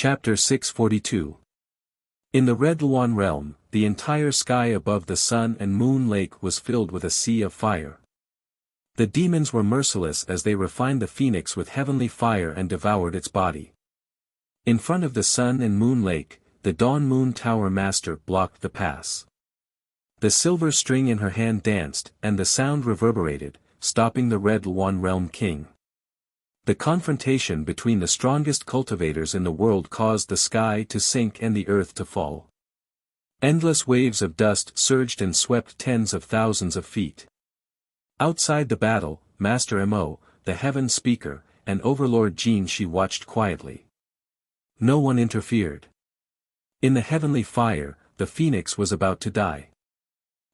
Chapter 642. In the Red Luan realm, the entire sky above the Sun and Moon Lake was filled with a sea of fire. The demons were merciless as they refined the phoenix with heavenly fire and devoured its body. In front of the Sun and Moon Lake, the Dawn Moon Tower Master blocked the pass. The silver string in her hand danced, and the sound reverberated, stopping the Red Luan realm king. The confrontation between the strongest cultivators in the world caused the sky to sink and the earth to fall. Endless waves of dust surged and swept tens of thousands of feet. Outside the battle, Master Mo, the Heaven Speaker, and Overlord Jin Shi watched quietly. No one interfered. In the heavenly fire, the phoenix was about to die.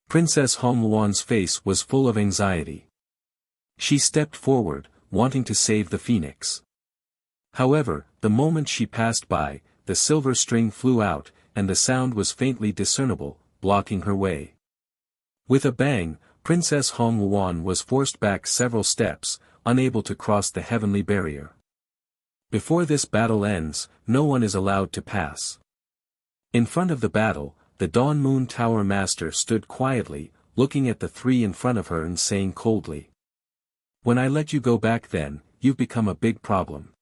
Princess Hong Luan's face was full of anxiety. She stepped forward, wanting to save the phoenix. However, the moment she passed by, the silver string flew out, and the sound was faintly discernible, blocking her way. With a bang, Princess Hong Luan was forced back several steps, unable to cross the heavenly barrier. Before this battle ends, no one is allowed to pass. In front of the battle, the Dawn Moon Tower Master stood quietly, looking at the three in front of her and saying coldly, "When I let you go back then, you've become a big problem.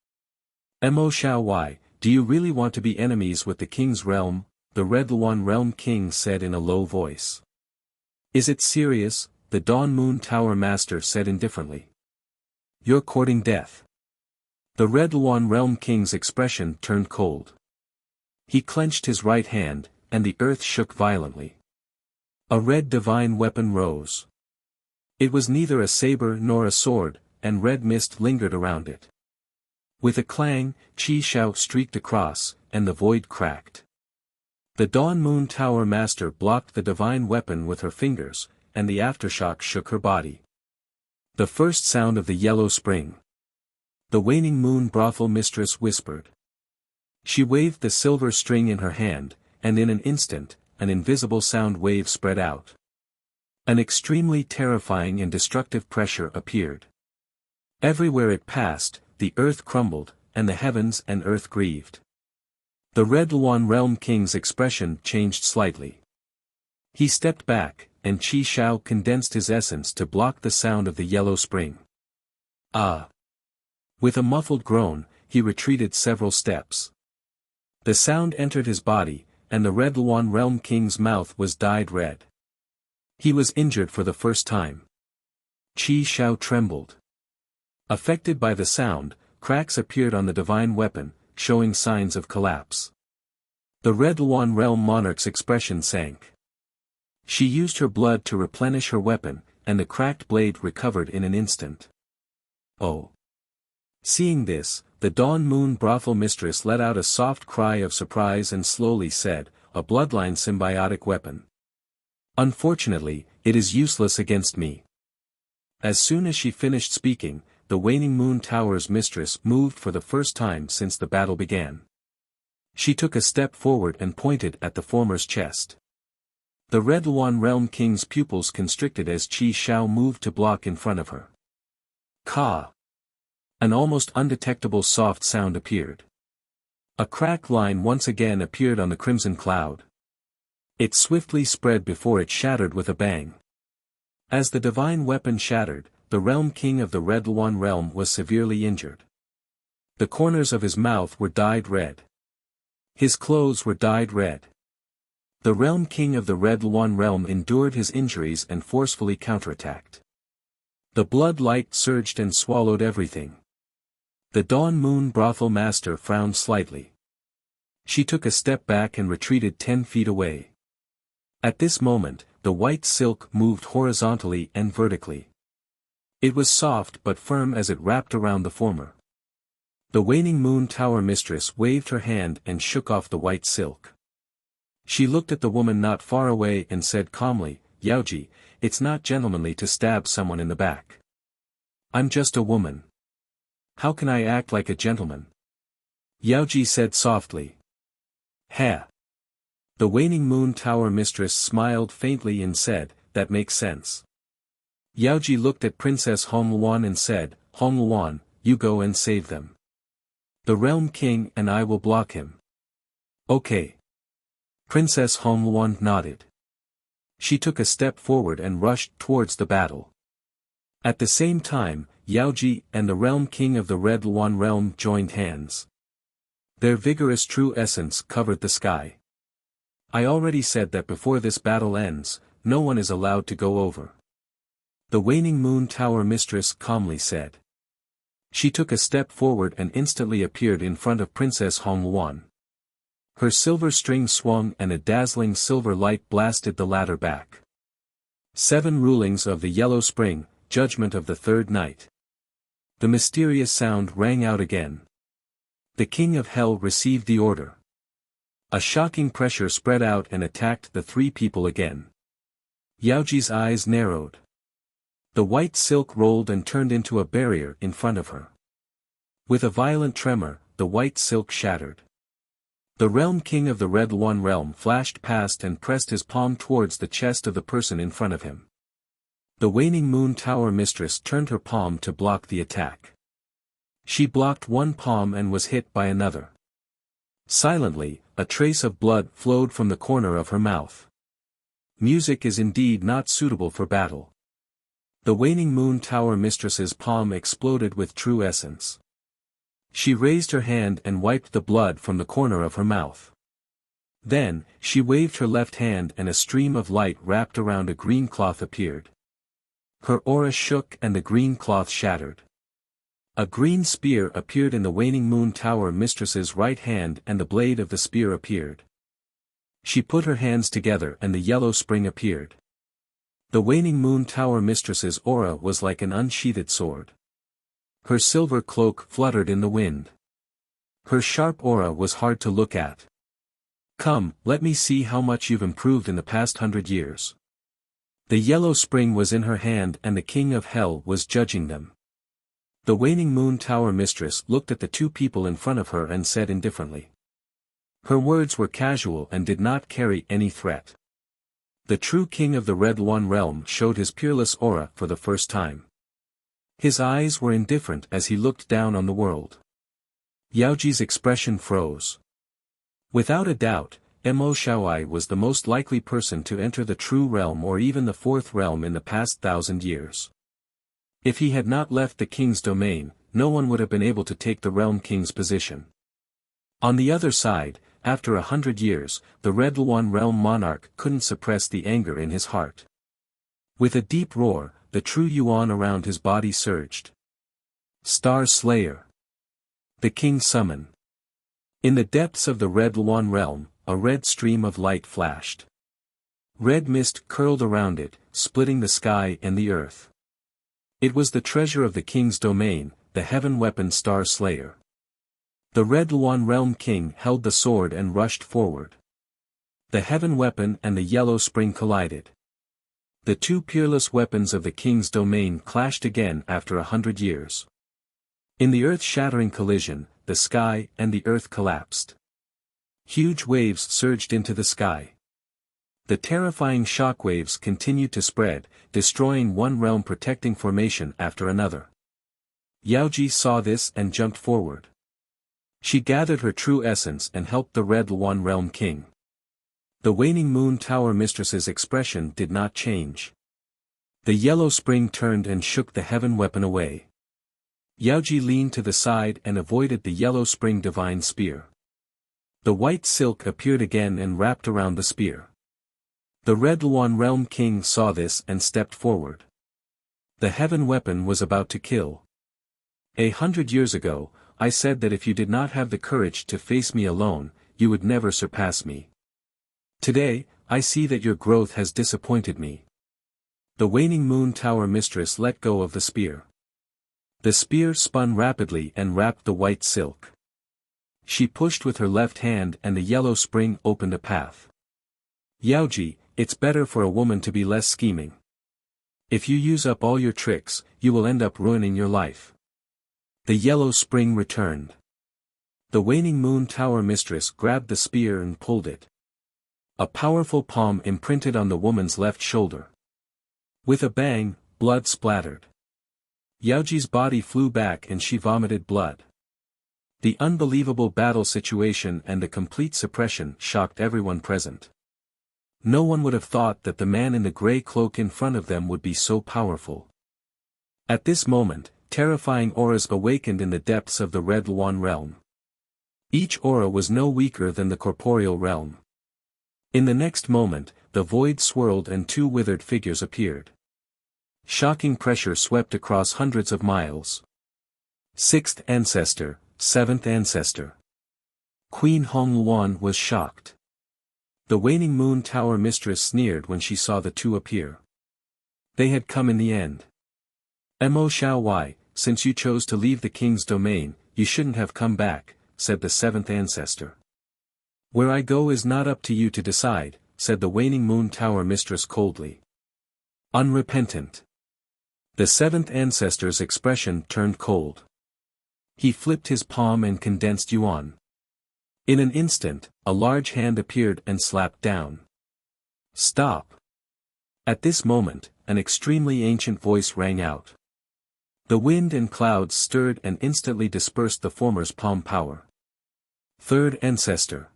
Mo Xiao Wai, do you really want to be enemies with the king's realm?" the Red Luan realm king said in a low voice. "Is it serious?" the Dawn Moon Tower Master said indifferently. "You're courting death." The Red Luan realm king's expression turned cold. He clenched his right hand, and the earth shook violently. A red divine weapon rose. It was neither a saber nor a sword, and red mist lingered around it. With a clang, Qi Shao streaked across, and the void cracked. The Dawn Moon Tower Master blocked the divine weapon with her fingers, and the aftershock shook her body. The first sound of the yellow spring. The waning moon brothel mistress whispered. She waved the silver string in her hand, and in an instant, an invisible sound wave spread out. An extremely terrifying and destructive pressure appeared. Everywhere it passed, the earth crumbled, and the heavens and earth grieved. The Red Luan realm king's expression changed slightly. He stepped back, and Qi Shao condensed his essence to block the sound of the yellow spring. Ah! With a muffled groan, he retreated several steps. The sound entered his body, and the Red Luan realm king's mouth was dyed red. He was injured for the first time. Qi Shao trembled. Affected by the sound, cracks appeared on the divine weapon, showing signs of collapse. The Red Luan realm monarch's expression sank. She used her blood to replenish her weapon, and the cracked blade recovered in an instant. Oh! Seeing this, the Dawn Moon brothel mistress let out a soft cry of surprise and slowly said, "A bloodline symbiotic weapon. Unfortunately, it is useless against me." As soon as she finished speaking, the Waning Moon Tower's mistress moved for the first time since the battle began. She took a step forward and pointed at the former's chest. The Red Luan realm king's pupils constricted as Qi Shao moved to block in front of her. Ka! An almost undetectable soft sound appeared. A cracked line once again appeared on the crimson cloud. It swiftly spread before it shattered with a bang. As the divine weapon shattered, the realm king of the Red Luan realm was severely injured. The corners of his mouth were dyed red. His clothes were dyed red. The realm king of the Red Luan realm endured his injuries and forcefully counterattacked. The blood light surged and swallowed everything. The Dawn Moon brothel master frowned slightly. She took a step back and retreated 10 feet away. At this moment, the white silk moved horizontally and vertically. It was soft but firm as it wrapped around the former. The Waning Moon Tower mistress waved her hand and shook off the white silk. She looked at the woman not far away and said calmly, "Yaoji, it's not gentlemanly to stab someone in the back. I'm just a woman. How can I act like a gentleman?" Yaoji said softly. "Ha!" The Waning Moon Tower mistress smiled faintly and said, "That makes sense." Yaoji looked at Princess Hong Luan and said, "Hong Luan, you go and save them." The Realm King and I will block him. Okay. Princess Hongluan nodded. She took a step forward and rushed towards the battle. At the same time, Yaoji and the Realm King of the Red Luan realm joined hands. Their vigorous true essence covered the sky. I already said that before this battle ends, no one is allowed to go over. The Waning Moon Tower Mistress calmly said. She took a step forward and instantly appeared in front of Princess Hongluan. Her silver string swung and a dazzling silver light blasted the latter back. 7 rulings of the Yellow Spring, judgment of the third night. The mysterious sound rang out again. The King of Hell received the order. A shocking pressure spread out and attacked the 3 people again. Yaoji's eyes narrowed. The white silk rolled and turned into a barrier in front of her. With a violent tremor, the white silk shattered. The Realm King of the Red Luan realm flashed past and pressed his palm towards the chest of the person in front of him. The Waning Moon Tower Mistress turned her palm to block the attack. She blocked one palm and was hit by another. Silently, a trace of blood flowed from the corner of her mouth. Music is indeed not suitable for battle. The Waning Moon Tower Mistress's palm exploded with true essence. She raised her hand and wiped the blood from the corner of her mouth. Then, she waved her left hand and a stream of light wrapped around a green cloth appeared. Her aura shook and the green cloth shattered. A green spear appeared in the Waning Moon Tower Mistress's right hand and the blade of the spear appeared. She put her hands together and the yellow spring appeared. The Waning Moon Tower Mistress's aura was like an unsheathed sword. Her silver cloak fluttered in the wind. Her sharp aura was hard to look at. Come, let me see how much you've improved in the past 100 years. The yellow spring was in her hand and the King of Hell was judging them. The Waning Moon Tower Mistress looked at the 2 people in front of her and said indifferently. Her words were casual and did not carry any threat. The true King of the Red Luan realm showed his peerless aura for the first time. His eyes were indifferent as he looked down on the world. Yaoji's expression froze. Without a doubt, Mo Xiaowai was the most likely person to enter the true realm or even the 4th realm in the past 1,000 years. If he had not left the king's domain, no one would have been able to take the realm king's position. On the other side, after 100 years, the Red Luan realm monarch couldn't suppress the anger in his heart. With a deep roar, the true yuan around his body surged. Star Slayer. The king summoned. In the depths of the Red Luan realm, a red stream of light flashed. Red mist curled around it, splitting the sky and the earth. It was the treasure of the king's domain, the heaven weapon Star Slayer. The Red Luan realm king held the sword and rushed forward. The heaven weapon and the yellow spring collided. The 2 peerless weapons of the king's domain clashed again after 100 years. In the earth-shattering collision, the sky and the earth collapsed. Huge waves surged into the sky. The terrifying shockwaves continued to spread, destroying one realm-protecting formation after another. Yaoji saw this and jumped forward. She gathered her true essence and helped the Red Luan realm king. The Waning Moon Tower Mistress's expression did not change. The yellow spring turned and shook the heaven weapon away. Yaoji leaned to the side and avoided the yellow spring divine spear. The white silk appeared again and wrapped around the spear. The Red Luan realm king saw this and stepped forward. The heaven weapon was about to kill. 100 years ago, I said that if you did not have the courage to face me alone, you would never surpass me. Today, I see that your growth has disappointed me. The Waning Moon Tower Mistress let go of the spear. The spear spun rapidly and wrapped the white silk. She pushed with her left hand and the yellow spring opened a path. Yaoji, it's better for a woman to be less scheming. If you use up all your tricks, you will end up ruining your life. The yellow spring returned. The Waning Moon Tower Mistress grabbed the spear and pulled it. A powerful palm imprinted on the woman's left shoulder. With a bang, blood splattered. Yaoji's body flew back and she vomited blood. The unbelievable battle situation and the complete suppression shocked everyone present. No one would have thought that the man in the grey cloak in front of them would be so powerful. At this moment, terrifying auras awakened in the depths of the Red Luan realm. Each aura was no weaker than the corporeal realm. In the next moment, the void swirled and two withered figures appeared. Shocking pressure swept across hundreds of miles. Sixth Ancestor, Seventh Ancestor. Queen Hong Luan was shocked. The Waning Moon Tower mistress sneered when she saw the two appear. They had come in the end. Mo Xiao Wai, since you chose to leave the king's domain, you shouldn't have come back, said the seventh ancestor. Where I go is not up to you to decide, said the Waning Moon Tower mistress coldly. Unrepentant. The seventh ancestor's expression turned cold. He flipped his palm and condensed yuan. In an instant, a large hand appeared and slapped down. Stop. At this moment, an extremely ancient voice rang out. The wind and clouds stirred and instantly dispersed the former's palm power. Third Ancestor.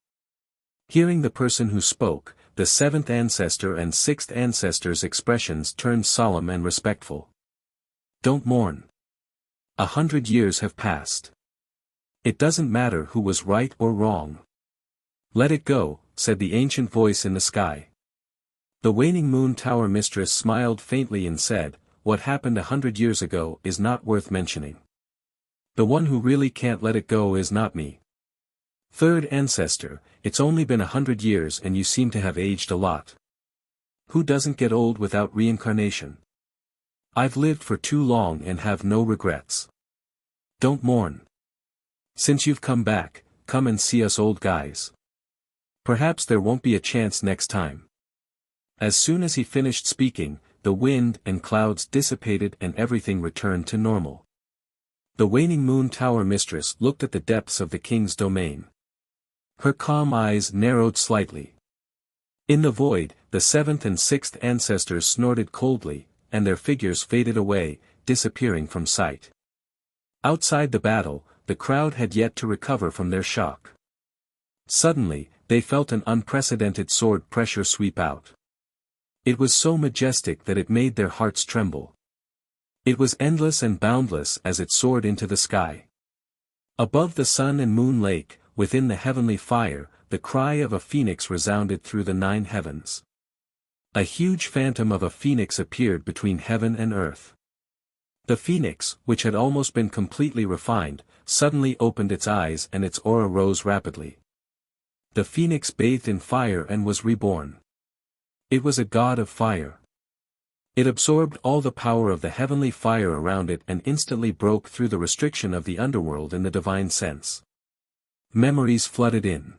Hearing the person who spoke, the seventh ancestor and sixth ancestor's expressions turned solemn and respectful. Don't mourn. 100 years have passed. It doesn't matter who was right or wrong. Let it go, said the ancient voice in the sky. The Waning Moon Tower mistress smiled faintly and said, what happened 100 years ago is not worth mentioning. The one who really can't let it go is not me. Third Ancestor, it's only been 100 years and you seem to have aged a lot. Who doesn't get old without reincarnation? I've lived for too long and have no regrets. Don't mourn. Since you've come back, come and see us old guys. Perhaps there won't be a chance next time. As soon as he finished speaking, the wind and clouds dissipated and everything returned to normal. The Waning Moon Tower mistress looked at the depths of the king's domain. Her calm eyes narrowed slightly. In the void, the seventh and sixth ancestors snorted coldly, and their figures faded away, disappearing from sight. Outside the battle, the crowd had yet to recover from their shock. Suddenly, they felt an unprecedented sword pressure sweep out. It was so majestic that it made their hearts tremble. It was endless and boundless as it soared into the sky. Above the sun and moon lake, within the heavenly fire, the cry of a phoenix resounded through the 9 heavens. A huge phantom of a phoenix appeared between heaven and earth. The phoenix, which had almost been completely refined, suddenly opened its eyes and its aura rose rapidly. The phoenix bathed in fire and was reborn. It was a god of fire. It absorbed all the power of the heavenly fire around it and instantly broke through the restriction of the underworld in the divine sense. Memories flooded in.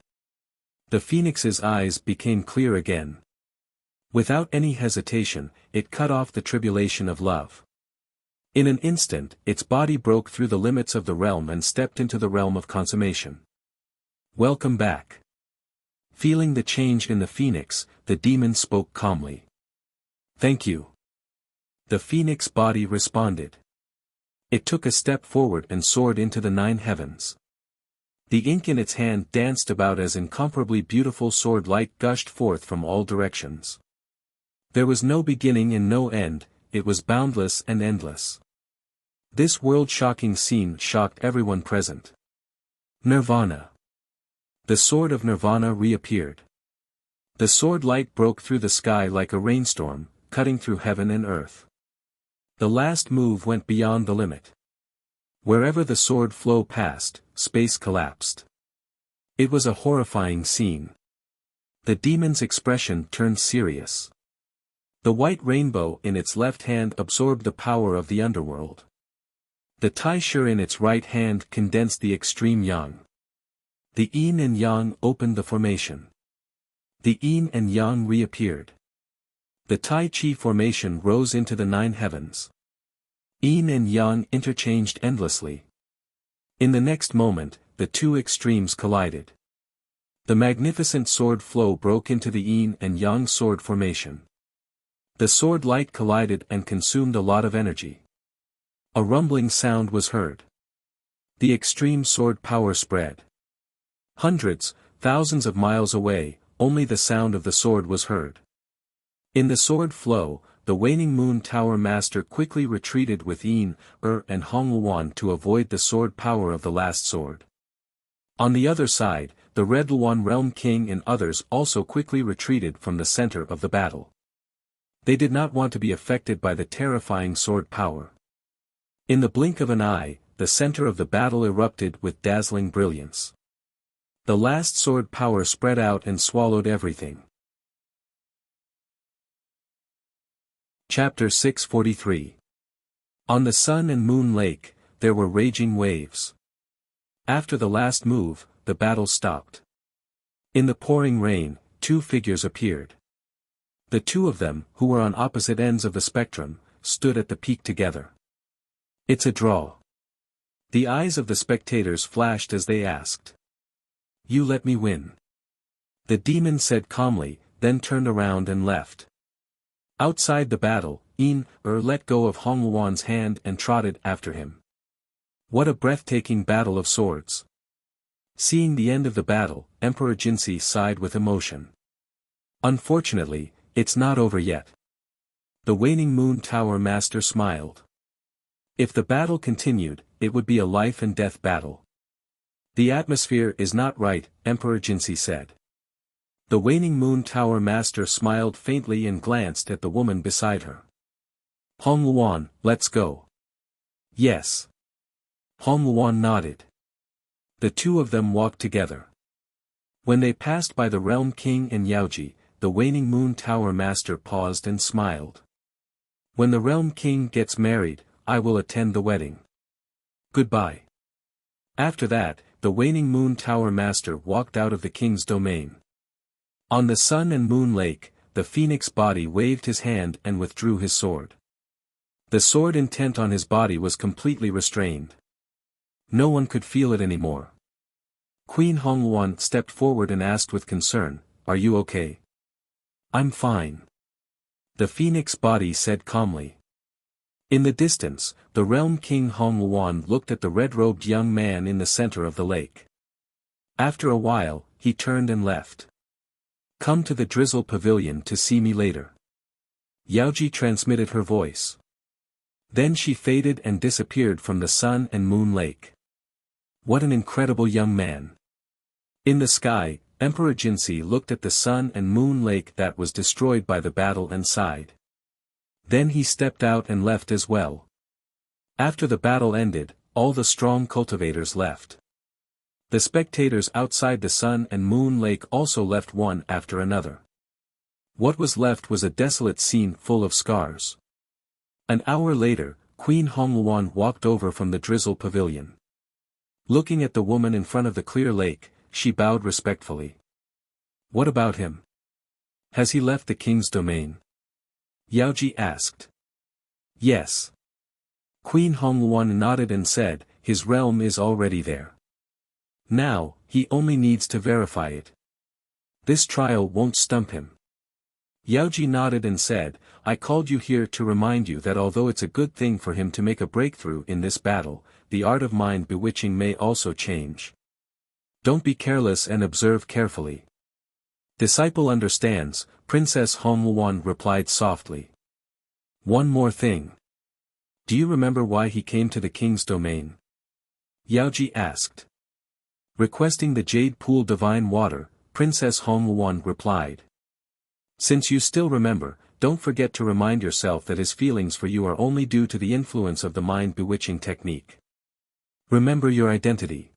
The phoenix's eyes became clear again. Without any hesitation, it cut off the tribulation of love. In an instant, its body broke through the limits of the realm and stepped into the realm of consummation. Welcome back. Feeling the change in the phoenix, the demon spoke calmly. Thank you. The phoenix body responded. It took a step forward and soared into the 9 heavens. The ink in its hand danced about as incomparably beautiful sword light gushed forth from all directions. There was no beginning and no end, it was boundless and endless. This world-shocking scene shocked everyone present. Nirvana. The sword of Nirvana reappeared. The sword light broke through the sky like a rainstorm, cutting through heaven and earth. The last move went beyond the limit. Wherever the sword flow passed, space collapsed. It was a horrifying scene. The demon's expression turned serious. The white rainbow in its left hand absorbed the power of the underworld. The Taishu in its right hand condensed the extreme yang. The yin and yang opened the formation. The yin and yang reappeared. The Tai Chi formation rose into the 9 heavens. Yin and yang interchanged endlessly. In the next moment, the two extremes collided. The magnificent sword flow broke into the yin and yang sword formation. The sword light collided and consumed a lot of energy. A rumbling sound was heard. The extreme sword power spread. Hundreds, thousands of miles away, only the sound of the sword was heard. In the sword flow, the waning moon tower master quickly retreated with Yin, and Hong Luan to avoid the sword power of the last sword. On the other side, the Red Luan Realm King and others also quickly retreated from the center of the battle. They did not want to be affected by the terrifying sword power. In the blink of an eye, the center of the battle erupted with dazzling brilliance. The last sword power spread out and swallowed everything. Chapter 643. On the Sun and Moon Lake, there were raging waves. After the last move, the battle stopped. In the pouring rain, two figures appeared. The two of them, who were on opposite ends of the spectrum, stood at the peak together. "It's a draw." The eyes of the spectators flashed as they asked. "You let me win." The demon said calmly, then turned around and left. Outside the battle, Yin, let go of Hong Luan's hand and trotted after him. What a breathtaking battle of swords. Seeing the end of the battle, Emperor Jinsi sighed with emotion. Unfortunately, it's not over yet. The waning moon tower master smiled. If the battle continued, it would be a life and death battle. The atmosphere is not right, Emperor Jinsi said. The waning moon tower master smiled faintly and glanced at the woman beside her. "Hong Luan, let's go." "Yes." Hong Luan nodded. The two of them walked together. When they passed by the Realm King and Yaoji, the waning moon tower master paused and smiled. "When the Realm King gets married, I will attend the wedding. Goodbye." After that, the waning moon tower master walked out of the king's domain. On the Sun and Moon Lake, the phoenix body waved his hand and withdrew his sword. The sword intent on his body was completely restrained. No one could feel it anymore. Queen Hong Luan stepped forward and asked with concern, "Are you okay?" "I'm fine." The phoenix body said calmly. In the distance, the Realm King Hong Luan looked at the red-robed young man in the center of the lake. After a while, he turned and left. "Come to the Drizzle Pavilion to see me later." Yaoji transmitted her voice. Then she faded and disappeared from the Sun and Moon Lake. What an incredible young man. In the sky, Emperor Jinsi looked at the Sun and Moon Lake that was destroyed by the battle and sighed. Then he stepped out and left as well. After the battle ended, all the strong cultivators left. The spectators outside the Sun and Moon Lake also left one after another. What was left was a desolate scene full of scars. An hour later, Queen Hong Luan walked over from the Drizzle Pavilion. Looking at the woman in front of the clear lake, she bowed respectfully. "What about him? Has he left the king's domain?" Yaoji asked. "Yes." Queen Hong Luan nodded and said, "His realm is already there. Now, he only needs to verify it. This trial won't stump him." Yaoji nodded and said, "I called you here to remind you that although it's a good thing for him to make a breakthrough in this battle, the art of mind bewitching may also change. Don't be careless and observe carefully." "Disciple understands," Princess Hong Luan replied softly. "One more thing. Do you remember why he came to the king's domain?" Yaoji asked. "Requesting the Jade Pool divine water," Princess Hong Luan replied. "Since you still remember, don't forget to remind yourself that his feelings for you are only due to the influence of the mind-bewitching technique. Remember your identity.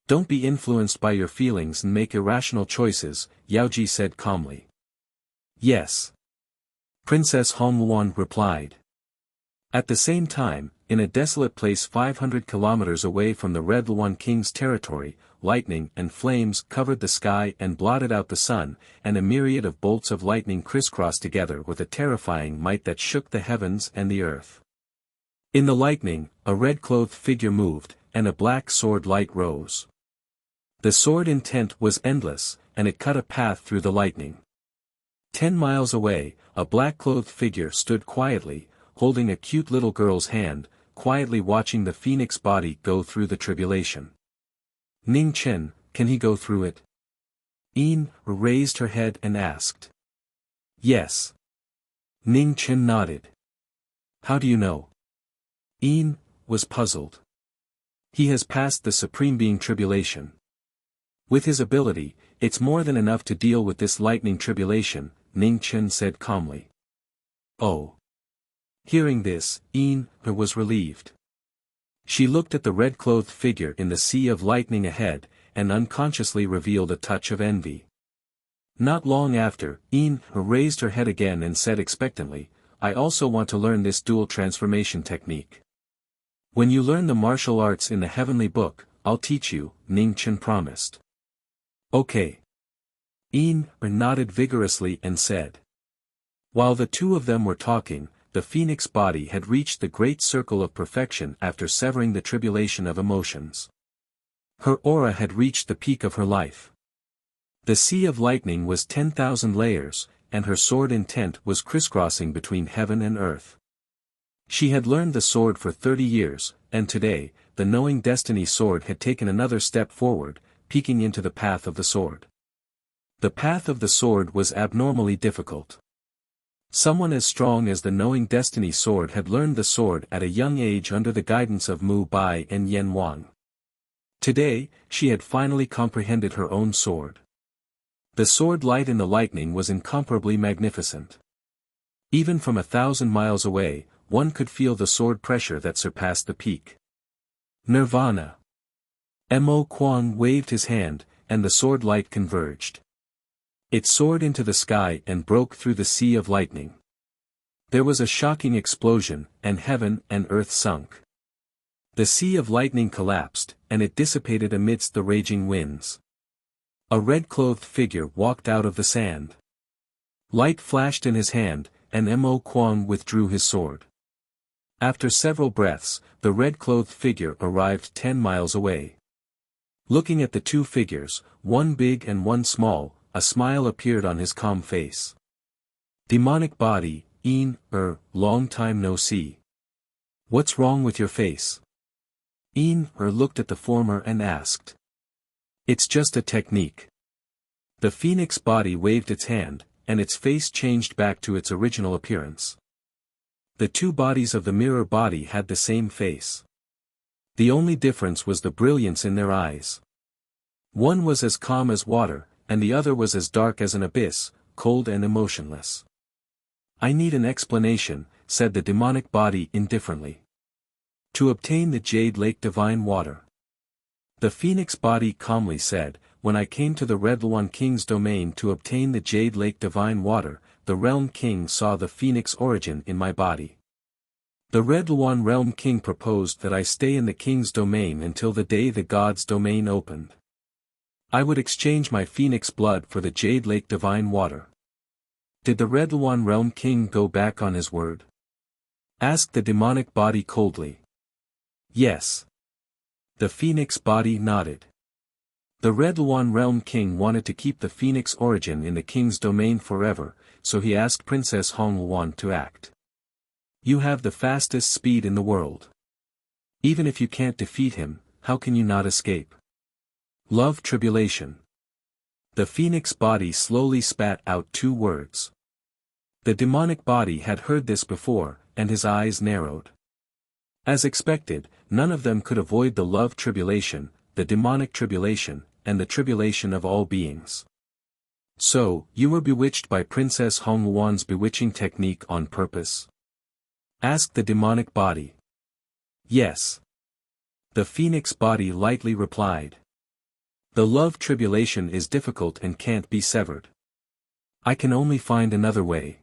Don't be influenced by your feelings and make irrational choices," Yaoji said calmly. "Yes." Princess Hong Luan replied. At the same time, in a desolate place 500 kilometers away from the Red Luan King's territory, lightning and flames covered the sky and blotted out the sun, and a myriad of bolts of lightning crisscrossed together with a terrifying might that shook the heavens and the earth. In the lightning, a red-clothed figure moved, and a black sword light rose. The sword intent was endless, and it cut a path through the lightning. 10 miles away, a black-clothed figure stood quietly, holding a cute little girl's hand, quietly watching the phoenix body go through the tribulation. Ning Chen, can he go through it? Yin raised her head and asked. Yes. Ning Chen nodded. How do you know? Yin was puzzled. He has passed the Supreme Being tribulation. With his ability, it's more than enough to deal with this lightning tribulation, Ning Chen said calmly. Oh. Hearing this, Yin was relieved. She looked at the red-clothed figure in the sea of lightning ahead, and unconsciously revealed a touch of envy. Not long after, Yin raised her head again and said expectantly, I also want to learn this dual transformation technique. When you learn the martial arts in the heavenly book, I'll teach you, Ning Chen promised. Okay. Yin nodded vigorously and said. While the two of them were talking, the phoenix body had reached the great circle of perfection after severing the tribulation of emotions. Her aura had reached the peak of her life. The sea of lightning was 10,000 layers, and her sword intent was crisscrossing between heaven and earth. She had learned the sword for 30 years, and today, the knowing destiny sword had taken another step forward, peeking into the path of the sword. The path of the sword was abnormally difficult. Someone as strong as the knowing destiny sword had learned the sword at a young age under the guidance of Mu Bai and Yen Wang. Today, she had finally comprehended her own sword. The sword light in the lightning was incomparably magnificent. Even from 1,000 miles away, one could feel the sword pressure that surpassed the peak. Nirvana. Mo Kuang waved his hand, and the sword light converged. It soared into the sky and broke through the sea of lightning. There was a shocking explosion, and heaven and earth sunk. The sea of lightning collapsed, and it dissipated amidst the raging winds. A red-clothed figure walked out of the sand. Light flashed in his hand, and Mo Kuang withdrew his sword. After several breaths, the red-clothed figure arrived 10 miles away. Looking at the two figures, one big and one small, a smile appeared on his calm face. Demonic body, Yin, long time no see. What's wrong with your face? Yin looked at the former and asked. It's just a technique. The phoenix body waved its hand, and its face changed back to its original appearance. The two bodies of the mirror body had the same face. The only difference was the brilliance in their eyes. One was as calm as water, and the other was as dark as an abyss, cold and emotionless. I need an explanation, said the demonic body indifferently. To obtain the Jade Lake divine water. The phoenix body calmly said, when I came to the Red Luan King's domain to obtain the Jade Lake divine water, the Realm King saw the phoenix origin in my body. The Red Luan Realm King proposed that I stay in the King's domain until the day the God's domain opened. I would exchange my phoenix blood for the Jade Lake divine water. Did the Red Luan Realm King go back on his word? Asked the demonic body coldly. Yes. The phoenix body nodded. The Red Luan Realm King wanted to keep the phoenix origin in the King's domain forever, so he asked Princess Hong Luan to act. You have the fastest speed in the world. Even if you can't defeat him, how can you not escape? Love tribulation. The phoenix body slowly spat out 2 words. The demonic body had heard this before, and his eyes narrowed. As expected, none of them could avoid the love tribulation, the demonic tribulation, and the tribulation of all beings. So, you were bewitched by Princess Hong Luan's bewitching technique on purpose? Asked the demonic body. Yes. The phoenix body lightly replied. The love tribulation is difficult and can't be severed. I can only find another way.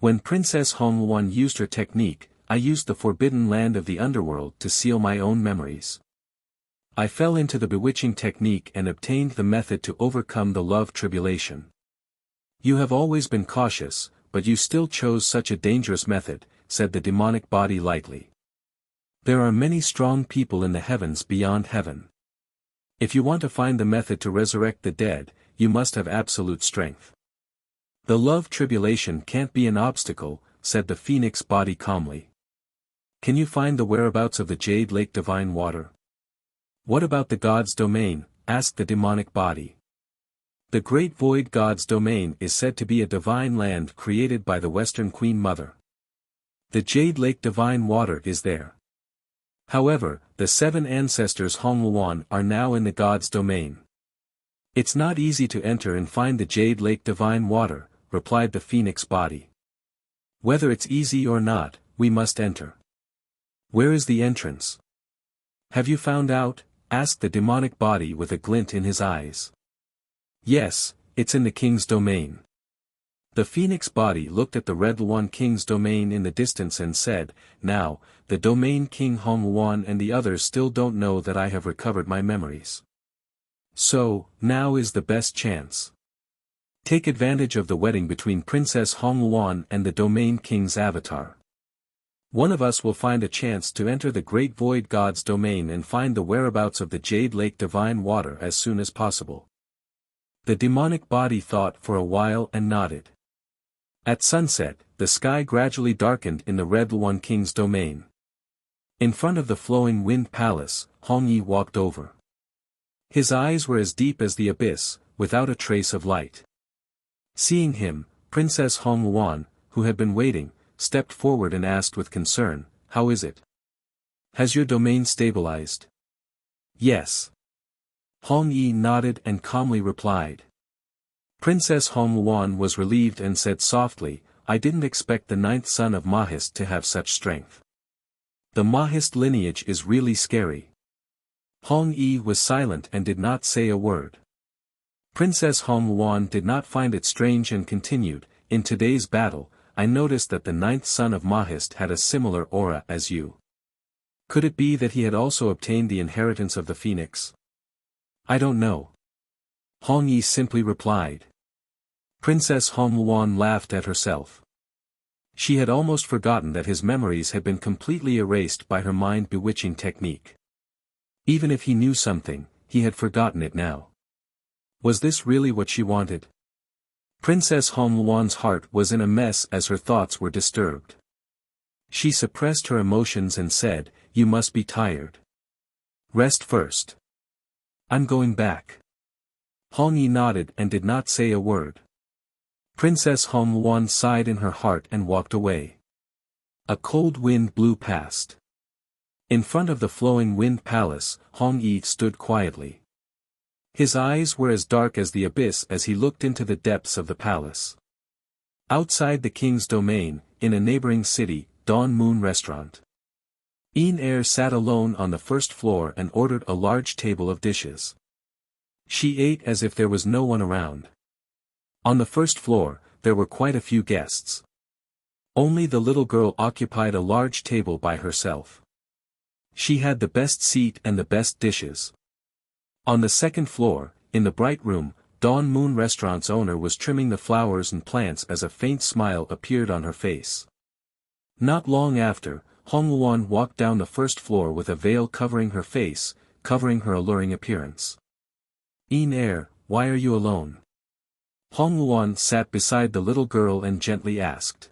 When Princess Hong Luan used her technique, I used the forbidden land of the underworld to seal my own memories. I fell into the bewitching technique and obtained the method to overcome the love tribulation. You have always been cautious, but you still chose such a dangerous method, said the demonic body lightly. There are many strong people in the heavens beyond heaven. If you want to find the method to resurrect the dead, you must have absolute strength. The love tribulation can't be an obstacle, said the phoenix body calmly. Can you find the whereabouts of the Jade Lake Divine Water? What about the God's Domain? Asked the demonic body. The Great Void God's Domain is said to be a divine land created by the Western Queen Mother. The Jade Lake Divine Water is there. However, the 7 ancestors Hongluan are now in the God's Domain. It's not easy to enter and find the Jade Lake Divine Water, replied the Phoenix body. Whether it's easy or not, we must enter. Where is the entrance? Have you found out? Asked the demonic body with a glint in his eyes. Yes, it's in the King's Domain. The Phoenix body looked at the Red Luan King's Domain in the distance and said, now, the Domain King Hongluan and the others still don't know that I have recovered my memories. So, now is the best chance. Take advantage of the wedding between Princess Hongluan and the Domain King's avatar. One of us will find a chance to enter the Great Void God's Domain and find the whereabouts of the Jade Lake Divine Water as soon as possible. The demonic body thought for a while and nodded. At sunset, the sky gradually darkened in the Red Luan King's Domain. In front of the flowing wind palace, Hong Yi walked over. His eyes were as deep as the abyss, without a trace of light. Seeing him, Princess Hongluan, who had been waiting, stepped forward and asked with concern, how is it? Has your domain stabilized? Yes. Hong Yi nodded and calmly replied. Princess Hongluan was relieved and said softly, I didn't expect the 9th son of Mahist to have such strength. The Mahist lineage is really scary. Hong Yi was silent and did not say a word. Princess Hongluan did not find it strange and continued, in today's battle, I noticed that the 9th son of Mahist had a similar aura as you. Could it be that he had also obtained the inheritance of the phoenix? I don't know. Hong Yi simply replied. Princess Hongluan laughed at herself. She had almost forgotten that his memories had been completely erased by her mind-bewitching technique. Even if he knew something, he had forgotten it now. Was this really what she wanted? Princess Hongluan's heart was in a mess as her thoughts were disturbed. She suppressed her emotions and said, you must be tired. Rest first. I'm going back. Hong Yi nodded and did not say a word. Princess Hongluan sighed in her heart and walked away. A cold wind blew past. In front of the flowing wind palace, Hong Yi stood quietly. His eyes were as dark as the abyss as he looked into the depths of the palace. Outside the king's domain, in a neighboring city, Dawn Moon Restaurant. Een Er sat alone on the first floor and ordered a large table of dishes. She ate as if there was no one around. On the first floor, there were quite a few guests. Only the little girl occupied a large table by herself. She had the best seat and the best dishes. On the second floor, in the bright room, Dawn Moon Restaurant's owner was trimming the flowers and plants as a faint smile appeared on her face. Not long after, Hongluan walked down the first floor with a veil covering her face, covering her alluring appearance. Een Er, why are you alone? Hongluan sat beside the little girl and gently asked.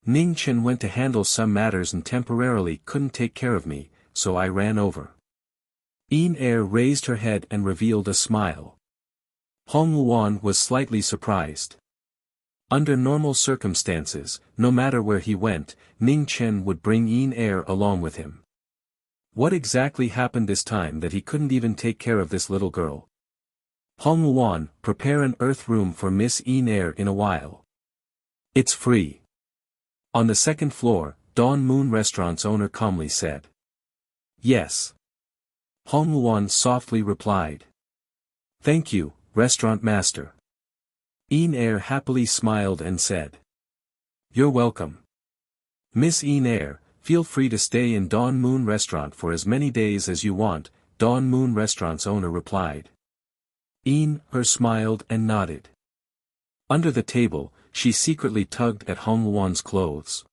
Ning Chen went to handle some matters and temporarily couldn't take care of me, so I ran over. Een Er raised her head and revealed a smile. Hongluan was slightly surprised. Under normal circumstances, no matter where he went, Ning Chen would bring Een Er along with him. What exactly happened this time that he couldn't even take care of this little girl? Hongluan, prepare an earth room for Miss Een Er in a while. It's free. On the second floor, Dawn Moon Restaurant's owner calmly said. Yes. Hongluan softly replied. Thank you, restaurant master. Een Er happily smiled and said. You're welcome. Miss Een Er, feel free to stay in Dawn Moon Restaurant for as many days as you want, Dawn Moon Restaurant's owner replied. Een Er smiled and nodded. Under the table, she secretly tugged at Hongluan's clothes.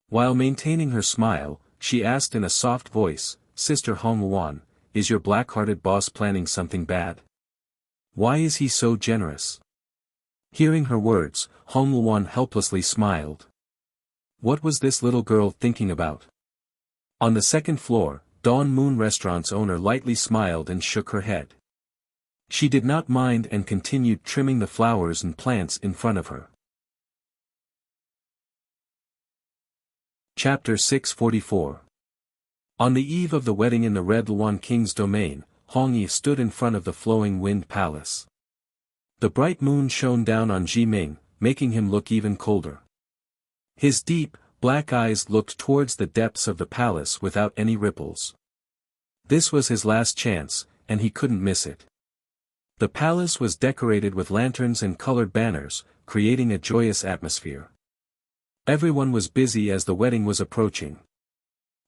While maintaining her smile, she asked in a soft voice, Sister Hongluan, is your black-hearted boss planning something bad? Why is he so generous? Hearing her words, Hongluan helplessly smiled. What was this little girl thinking about? On the second floor, Dawn Moon Restaurant's owner lightly smiled and shook her head. She did not mind and continued trimming the flowers and plants in front of her. Chapter 644. On the eve of the wedding in the Red Luan King's domain, Hong Yi stood in front of the flowing wind palace. The bright moon shone down on Ji Ming, making him look even colder. His deep, black eyes looked towards the depths of the palace without any ripples. This was his last chance, and he couldn't miss it. The palace was decorated with lanterns and colored banners, creating a joyous atmosphere. Everyone was busy as the wedding was approaching.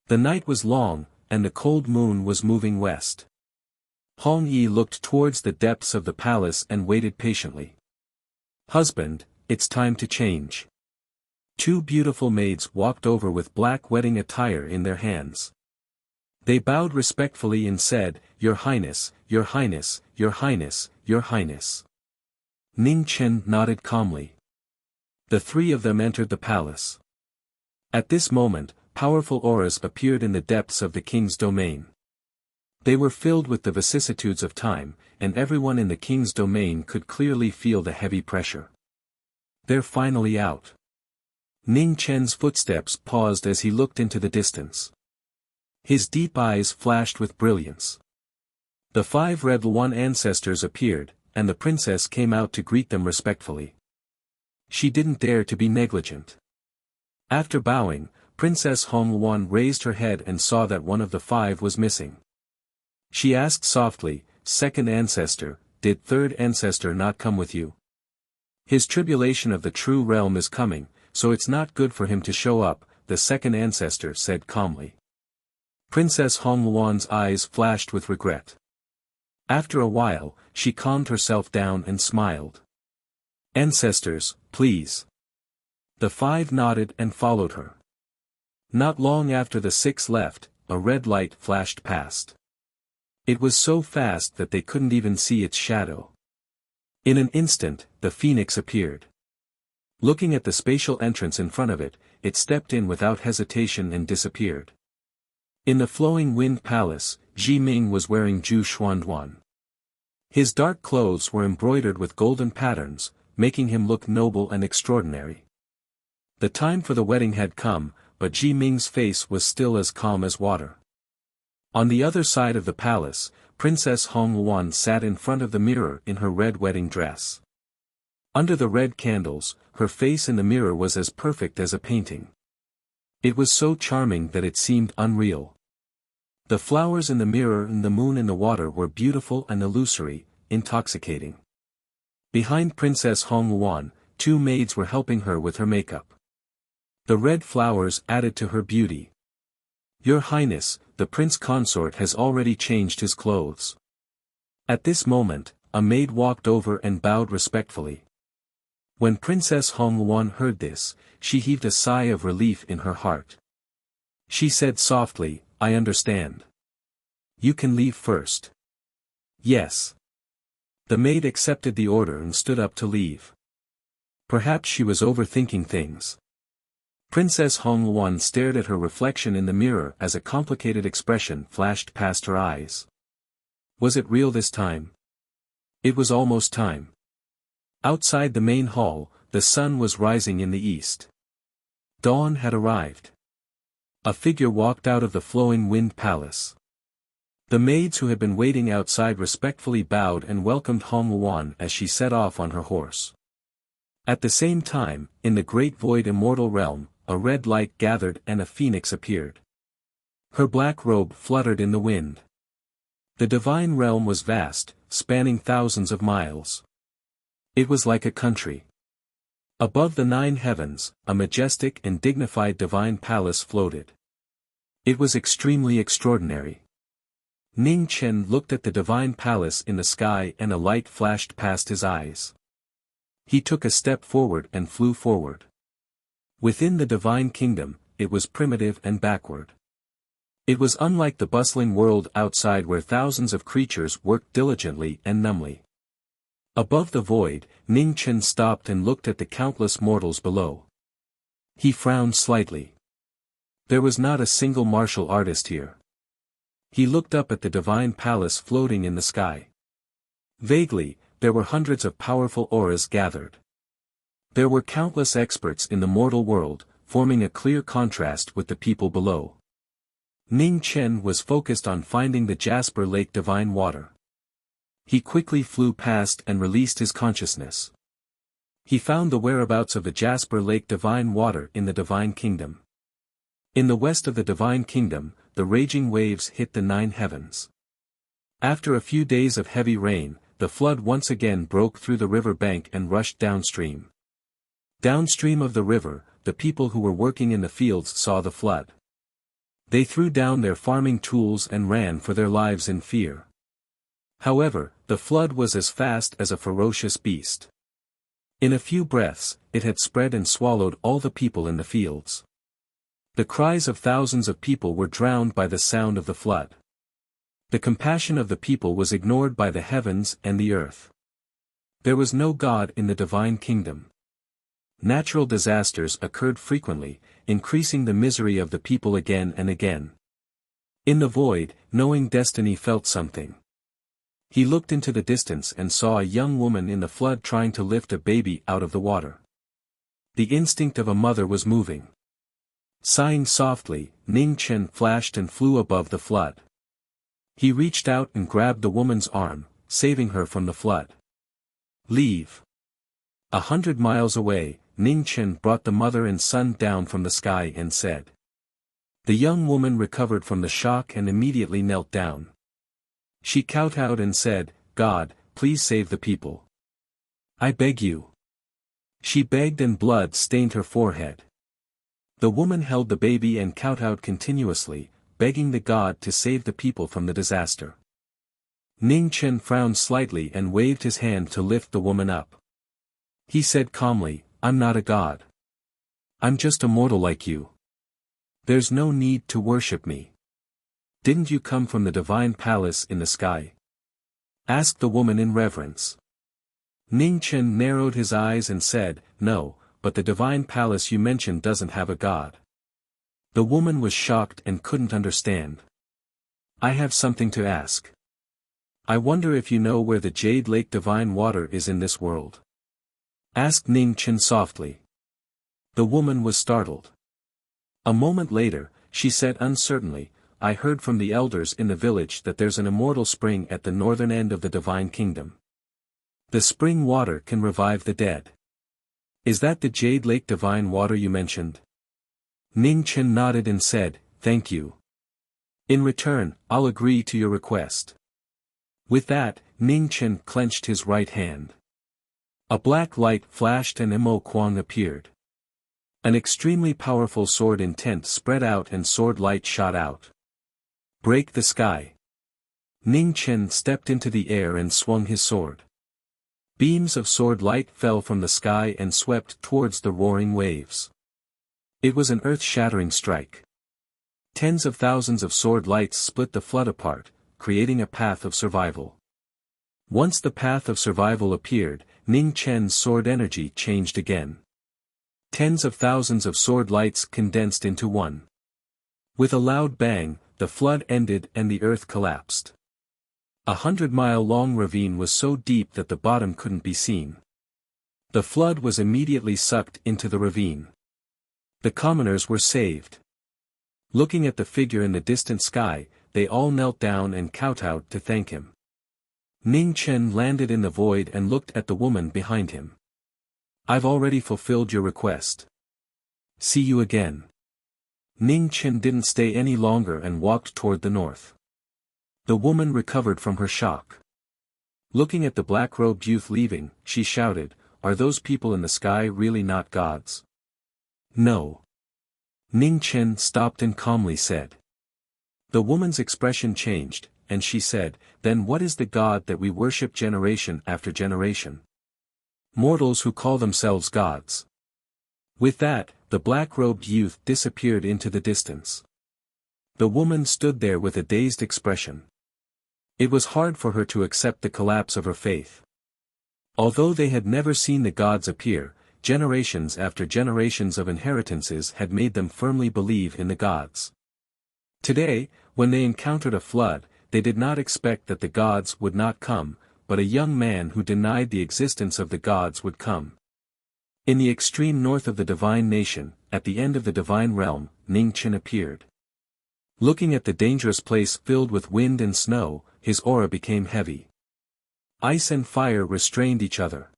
The night was long, and the cold moon was moving west. Hong Yi looked towards the depths of the palace and waited patiently. "Husband, it's time to change." Two beautiful maids walked over with black wedding attire in their hands. They bowed respectfully and said, "Your Highness, Your Highness, Your Highness, Your Highness." Ning Chen nodded calmly. The three of them entered the palace. At this moment, powerful auras appeared in the depths of the king's domain. They were filled with the vicissitudes of time, and everyone in the king's domain could clearly feel the heavy pressure. "They're finally out." Ning Chen's footsteps paused as he looked into the distance. His deep eyes flashed with brilliance. The 5 Red Luan ancestors appeared, and the princess came out to greet them respectfully. She didn't dare to be negligent. After bowing, Princess Hong Luan raised her head and saw that one of the 5 was missing. She asked softly, "Second ancestor, did third ancestor not come with you?" "His tribulation of the true realm is coming, so it's not good for him to show up," the second ancestor said calmly. Princess Hong Luan's eyes flashed with regret. After a while, she calmed herself down and smiled. "Ancestors, please." The 5 nodded and followed her. Not long after the 6 left, a red light flashed past. It was so fast that they couldn't even see its shadow. In an instant, the phoenix appeared. Looking at the spatial entrance in front of it, it stepped in without hesitation and disappeared. In the flowing wind palace, Ji Ming was wearing Zhu Xuanduan. His dark clothes were embroidered with golden patterns, making him look noble and extraordinary. The time for the wedding had come, but Ji Ming's face was still as calm as water. On the other side of the palace, Princess Hong Luan sat in front of the mirror in her red wedding dress. Under the red candles, her face in the mirror was as perfect as a painting. It was so charming that it seemed unreal. The flowers in the mirror and the moon in the water were beautiful and illusory, intoxicating. Behind Princess Hong Luan, 2 maids were helping her with her makeup. The red flowers added to her beauty. "Your Highness, the prince consort has already changed his clothes." At this moment, a maid walked over and bowed respectfully. When Princess Hong Luan heard this, she heaved a sigh of relief in her heart. She said softly, "I understand. You can leave first." "Yes." The maid accepted the order and stood up to leave. Perhaps she was overthinking things. Princess Hong Luan stared at her reflection in the mirror as a complicated expression flashed past her eyes. Was it real this time? It was almost time. Outside the main hall, the sun was rising in the east. Dawn had arrived. A figure walked out of the flowing wind palace. The maids who had been waiting outside respectfully bowed and welcomed Hong Luan as she set off on her horse. At the same time, in the great void immortal realm, a red light gathered and a phoenix appeared. Her black robe fluttered in the wind. The divine realm was vast, spanning thousands of miles. It was like a country. Above the 9 heavens, a majestic and dignified divine palace floated. It was extremely extraordinary. Ning Chen looked at the divine palace in the sky and a light flashed past his eyes. He took a step forward and flew forward. Within the divine kingdom, it was primitive and backward. It was unlike the bustling world outside where thousands of creatures worked diligently and numbly. Above the void, Ning Chen stopped and looked at the countless mortals below. He frowned slightly. There was not a single martial artist here. He looked up at the divine palace floating in the sky. Vaguely, there were hundreds of powerful auras gathered. There were countless experts in the mortal world, forming a clear contrast with the people below. Ning Chen was focused on finding the Jasper Lake divine water. He quickly flew past and released his consciousness. He found the whereabouts of the Jasper Lake divine water in the Divine Kingdom. In the west of the Divine Kingdom, the raging waves hit the 9 heavens. After a few days of heavy rain, the flood once again broke through the river bank and rushed downstream. Downstream of the river, the people who were working in the fields saw the flood. They threw down their farming tools and ran for their lives in fear. However, the flood was as fast as a ferocious beast. In a few breaths, it had spread and swallowed all the people in the fields. The cries of thousands of people were drowned by the sound of the flood. The compassion of the people was ignored by the heavens and the earth. There was no God in the Divine Kingdom. Natural disasters occurred frequently, increasing the misery of the people again and again. In the void, knowing destiny felt something. He looked into the distance and saw a young woman in the flood trying to lift a baby out of the water. The instinct of a mother was moving. Sighing softly, Ning Chen flashed and flew above the flood. He reached out and grabbed the woman's arm, saving her from the flood. Leave. 100 miles away, Ning Chen brought the mother and son down from the sky and said. The young woman recovered from the shock and immediately knelt down. She kowtowed and said, God, please save the people. I beg you. She begged and blood stained her forehead. The woman held the baby and kowtowed continuously, begging the god to save the people from the disaster. Ning Chen frowned slightly and waved his hand to lift the woman up. He said calmly, I'm not a god. I'm just a mortal like you. There's no need to worship me. Didn't you come from the divine palace in the sky? Asked the woman in reverence. Ning Chen narrowed his eyes and said, No, but the divine palace you mentioned doesn't have a god. The woman was shocked and couldn't understand. I have something to ask. I wonder if you know where the Jade Lake divine water is in this world. Asked Ning Chen softly. The woman was startled. A moment later, she said uncertainly, I heard from the elders in the village that there's an immortal spring at the northern end of the Divine Kingdom. The spring water can revive the dead. Is that the Jade Lake divine water you mentioned? Ning Chen nodded and said, Thank you. In return, I'll agree to your request. With that, Ning Chen clenched his right hand. A black light flashed and Mo Kuang appeared. An extremely powerful sword intent spread out and sword light shot out. Break the sky. Ning Chen stepped into the air and swung his sword. Beams of sword light fell from the sky and swept towards the roaring waves. It was an earth-shattering strike. Tens of thousands of sword lights split the flood apart, creating a path of survival. Once the path of survival appeared, Ning Chen's sword energy changed again. Tens of thousands of sword lights condensed into one. With a loud bang, the flood ended and the earth collapsed. 100-mile-long ravine was so deep that the bottom couldn't be seen. The flood was immediately sucked into the ravine. The commoners were saved. Looking at the figure in the distant sky, they all knelt down and kowtowed to thank him. Ning Chen landed in the void and looked at the woman behind him. I've already fulfilled your request. See you again. Ning Chen didn't stay any longer and walked toward the north. The woman recovered from her shock. Looking at the black-robed youth leaving, she shouted, Are those people in the sky really not gods? No. Ning Chen stopped and calmly said. The woman's expression changed, and she said, Then what is the god that we worship generation after generation? Mortals who call themselves gods. With that, the black-robed youth disappeared into the distance. The woman stood there with a dazed expression. It was hard for her to accept the collapse of her faith. Although they had never seen the gods appear, generations after generations of inheritances had made them firmly believe in the gods. Today, when they encountered a flood, they did not expect that the gods would not come, but a young man who denied the existence of the gods would come. In the extreme north of the divine nation, at the end of the divine realm, Ning Chen appeared. Looking at the dangerous place filled with wind and snow, his aura became heavy. Ice and fire restrained each other.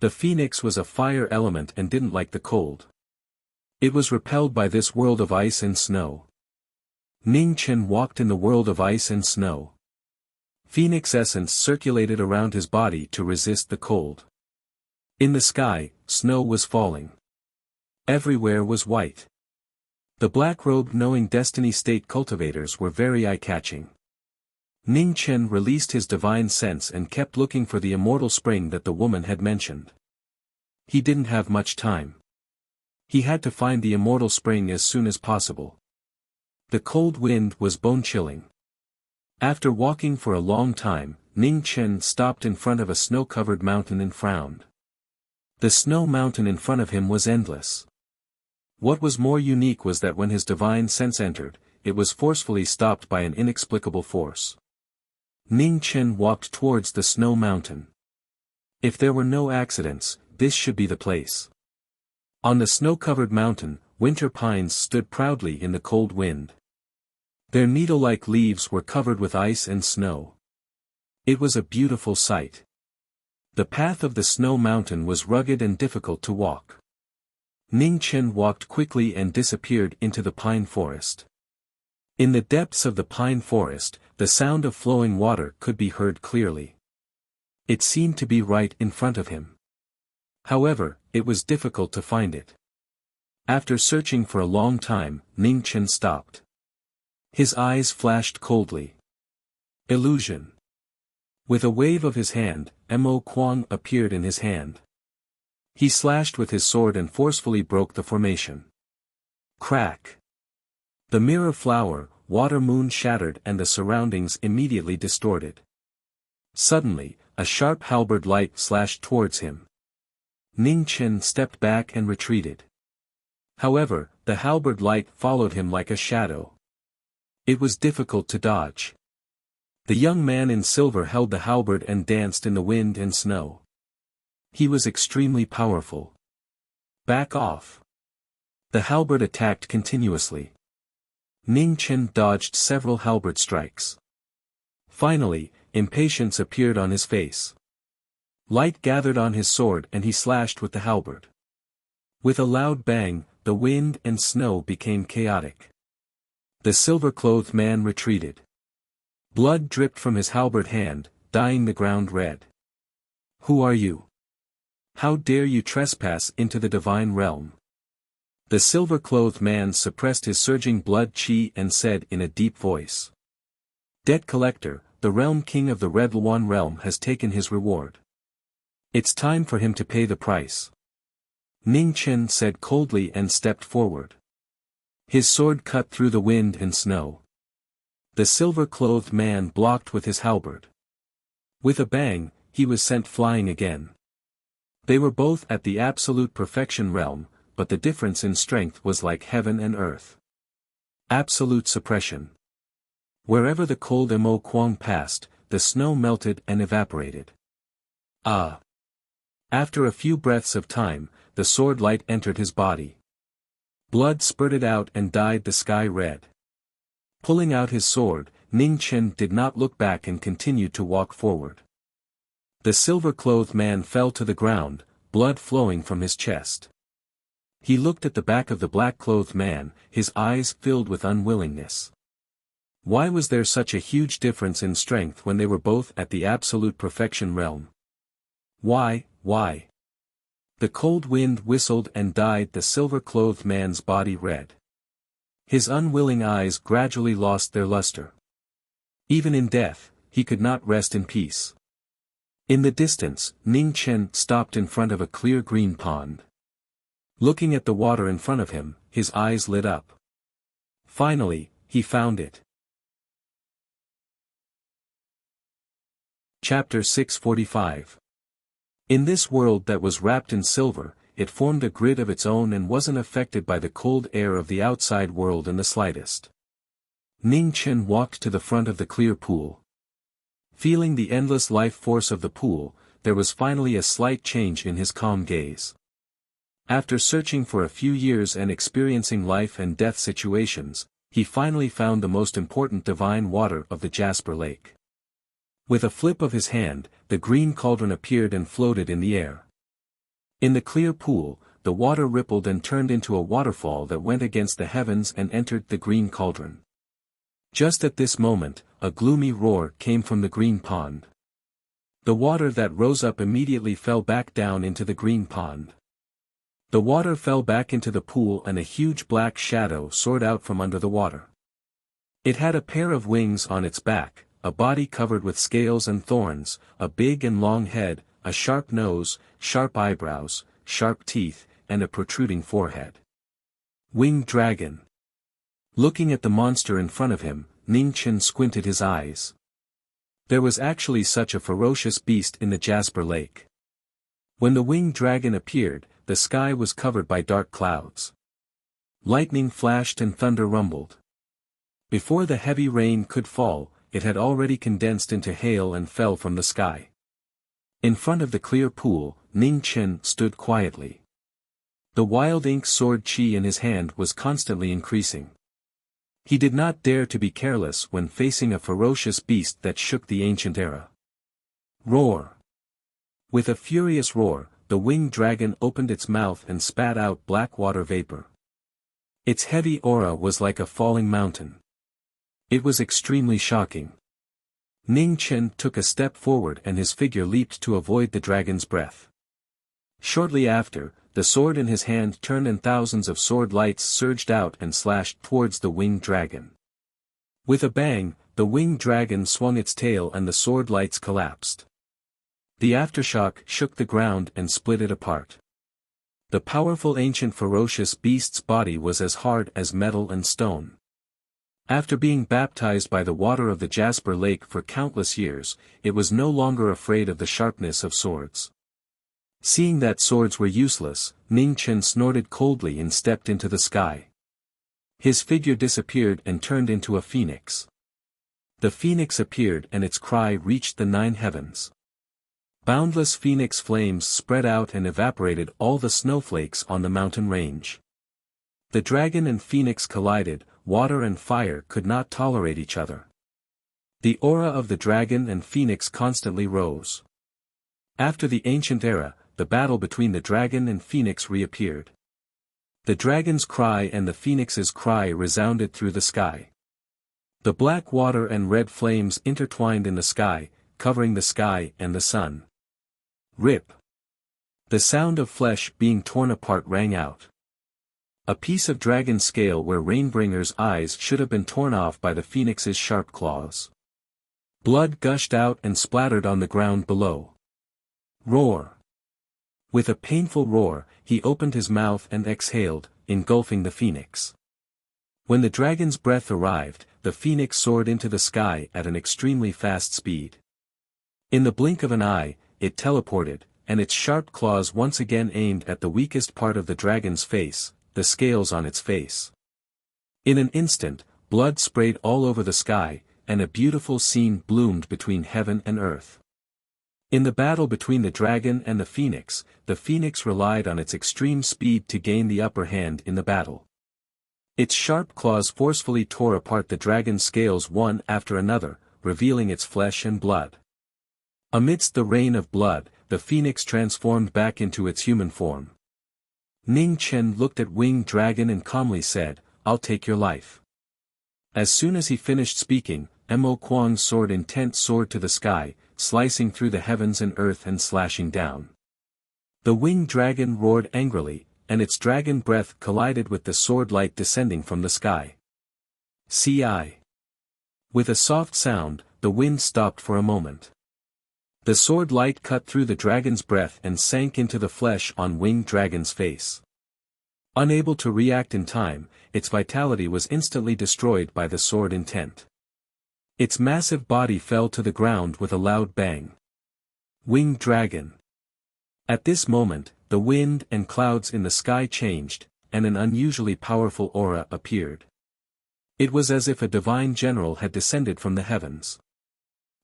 The phoenix was a fire element and didn't like the cold. It was repelled by this world of ice and snow. Ning Chen walked in the world of ice and snow. Phoenix essence circulated around his body to resist the cold. In the sky, snow was falling. Everywhere was white. The black-robed knowing destiny state cultivators were very eye-catching. Ning Chen released his divine sense and kept looking for the immortal spring that the woman had mentioned. He didn't have much time. He had to find the immortal spring as soon as possible. The cold wind was bone-chilling. After walking for a long time, Ning Chen stopped in front of a snow-covered mountain and frowned. The snow mountain in front of him was endless. What was more unique was that when his divine sense entered, it was forcefully stopped by an inexplicable force. Ning Chen walked towards the snow mountain. If there were no accidents, this should be the place. On the snow-covered mountain, winter pines stood proudly in the cold wind. Their needle-like leaves were covered with ice and snow. It was a beautiful sight. The path of the snow mountain was rugged and difficult to walk. Ning Chen walked quickly and disappeared into the pine forest. In the depths of the pine forest, the sound of flowing water could be heard clearly. It seemed to be right in front of him. However, it was difficult to find it. After searching for a long time, Ning Chen stopped. His eyes flashed coldly. Illusion. With a wave of his hand, Mo Kuang appeared in his hand. He slashed with his sword and forcefully broke the formation. Crack. The mirror flower, water moon shattered and the surroundings immediately distorted. Suddenly, a sharp halberd light slashed towards him. Ning Chen stepped back and retreated. However, the halberd light followed him like a shadow. It was difficult to dodge. The young man in silver held the halberd and danced in the wind and snow. He was extremely powerful. Back off. The halberd attacked continuously. Ning Chen dodged several halberd strikes. Finally, impatience appeared on his face. Light gathered on his sword and he slashed with the halberd. With a loud bang, the wind and snow became chaotic. The silver-clothed man retreated. Blood dripped from his halberd hand, dyeing the ground red. Who are you? How dare you trespass into the divine realm? The silver-clothed man suppressed his surging blood qi and said in a deep voice. Debt collector, the realm king of the Red Luan realm has taken his reward. It's time for him to pay the price. Ning Chen said coldly and stepped forward. His sword cut through the wind and snow. The silver-clothed man blocked with his halberd. With a bang, he was sent flying again. They were both at the absolute perfection realm, but the difference in strength was like heaven and earth. Absolute suppression. Wherever the cold Mo Kuang passed, the snow melted and evaporated. Ah! After a few breaths of time, the sword light entered his body. Blood spurted out and dyed the sky red. Pulling out his sword, Ning Chen did not look back and continued to walk forward. The silver-clothed man fell to the ground, blood flowing from his chest. He looked at the back of the black-clothed man, his eyes filled with unwillingness. Why was there such a huge difference in strength when they were both at the absolute perfection realm? Why? The cold wind whistled and dyed the silver-clothed man's body red. His unwilling eyes gradually lost their luster. Even in death, he could not rest in peace. In the distance, Ning Chen stopped in front of a clear green pond. Looking at the water in front of him, his eyes lit up. Finally, he found it. Chapter 645. In this world that was wrapped in silver, it formed a grid of its own and wasn't affected by the cold air of the outside world in the slightest. Ning Chen walked to the front of the clear pool. Feeling the endless life force of the pool, there was finally a slight change in his calm gaze. After searching for a few years and experiencing life and death situations, he finally found the most important divine water of the Jasper Lake. With a flip of his hand, the green cauldron appeared and floated in the air. In the clear pool, the water rippled and turned into a waterfall that went against the heavens and entered the green cauldron. Just at this moment, a gloomy roar came from the green pond. The water that rose up immediately fell back down into the green pond. The water fell back into the pool and a huge black shadow soared out from under the water. It had a pair of wings on its back, a body covered with scales and thorns, a big and long head, a sharp nose, sharp eyebrows, sharp teeth, and a protruding forehead. Winged dragon. Looking at the monster in front of him, Ning Chen squinted his eyes. There was actually such a ferocious beast in the Jasper Lake. When the winged dragon appeared, the sky was covered by dark clouds. Lightning flashed and thunder rumbled. Before the heavy rain could fall, it had already condensed into hail and fell from the sky. In front of the clear pool, Ning Chen stood quietly. The wild ink sword qi in his hand was constantly increasing. He did not dare to be careless when facing a ferocious beast that shook the ancient era. Roar! With a furious roar, the winged dragon opened its mouth and spat out black water vapor. Its heavy aura was like a falling mountain. It was extremely shocking. Ning Chen took a step forward and his figure leaped to avoid the dragon's breath. Shortly after, the sword in his hand turned and thousands of sword lights surged out and slashed towards the winged dragon. With a bang, the winged dragon swung its tail and the sword lights collapsed. The aftershock shook the ground and split it apart. The powerful ancient ferocious beast's body was as hard as metal and stone. After being baptized by the water of the Jasper Lake for countless years, it was no longer afraid of the sharpness of swords. Seeing that swords were useless, Ning Chen snorted coldly and stepped into the sky. His figure disappeared and turned into a phoenix. The phoenix appeared and its cry reached the 9 heavens. Boundless phoenix flames spread out and evaporated all the snowflakes on the mountain range. The dragon and phoenix collided, water and fire could not tolerate each other. The aura of the dragon and phoenix constantly rose. After the ancient era, the battle between the dragon and phoenix reappeared. The dragon's cry and the phoenix's cry resounded through the sky. The black water and red flames intertwined in the sky, covering the sky and the sun. Rip! The sound of flesh being torn apart rang out. A piece of dragon scale where Rainbringer's eyes should have been torn off by the phoenix's sharp claws. Blood gushed out and splattered on the ground below. Roar! With a painful roar, he opened his mouth and exhaled, engulfing the phoenix. When the dragon's breath arrived, the phoenix soared into the sky at an extremely fast speed. In the blink of an eye, it teleported, and its sharp claws once again aimed at the weakest part of the dragon's face, the scales on its face. In an instant, blood sprayed all over the sky, and a beautiful scene bloomed between heaven and earth. In the battle between the dragon and the phoenix relied on its extreme speed to gain the upper hand in the battle. Its sharp claws forcefully tore apart the dragon's scales one after another, revealing its flesh and blood. Amidst the rain of blood, the phoenix transformed back into its human form. Ning Chen looked at Winged Dragon and calmly said, "I'll take your life." As soon as he finished speaking, Mo Kuang's sword intent soared to the sky, slicing through the heavens and earth and slashing down. The winged dragon roared angrily, and its dragon breath collided with the sword light descending from the sky. "Ci." With a soft sound, the wind stopped for a moment. The sword light cut through the dragon's breath and sank into the flesh on Winged Dragon's face. Unable to react in time, its vitality was instantly destroyed by the sword intent. Its massive body fell to the ground with a loud bang. Winged Dragon. At this moment, the wind and clouds in the sky changed, and an unusually powerful aura appeared. It was as if a divine general had descended from the heavens.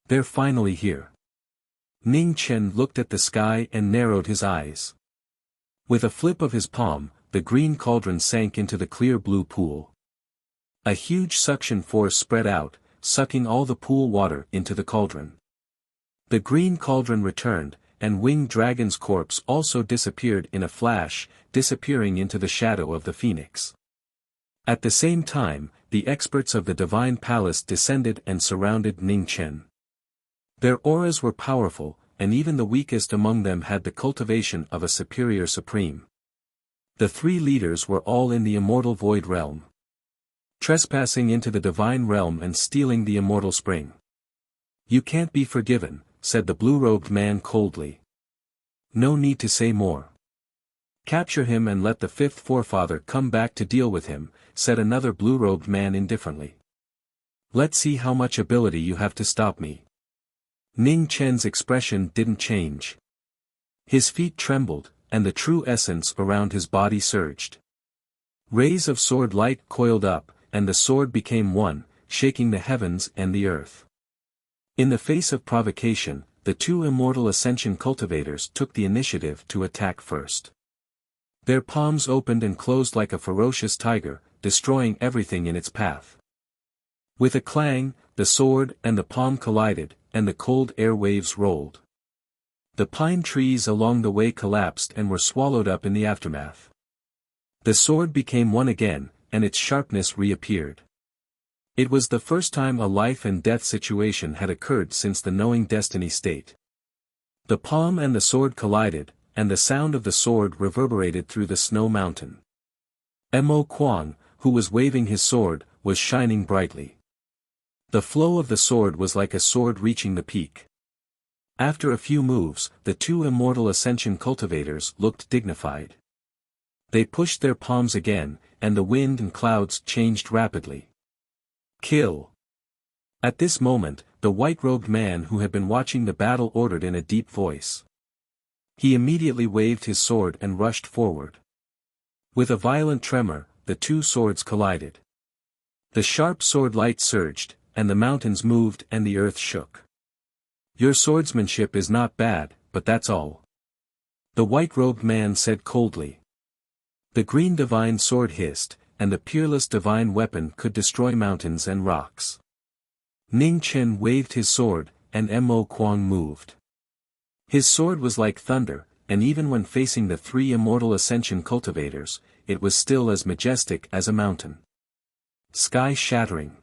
"They're finally here." Ning Chen looked at the sky and narrowed his eyes. With a flip of his palm, the green cauldron sank into the clear blue pool. A huge suction force spread out, sucking all the pool water into the cauldron. The green cauldron returned, and Winged Dragon's corpse also disappeared in a flash, disappearing into the shadow of the phoenix. At the same time, the experts of the Divine Palace descended and surrounded Ning Chen. Their auras were powerful, and even the weakest among them had the cultivation of a superior supreme. The three leaders were all in the immortal void realm, trespassing into the divine realm and stealing the immortal spring. "You can't be forgiven," said the blue-robed man coldly. "No need to say more." "Capture him and let the fifth forefather come back to deal with him," said another blue-robed man indifferently. "Let's see how much ability you have to stop me." Ning Chen's expression didn't change. His feet trembled, and the true essence around his body surged. Rays of sword light coiled up, and the sword became one, shaking the heavens and the earth. In the face of provocation, the two immortal ascension cultivators took the initiative to attack first. Their palms opened and closed like a ferocious tiger, destroying everything in its path. With a clang, the sword and the palm collided, and the cold air waves rolled. The pine trees along the way collapsed and were swallowed up in the aftermath. The sword became one again, and its sharpness reappeared. It was the first time a life and death situation had occurred since the knowing destiny state. The palm and the sword collided, and the sound of the sword reverberated through the snow mountain. Mo Kuang, who was waving his sword, was shining brightly. The flow of the sword was like a sword reaching the peak. After a few moves, the two immortal ascension cultivators looked dignified. They pushed their palms again, and the wind and clouds changed rapidly. "Kill!" At this moment, the white-robed man who had been watching the battle ordered in a deep voice. He immediately waved his sword and rushed forward. With a violent tremor, the two swords collided. The sharp sword light surged, and the mountains moved and the earth shook. "Your swordsmanship is not bad, but that's all," the white-robed man said coldly. The green divine sword hissed, and the peerless divine weapon could destroy mountains and rocks. Ning Chen waved his sword, and Mo Kuang moved. His sword was like thunder, and even when facing the three immortal ascension cultivators, it was still as majestic as a mountain. Sky shattering.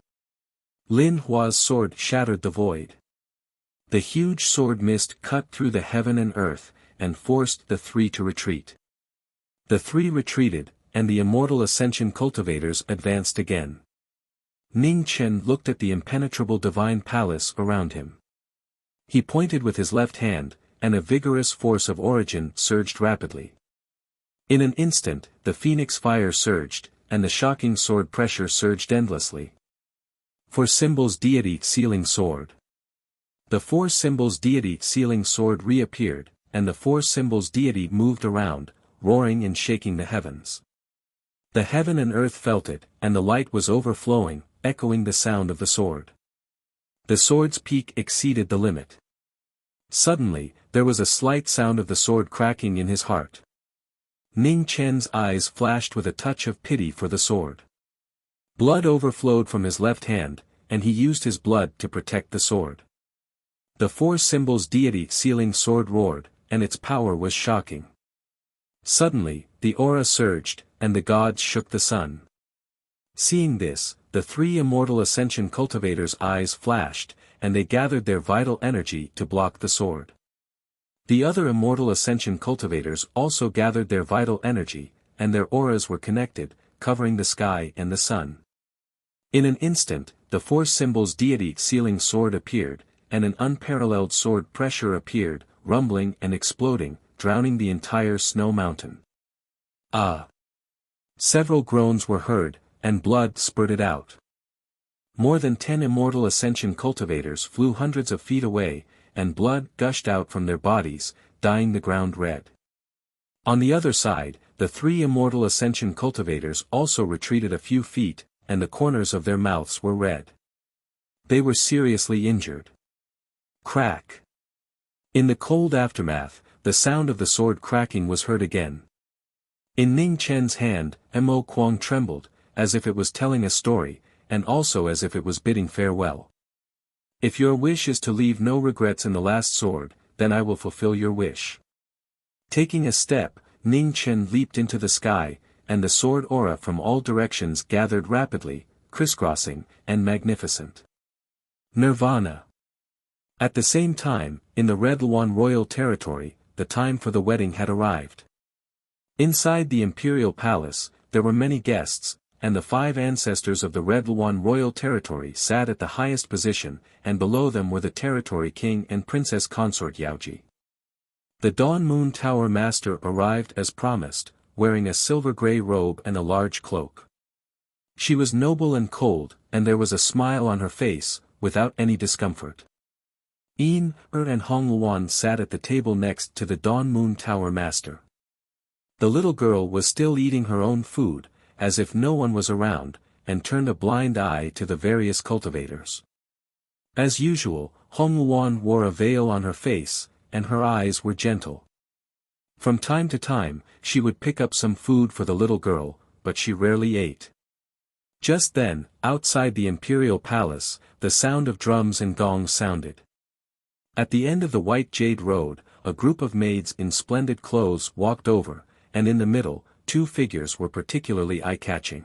Lin Hua's sword shattered the void. The huge sword mist cut through the heaven and earth, and forced the three to retreat. The three retreated, and the immortal ascension cultivators advanced again. Ning Chen looked at the impenetrable divine palace around him. He pointed with his left hand, and a vigorous force of origin surged rapidly. In an instant, the phoenix fire surged, and the shocking sword pressure surged endlessly. Four symbols deity sealing sword. The four symbols deity sealing sword reappeared, and the four symbols deity moved around, roaring and shaking the heavens. The heaven and earth felt it, and the light was overflowing, echoing the sound of the sword. The sword's peak exceeded the limit. Suddenly, there was a slight sound of the sword cracking in his heart. Ning Chen's eyes flashed with a touch of pity for the sword. Blood overflowed from his left hand, and he used his blood to protect the sword. The four symbols deity sealing sword roared, and its power was shocking. Suddenly, the aura surged, and the gods shook the sun. Seeing this, the three immortal ascension cultivators' eyes flashed, and they gathered their vital energy to block the sword. The other immortal ascension cultivators also gathered their vital energy, and their auras were connected, covering the sky and the sun. In an instant, the four symbols deity sealing sword appeared, and an unparalleled sword pressure appeared, rumbling and exploding, drowning the entire snow mountain. Ah! Several groans were heard, and blood spurted out. More than 10 immortal ascension cultivators flew hundreds of feet away, and blood gushed out from their bodies, dyeing the ground red. On the other side, the three immortal ascension cultivators also retreated a few feet, and the corners of their mouths were red. They were seriously injured. Crack. In the cold aftermath, the sound of the sword cracking was heard again. In Ning Chen's hand, Mo Kuang trembled, as if it was telling a story, and also as if it was bidding farewell. If your wish is to leave no regrets in the last sword, then I will fulfill your wish. Taking a step, Ning Chen leaped into the sky, and the sword aura from all directions gathered rapidly, crisscrossing, and magnificent. Nirvana. At the same time, in the Red Luan royal territory, the time for the wedding had arrived. Inside the imperial palace, there were many guests, and the 5 ancestors of the Red Luan royal territory sat at the highest position, and below them were the territory king and princess consort Yaoji. The Dawn Moon Tower master arrived as promised, wearing a silver-gray robe and a large cloak. She was noble and cold, and there was a smile on her face, without any discomfort. Yin, and Hong Luan sat at the table next to the Dawn Moon Tower master. The little girl was still eating her own food, as if no one was around, and turned a blind eye to the various cultivators. As usual, Hong Luan wore a veil on her face, and her eyes were gentle. From time to time, she would pick up some food for the little girl, but she rarely ate. Just then, outside the imperial palace, the sound of drums and gongs sounded. At the end of the White Jade Road, a group of maids in splendid clothes walked over, and in the middle, 2 figures were particularly eye-catching.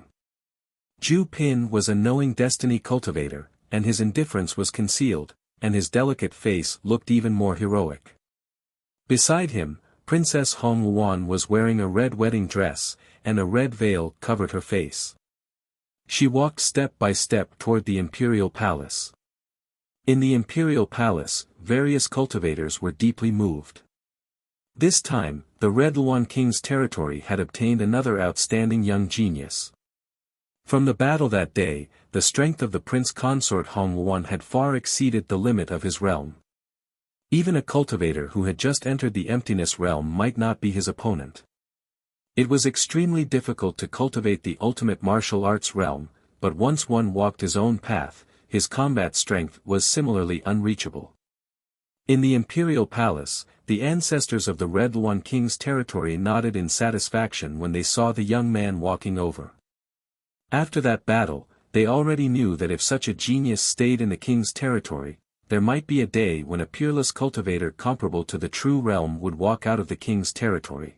Ju Pin was a knowing destiny cultivator, and his indifference was concealed, and his delicate face looked even more heroic. Beside him, Princess Hong Luan was wearing a red wedding dress, and a red veil covered her face. She walked step by step toward the imperial palace. In the imperial palace, various cultivators were deeply moved. This time, the Red Luan King's territory had obtained another outstanding young genius. From the battle that day, the strength of the prince consort Hong Luan had far exceeded the limit of his realm. Even a cultivator who had just entered the emptiness realm might not be his opponent. It was extremely difficult to cultivate the ultimate martial arts realm, but once one walked his own path, his combat strength was similarly unreachable. In the imperial palace, the ancestors of the Red Luan King's territory nodded in satisfaction when they saw the young man walking over. After that battle, they already knew that if such a genius stayed in the king's territory, there might be a day when a peerless cultivator comparable to the true realm would walk out of the king's territory.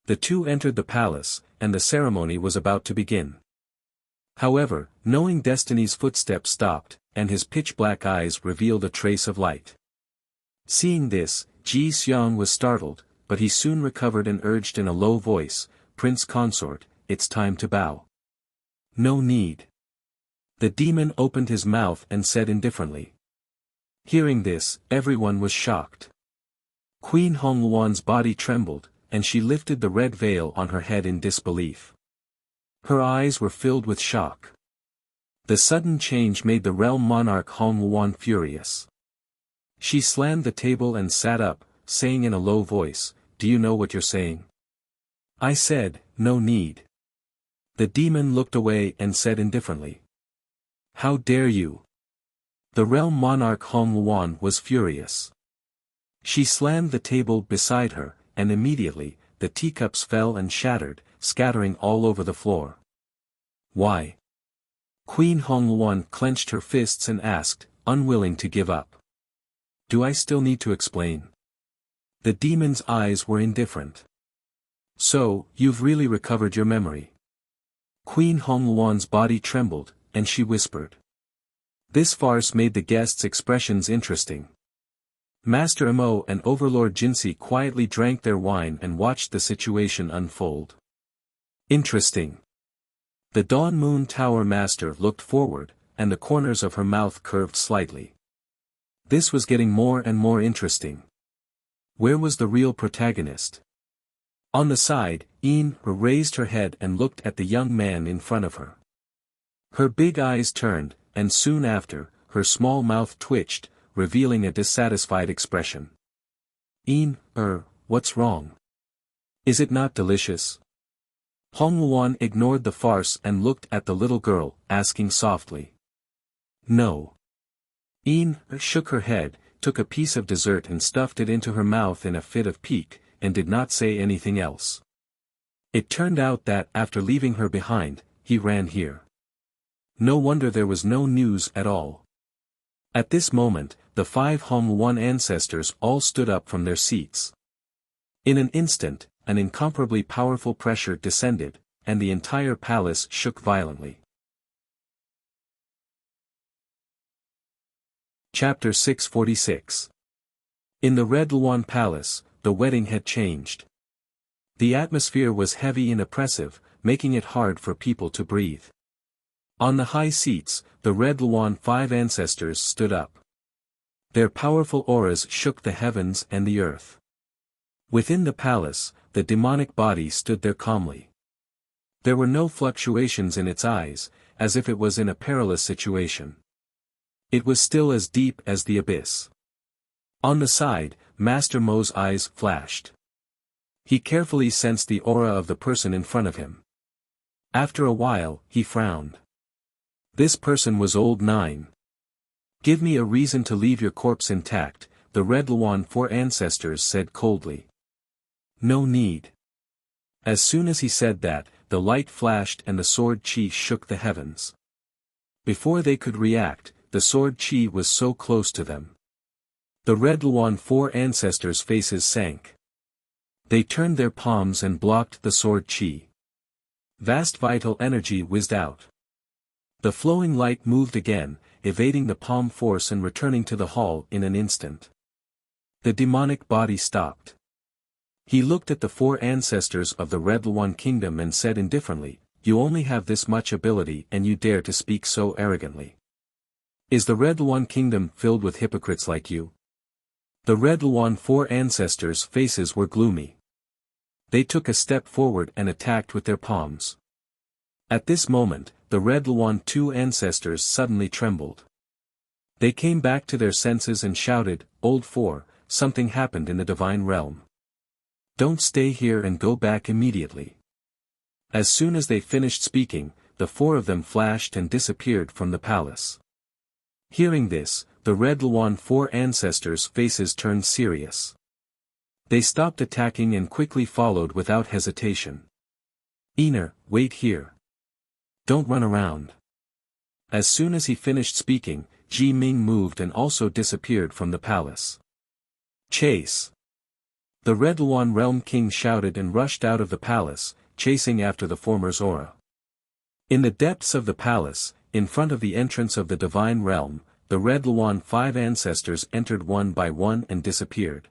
The two entered the palace, and the ceremony was about to begin. However, knowing Destiny's footsteps stopped, and his pitch-black eyes revealed a trace of light. Seeing this, Ji Xiang was startled, but he soon recovered and urged in a low voice, "Prince Consort, it's time to bow." "No need." The demon opened his mouth and said indifferently. Hearing this, everyone was shocked. Queen Hong Luan's body trembled, and she lifted the red veil on her head in disbelief. Her eyes were filled with shock. The sudden change made the realm monarch Hong Luan furious. She slammed the table and sat up, saying in a low voice, "Do you know what you're saying?" I said, "No need." The demon looked away and said indifferently, "How dare you?" The realm monarch Hong Luan was furious. She slammed the table beside her, and immediately, the teacups fell and shattered, scattering all over the floor. "Why?" Queen Hong Luan clenched her fists and asked, unwilling to give up. "Do I still need to explain?" The demon's eyes were indifferent. "So, you've really recovered your memory?" Queen Hong Luan's body trembled, and she whispered. This farce made the guests' expressions interesting. Master Mo and Overlord Jinsi quietly drank their wine and watched the situation unfold. Interesting. The Dawn Moon Tower Master looked forward, and the corners of her mouth curved slightly. This was getting more and more interesting. Where was the real protagonist? On the side, Yin raised her head and looked at the young man in front of her. Her big eyes turned, and soon after, her small mouth twitched, revealing a dissatisfied expression. "Yin, what's wrong?" Is it not delicious? Hong Luan ignored the farce and looked at the little girl, asking softly. No. Yin shook her head, took a piece of dessert and stuffed it into her mouth in a fit of pique, and did not say anything else. It turned out that after leaving her behind, he ran here. No wonder there was no news at all. At this moment, the 5 Hong Luan ancestors all stood up from their seats. In an instant, an incomparably powerful pressure descended, and the entire palace shook violently. Chapter 646. In the Red Luan Palace, the wedding had changed. The atmosphere was heavy and oppressive, making it hard for people to breathe. On the high seats, the Red Luan 5 ancestors stood up. Their powerful auras shook the heavens and the earth. Within the palace, the demonic body stood there calmly. There were no fluctuations in its eyes, as if it was in a perilous situation. It was still as deep as the abyss. On the side, Master Mo's eyes flashed. He carefully sensed the aura of the person in front of him. After a while, he frowned. This person was old 9. Give me a reason to leave your corpse intact, the Red Luan 4 ancestors said coldly. No need. As soon as he said that, the light flashed and the sword chi shook the heavens. Before they could react, the sword chi was so close to them. The Red Luan 4 ancestors' faces sank. They turned their palms and blocked the sword chi. Vast vital energy whizzed out. The flowing light moved again, evading the palm force and returning to the hall in an instant. The demonic body stopped. He looked at the 4 ancestors of the Red Luan kingdom and said indifferently, "You only have this much ability and you dare to speak so arrogantly. Is the Red Luan kingdom filled with hypocrites like you?" The Red Luan 4 ancestors' faces were gloomy. They took a step forward and attacked with their palms. At this moment, the Red Luan 2 ancestors suddenly trembled. They came back to their senses and shouted, "Old 4, something happened in the divine realm. Don't stay here and go back immediately." As soon as they finished speaking, the 4 of them flashed and disappeared from the palace. Hearing this, the Red Luan 4 ancestors' faces turned serious. They stopped attacking and quickly followed without hesitation. "Ener, wait here. Don't run around." As soon as he finished speaking, Ji Ming moved and also disappeared from the palace. Chase! The Red Luan Realm King shouted and rushed out of the palace, chasing after the former's aura. In the depths of the palace, in front of the entrance of the Divine Realm, the Red Luan 5 ancestors entered one by one and disappeared.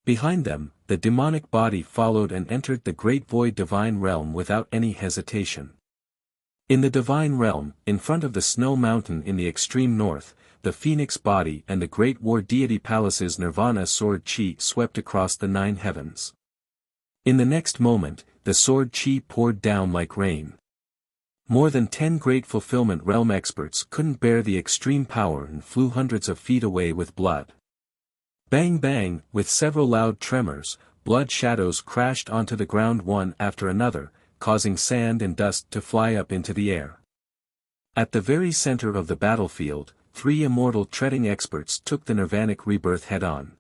Behind them, the demonic body followed and entered the Great Void Divine Realm without any hesitation. In the Divine Realm, in front of the Snow Mountain in the extreme north, the Phoenix body and the Great War Deity Palace's Nirvana sword chi swept across the 9 heavens. In the next moment, the sword chi poured down like rain. More than 10 great fulfillment realm experts couldn't bear the extreme power and flew hundreds of feet away with blood. Bang bang, with several loud tremors, blood shadows crashed onto the ground one after another, causing sand and dust to fly up into the air. At the very center of the battlefield, 3 immortal treading experts took the nirvanic rebirth head-on.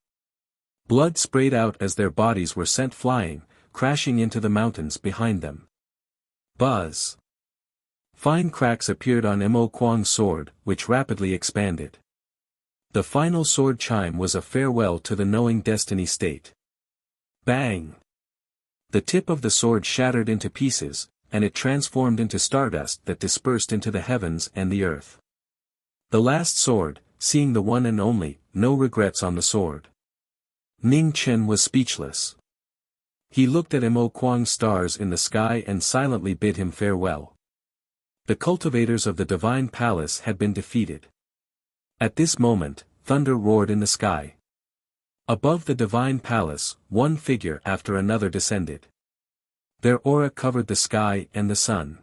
Blood sprayed out as their bodies were sent flying, crashing into the mountains behind them. Buzz! Fine cracks appeared on Mo Kuang's sword, which rapidly expanded. The final sword chime was a farewell to the knowing destiny state. Bang! The tip of the sword shattered into pieces, and it transformed into stardust that dispersed into the heavens and the earth. The last sword, seeing the one and only, no regrets on the sword. Ning Chen was speechless. He looked at Mo Kuang's stars in the sky and silently bid him farewell. The cultivators of the Divine Palace had been defeated. At this moment, thunder roared in the sky. Above the Divine Palace, one figure after another descended. Their aura covered the sky and the sun.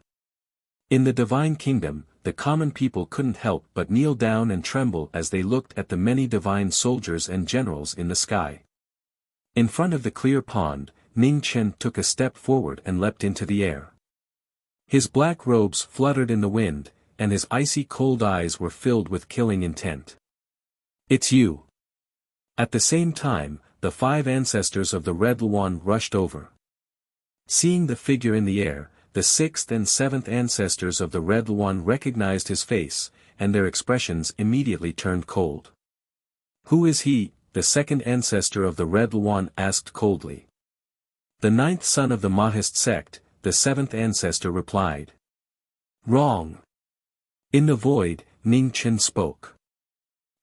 In the Divine Kingdom, the common people couldn't help but kneel down and tremble as they looked at the many divine soldiers and generals in the sky. In front of the clear pond, Ning Chen took a step forward and leapt into the air. His black robes fluttered in the wind, and his icy cold eyes were filled with killing intent. "It's you!" At the same time, the 5 ancestors of the Red Luan rushed over. Seeing the figure in the air, the 6th and 7th ancestors of the Red Luan recognized his face, and their expressions immediately turned cold. "Who is he?" the 2nd ancestor of the Red Luan asked coldly. "The 9th son of the Mahist sect," the 7th ancestor replied. "Wrong." In the void, Ning Chen spoke.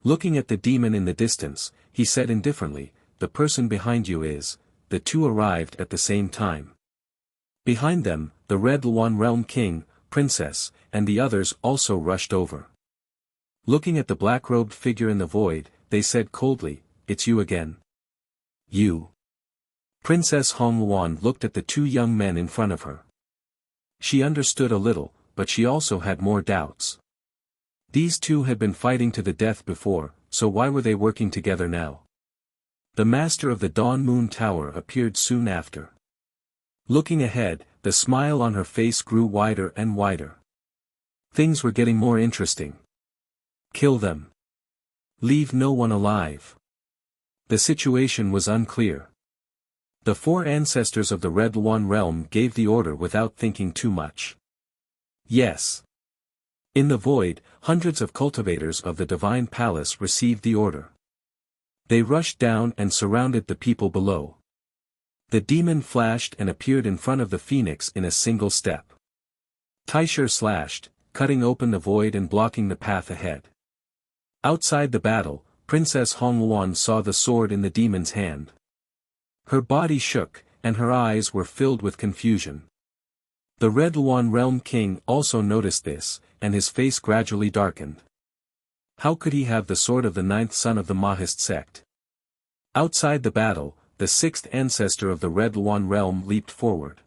Looking at the demon in the distance, he said indifferently, "The person behind you is." The two arrived at the same time. Behind them, the Red Luan Realm King, Princess, and the others also rushed over. Looking at the black-robed figure in the void, they said coldly, "It's you again." "You?" Princess Hongluan looked at the 2 young men in front of her. She understood a little, but she also had more doubts. These 2 had been fighting to the death before, so why were they working together now? The master of the Dawn Moon Tower appeared soon after. Looking ahead, the smile on her face grew wider and wider. Things were getting more interesting. Kill them. Leave no one alive. The situation was unclear. The 4 ancestors of the Red Luan realm gave the order without thinking too much. Yes. In the void, hundreds of cultivators of the Divine Palace received the order. They rushed down and surrounded the people below. The demon flashed and appeared in front of the phoenix in a single step. Taisher slashed, cutting open the void and blocking the path ahead. Outside the battle, Princess Hongluan saw the sword in the demon's hand. Her body shook, and her eyes were filled with confusion. The Red Luan Realm King also noticed this, and his face gradually darkened. How could he have the sword of the 9th son of the Mahist sect? Outside the battle, the 6th ancestor of the Red Luan realm leaped forward.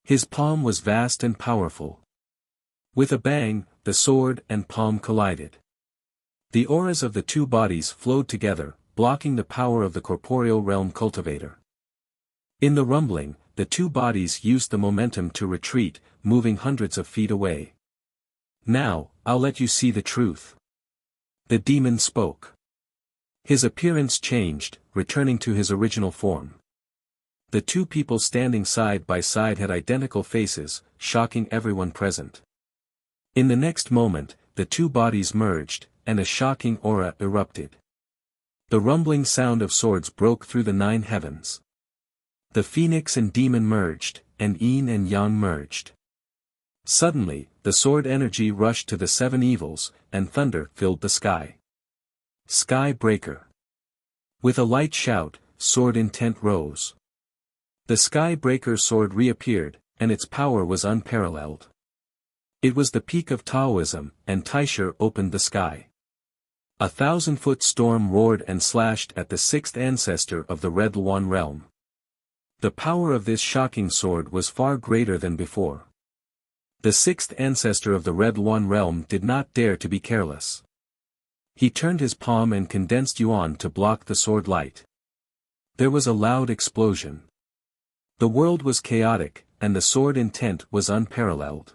His palm was vast and powerful. With a bang, the sword and palm collided. The auras of the 2 bodies flowed together, blocking the power of the corporeal realm cultivator. In the rumbling, the 2 bodies used the momentum to retreat, moving hundreds of feet away. "Now, I'll let you see the truth." The demon spoke. His appearance changed, returning to his original form. The 2 people standing side by side had identical faces, shocking everyone present. In the next moment, the 2 bodies merged, and a shocking aura erupted. The rumbling sound of swords broke through the 9 heavens. The phoenix and demon merged, and yin and yang merged. Suddenly, the sword energy rushed to the 7 evils, and thunder filled the sky. Sky breaker. With a light shout, sword intent rose. The sky breaker sword reappeared, and its power was unparalleled. It was the peak of Taoism, and Taisher opened the sky. A 1,000-foot storm roared and slashed at the 6th ancestor of the Red Luan realm. The power of this shocking sword was far greater than before. The 6th ancestor of the Red Luan realm did not dare to be careless. He turned his palm and condensed yuan to block the sword light. There was a loud explosion. The world was chaotic, and the sword intent was unparalleled.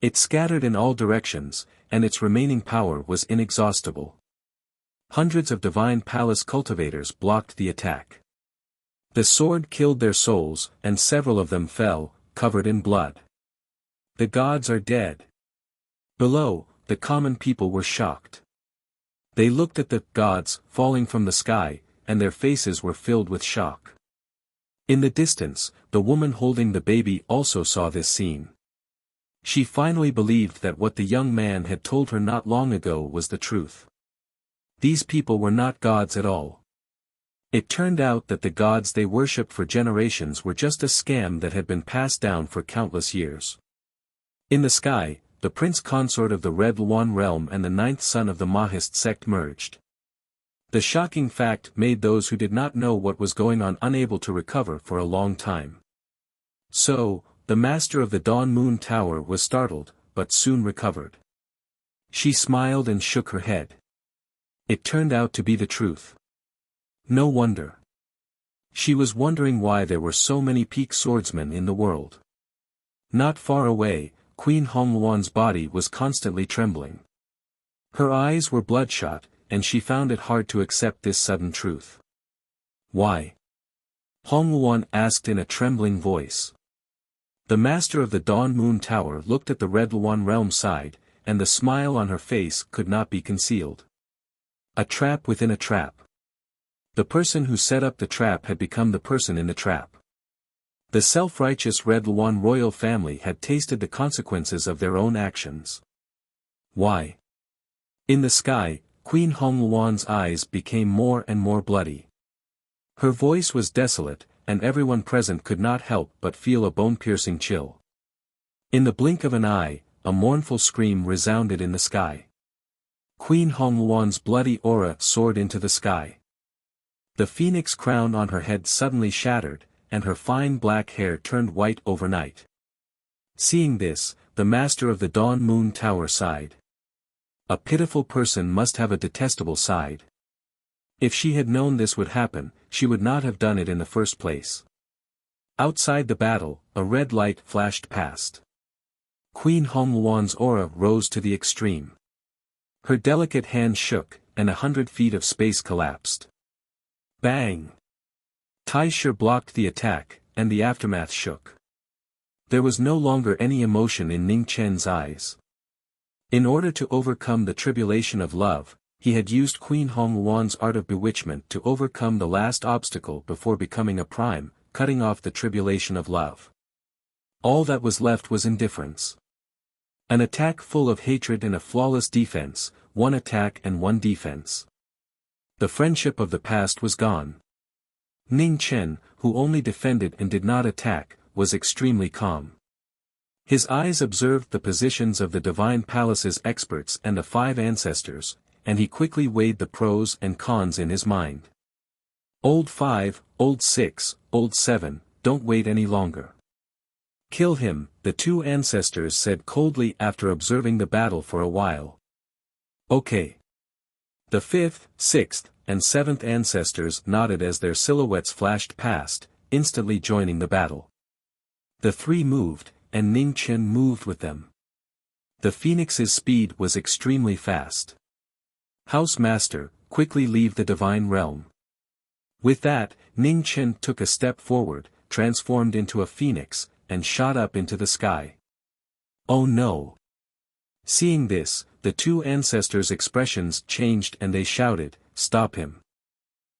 It scattered in all directions, and its remaining power was inexhaustible. Hundreds of Divine Palace cultivators blocked the attack. The sword killed their souls, and several of them fell, covered in blood. The gods are dead. Below, the common people were shocked. They looked at the gods falling from the sky, and their faces were filled with shock. In the distance, the woman holding the baby also saw this scene. She finally believed that what the young man had told her not long ago was the truth. These people were not gods at all. It turned out that the gods they worshipped for generations were just a scam that had been passed down for countless years. In the sky, the prince consort of the Red Luan realm and the 9th son of the Mahist sect merged. The shocking fact made those who did not know what was going on unable to recover for a long time. So, the master of the Dawn Moon Tower was startled, but soon recovered. She smiled and shook her head. It turned out to be the truth. No wonder. She was wondering why there were so many peak swordsmen in the world. Not far away, Queen Hongluan's body was constantly trembling. Her eyes were bloodshot, and she found it hard to accept this sudden truth. Why? Hongluan asked in a trembling voice. The master of the Dawn Moon Tower looked at the Red Luan realm side, and the smile on her face could not be concealed. A trap within a trap. The person who set up the trap had become the person in the trap. The self-righteous Red Luan royal family had tasted the consequences of their own actions. Why? In the sky, Queen Hongluan's eyes became more and more bloody. Her voice was desolate, and everyone present could not help but feel a bone-piercing chill. In the blink of an eye, a mournful scream resounded in the sky. Queen Hongluan's bloody aura soared into the sky. The phoenix crown on her head suddenly shattered, and her fine black hair turned white overnight. Seeing this, the master of the Dawn Moon Tower sighed. A pitiful person must have a detestable side. If she had known this would happen, she would not have done it in the first place. Outside the battle, a red light flashed past. Queen Hongluan's aura rose to the extreme. Her delicate hand shook, and 100 feet of space collapsed. Bang! Tai Shi blocked the attack, and the aftermath shook. There was no longer any emotion in Ning Chen's eyes. In order to overcome the tribulation of love, he had used Queen Hongluan's art of bewitchment to overcome the last obstacle before becoming a prime, cutting off the tribulation of love. All that was left was indifference. An attack full of hatred and a flawless defense, one attack and one defense. The friendship of the past was gone. Ning Chen, who only defended and did not attack, was extremely calm. His eyes observed the positions of the Divine Palace's experts and the 5 ancestors, and he quickly weighed the pros and cons in his mind. Old 5, Old 6, Old 7, don't wait any longer. Kill him, the 2 ancestors said coldly after observing the battle for a while. Okay. The 5th, 6th, and 7th ancestors nodded as their silhouettes flashed past, instantly joining the battle. The 3 moved, and Ning Chen moved with them. The phoenix's speed was extremely fast. House Master, quickly leave the divine realm. With that, Ning Chen took a step forward, transformed into a phoenix, and shot up into the sky. Oh no! Seeing this, the 2 ancestors' expressions changed and they shouted, "Stop him!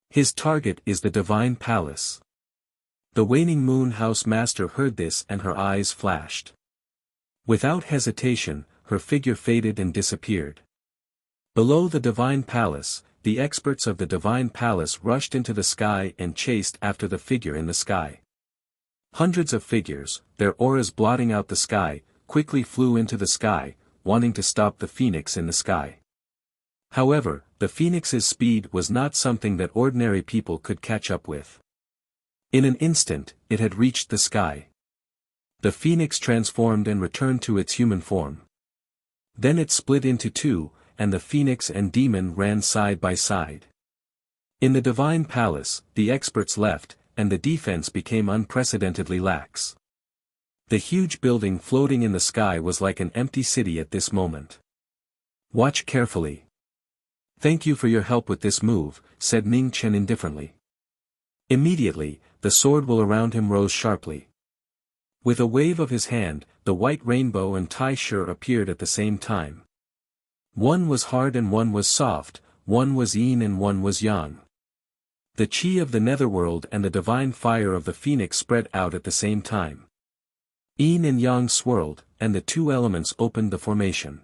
His target is the Divine Palace." The waning moon house master heard this and her eyes flashed. Without hesitation, her figure faded and disappeared. Below the Divine Palace, the experts of the Divine Palace rushed into the sky and chased after the figure in the sky. Hundreds of figures, their auras blotting out the sky, quickly flew into the sky, wanting to stop the phoenix in the sky. However, the phoenix's speed was not something that ordinary people could catch up with. In an instant, it had reached the sky. The phoenix transformed and returned to its human form. Then it split into 2, and the phoenix and demon ran side by side. In the Divine Palace, the experts left, and the defense became unprecedentedly lax. The huge building floating in the sky was like an empty city at this moment. Watch carefully. Thank you for your help with this move, said Ning Chen indifferently. Immediately, the sword will around him rose sharply. With a wave of his hand, the white rainbow and Tai Shi appeared at the same time. One was hard and one was soft, one was yin and one was yang. The chi of the netherworld and the divine fire of the phoenix spread out at the same time. Yin and yang swirled, and the 2 elements opened the formation.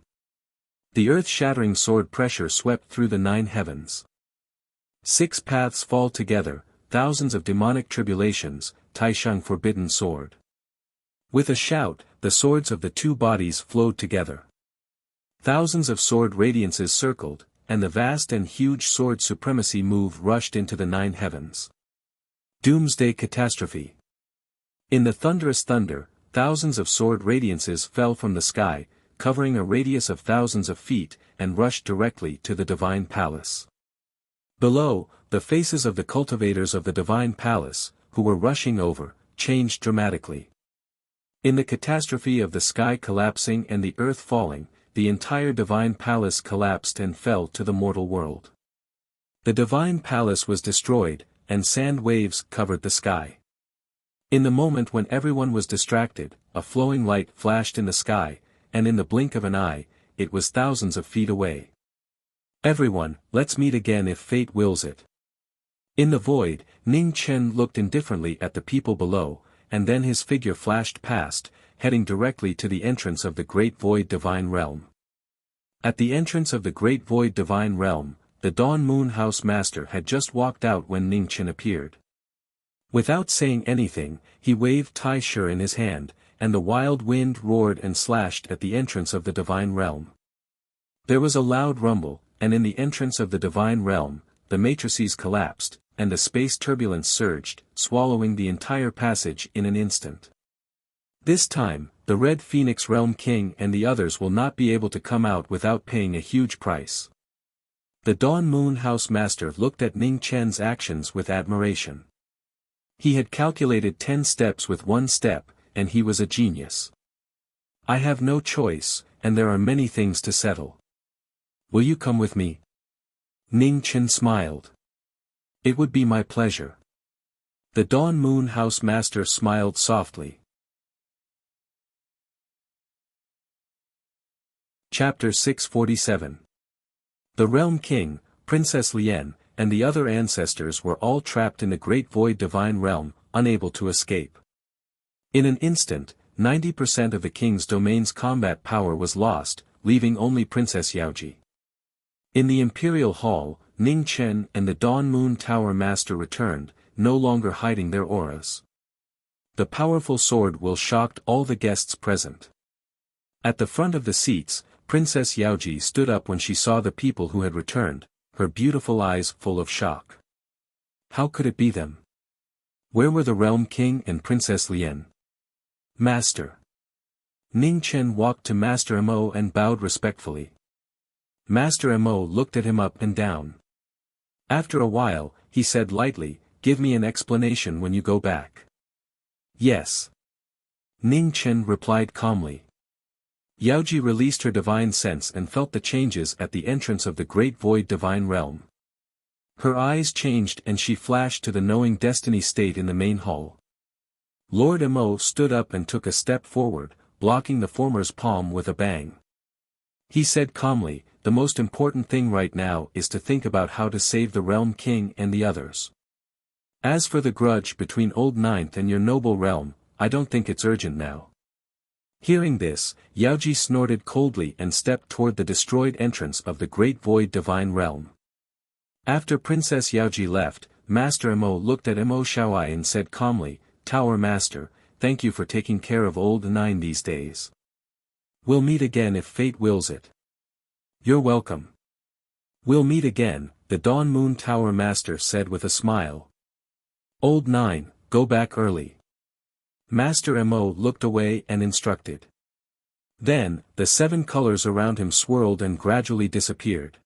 The earth-shattering sword pressure swept through the 9 heavens. 6 paths fall together, thousands of demonic tribulations, Taisheng forbidden sword. With a shout, the swords of the 2 bodies flowed together. Thousands of sword radiances circled, and the vast and huge sword supremacy move rushed into the 9 heavens. Doomsday catastrophe. In the thunderous thunder, thousands of sword radiances fell from the sky, covering a radius of thousands of feet, and rushed directly to the Divine Palace. Below, the faces of the cultivators of the divine palace, who were rushing over, changed dramatically. In the catastrophe of the sky collapsing and the earth falling, the entire divine palace collapsed and fell to the mortal world. The divine palace was destroyed, and sand waves covered the sky. In the moment when everyone was distracted, a flowing light flashed in the sky, and in the blink of an eye, it was thousands of feet away. "Everyone, let's meet again if fate wills it." In the void, Ning Chen looked indifferently at the people below, and then his figure flashed past, heading directly to the entrance of the Great Void Divine Realm. At the entrance of the Great Void Divine Realm, the Dawn Moon House Master had just walked out when Ning Chen appeared. Without saying anything, he waved Tai Shi in his hand, and the wild wind roared and slashed at the entrance of the Divine Realm. There was a loud rumble, and in the entrance of the Divine Realm, the matrices collapsed, and the space turbulence surged, swallowing the entire passage in an instant. This time, the Red Phoenix Realm King and the others will not be able to come out without paying a huge price. The Dawn Moon House Master looked at Ning Chen's actions with admiration. He had calculated 10 steps with 1 step, and he was a genius. "I have no choice, and there are many things to settle. Will you come with me?" Ning Chen smiled. "It would be my pleasure." The Dawn Moon House Master smiled softly. Chapter 647. The Realm King, Princess Lien, and the other ancestors were all trapped in the Great Void Divine Realm, unable to escape. In an instant, 90% of the king's domain's combat power was lost, leaving only Princess Yaoji. In the Imperial Hall, Ning Chen and the Dawn Moon Tower Master returned, no longer hiding their auras. The powerful sword will shocked all the guests present. At the front of the seats, Princess Yaoji stood up when she saw the people who had returned, her beautiful eyes full of shock. How could it be them? Where were the Realm King and Princess Lien? "Master." Ning Chen walked to Master Mo and bowed respectfully. Master Mo looked at him up and down. After a while, he said lightly, "Give me an explanation when you go back." "Yes." Ning Chen replied calmly. Yaoji released her divine sense and felt the changes at the entrance of the Great Void Divine Realm. Her eyes changed and she flashed to the knowing destiny state in the main hall. Lord Mo stood up and took a step forward, blocking the former's palm with a bang. He said calmly, "The most important thing right now is to think about how to save the Realm King and the others. As for the grudge between Old Ninth and your noble realm, I don't think it's urgent now." Hearing this, Yaoji snorted coldly and stepped toward the destroyed entrance of the Great Void Divine Realm. After Princess Yaoji left, Master Mo looked at Mo Xiaoai and said calmly, "Tower Master, thank you for taking care of Old Nine these days. We'll meet again if fate wills it." "You're welcome." "We'll meet again," the Dawn Moon Tower Master said with a smile. "Old Nine, go back early." Master Mo looked away and instructed. Then, the 7 colors around him swirled and gradually disappeared.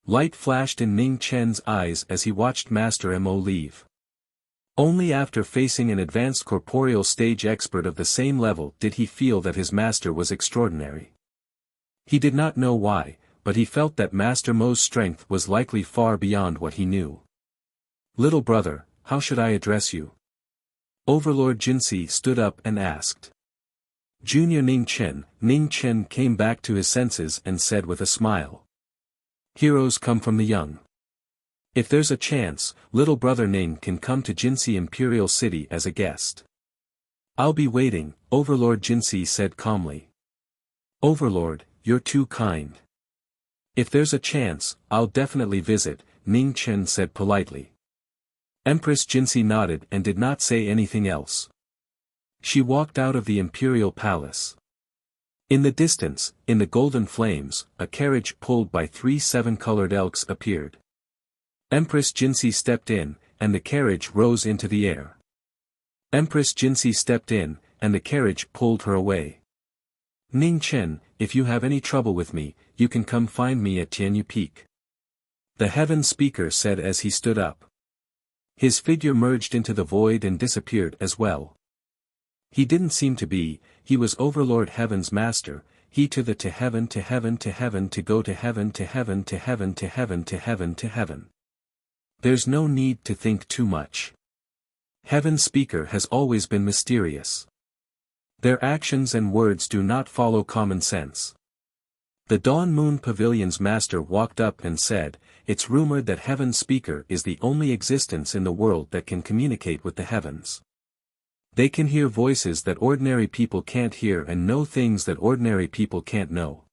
Light flashed in Ning Chen's eyes as he watched Master Mo leave. Only after facing an advanced corporeal stage expert of the same level did he feel that his master was extraordinary. He did not know why, but he felt that Master Mo's strength was likely far beyond what he knew. "Little brother, how should I address you?" Overlord Jinsi stood up and asked. Junior Ning Chen came back to his senses and said with a smile. "Heroes come from the young. If there's a chance, little brother Ning can come to Jinsi Imperial City as a guest." "I'll be waiting," Overlord Jinsi said calmly. "Overlord, you're too kind. If there's a chance, I'll definitely visit," Ning Chen said politely. Empress Jinsi nodded and did not say anything else. She walked out of the imperial palace. In the distance, in the golden flames, a carriage pulled by 3 7-colored elks appeared. Empress Jinsi stepped in, and the carriage rose into the air. Empress Jinsi stepped in, and the carriage pulled her away. "Ning Chen, if you have any trouble with me, you can come find me at Tianyu Peak." the heaven speaker said as he stood up. His figure merged into the void and disappeared as well. He didn't seem to be, he was Overlord Heaven's master, he to heaven to heaven to heaven to go to heaven to heaven to heaven to heaven to heaven to heaven. There's no need to think too much. Heaven speaker has always been mysterious. Their actions and words do not follow common sense. The Dawn Moon Pavilion's master walked up and said, "It's rumored that Heaven Speaker is the only existence in the world that can communicate with the heavens. They can hear voices that ordinary people can't hear and know things that ordinary people can't know."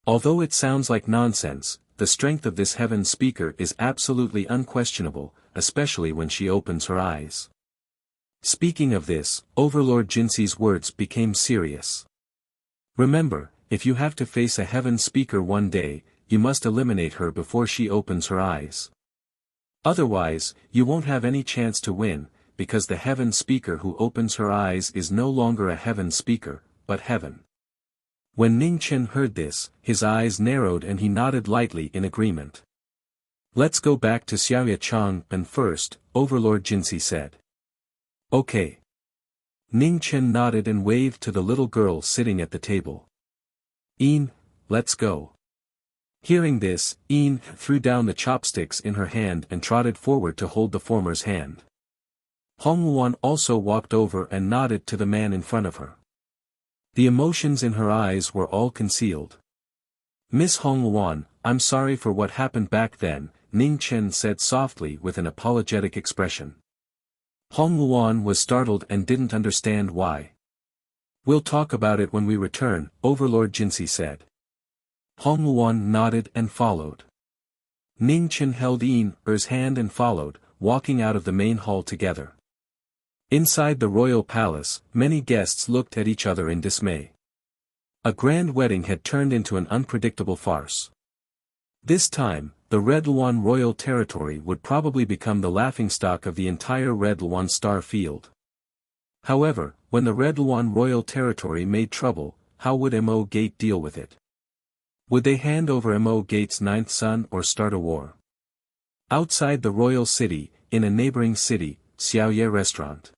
Although it sounds like nonsense, the strength of this Heaven Speaker is absolutely unquestionable, especially when she opens her eyes. Speaking of this, Overlord Jinxi's words became serious. "Remember, if you have to face a Heaven Speaker one day, you must eliminate her before she opens her eyes. Otherwise, you won't have any chance to win, because the Heaven Speaker who opens her eyes is no longer a Heaven Speaker, but Heaven." When Ning Chen heard this, his eyes narrowed and he nodded lightly in agreement. "Let's go back to Xiaoya Chang and first," Overlord Jinxi said. "Okay." Ning Chen nodded and waved to the little girl sitting at the table. Let's go." Hearing this, threw down the chopsticks in her hand and trotted forward to hold the former's hand. Hong Luan also walked over and nodded to the man in front of her. The emotions in her eyes were all concealed. "Miss Hong Luan, I'm sorry for what happened back then," Ning Chen said softly with an apologetic expression. Hong Luan was startled and didn't understand why. "We'll talk about it when we return," Overlord Jinxi said. Hong Luan nodded and followed. Ning Chen held Er's hand and followed, walking out of the main hall together. Inside the royal palace, many guests looked at each other in dismay. A grand wedding had turned into an unpredictable farce. This time, the Red Luan royal territory would probably become the laughingstock of the entire Red Luan star field. However, when the Red Luan royal territory made trouble, how would Mo Gate deal with it? Would they hand over Mo Gate's ninth son or start a war? Outside the royal city, in a neighboring city, Xiaoye Restaurant.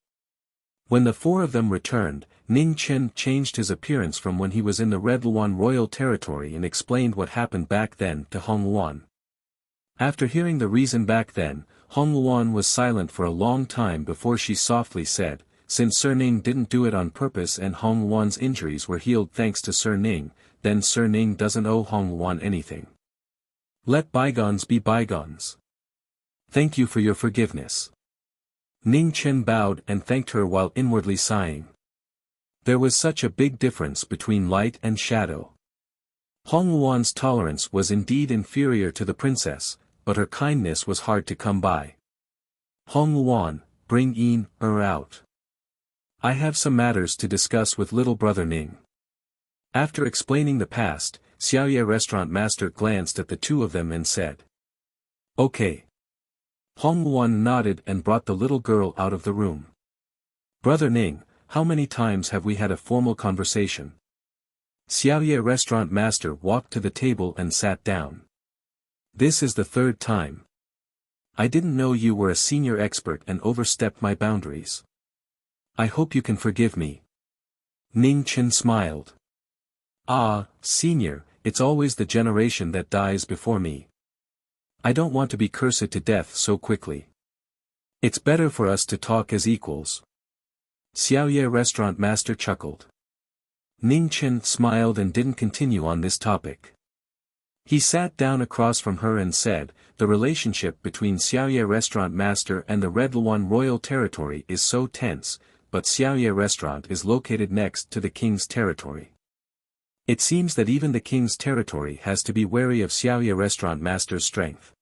When the four of them returned, Ning Chen changed his appearance from when he was in the Red Luan royal territory and explained what happened back then to Hong Luan. After hearing the reason back then, Hong Luan was silent for a long time before she softly said, "Since Sir Ning didn't do it on purpose and Hong Luan's injuries were healed thanks to Sir Ning, then Sir Ning doesn't owe Hong Luan anything. Let bygones be bygones. Thank you for your forgiveness." Ning Chen bowed and thanked her while inwardly sighing. There was such a big difference between light and shadow. Hong Luan's tolerance was indeed inferior to the princess, but her kindness was hard to come by. "Hong Luan, bring out. I have some matters to discuss with little brother Ning." After explaining the past, Xiaoye restaurant master glanced at the two of them and said, "Okay." Hong Luan nodded and brought the little girl out of the room. "Brother Ning, how many times have we had a formal conversation?" Xiaoye restaurant master walked to the table and sat down. "This is the third time. I didn't know you were a senior expert and overstepped my boundaries. I hope you can forgive me." Ning Chen smiled. "Ah, senior, it's always the generation that dies before me. I don't want to be cursed to death so quickly. It's better for us to talk as equals." Xiaoye restaurant master chuckled. Ning Chen smiled and didn't continue on this topic. He sat down across from her and said, "The relationship between Xiaoye restaurant master and the Red Luan royal territory is so tense, but Xiaoye restaurant is located next to the king's territory. It seems that even the king's territory has to be wary of Xiaoye restaurant master's strength."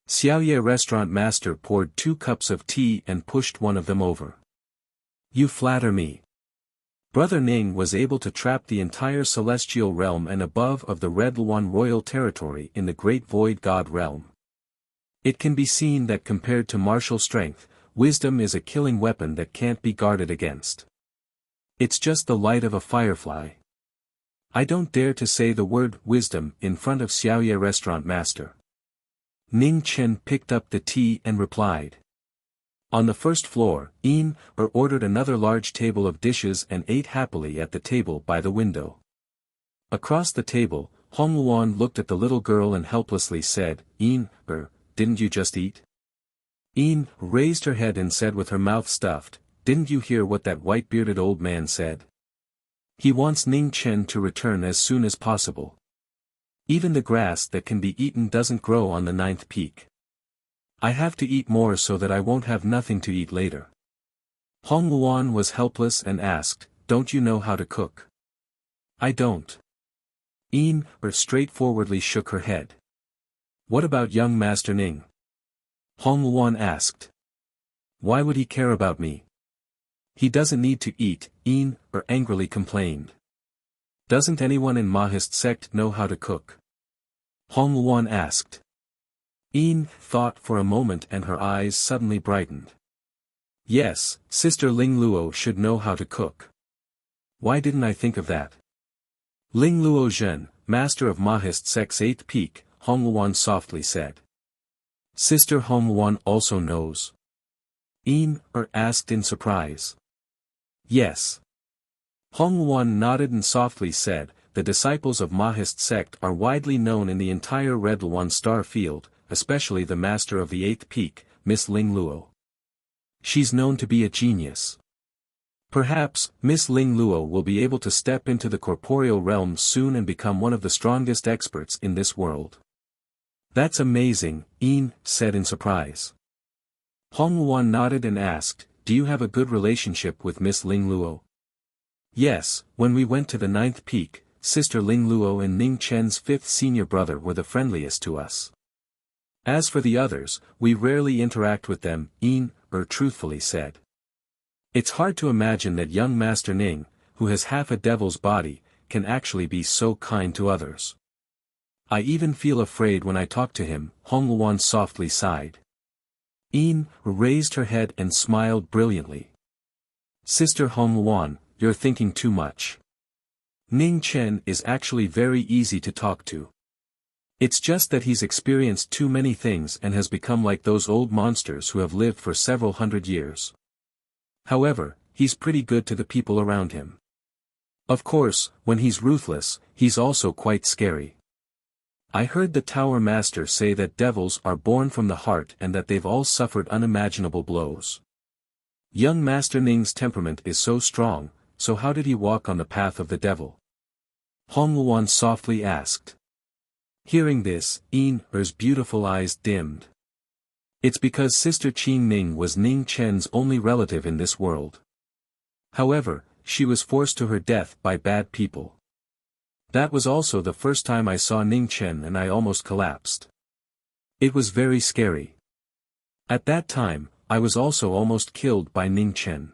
Xiaoye restaurant master poured 2 cups of tea and pushed one of them over. "You flatter me. Brother Ning was able to trap the entire celestial realm and above of the Red Luan royal territory in the Great Void God realm. It can be seen that compared to martial strength, wisdom is a killing weapon that can't be guarded against. It's just the light of a firefly. I don't dare to say the word wisdom in front of Xiaoye restaurant master. Ning Chen picked up the tea and replied. On the first floor, ordered another large table of dishes and ate happily at the table by the window. Across the table, Hong Luan looked at the little girl and helplessly said, didn't you just eat? Raised her head and said with her mouth stuffed, didn't you hear what that white-bearded old man said? He wants Ning Chen to return as soon as possible. Even the grass that can be eaten doesn't grow on the 9th peak. I have to eat more so that I won't have nothing to eat later. Hong Luan was helpless and asked, don't you know how to cook? I don't. Straightforwardly shook her head. What about young Master Ning? Hong Luan asked. Why would he care about me? He doesn't need to eat, angrily complained. Doesn't anyone in Mahist sect know how to cook? Hong Luan asked. Thought for a moment and her eyes suddenly brightened. Yes, Sister Ling Luo should know how to cook. Why didn't I think of that? Ling Luo Zhen, master of Mahist sect's 8th peak, Hong Luan softly said. Sister Hong Luan also knows. Asked in surprise. Yes. Hong Luan nodded and softly said, the disciples of Mahist sect are widely known in the entire Red Luan star field, especially the master of the 8th peak, Miss Ling Luo. She's known to be a genius. Perhaps, Miss Ling Luo will be able to step into the corporeal realm soon and become one of the strongest experts in this world. That's amazing, said in surprise. Hong Luan nodded and asked, do you have a good relationship with Miss Ling Luo? Yes, when we went to the 9th peak, Sister Ling Luo and Ning Chen's 5th senior brother were the friendliest to us. As for the others, we rarely interact with them, truthfully said. It's hard to imagine that young Master Ning, who has half a devil's body, can actually be so kind to others. I even feel afraid when I talk to him, Hong Luan softly sighed. Raised her head and smiled brilliantly. Sister Hong Luan, you're thinking too much. Ning Chen is actually very easy to talk to. It's just that he's experienced too many things and has become like those old monsters who have lived for several hundred years. However, he's pretty good to the people around him. Of course, when he's ruthless, he's also quite scary. I heard the Tower Master say that devils are born from the heart and that they've all suffered unimaginable blows. Young Master Ning's temperament is so strong, so how did he walk on the path of the devil? Hong Luan softly asked. Hearing this, Er's beautiful eyes dimmed. It's because Sister Qin Ning was Ning Chen's only relative in this world. However, she was forced to her death by bad people. That was also the first time I saw Ning Chen and I almost collapsed. It was very scary. At that time, I was also almost killed by Ning Chen.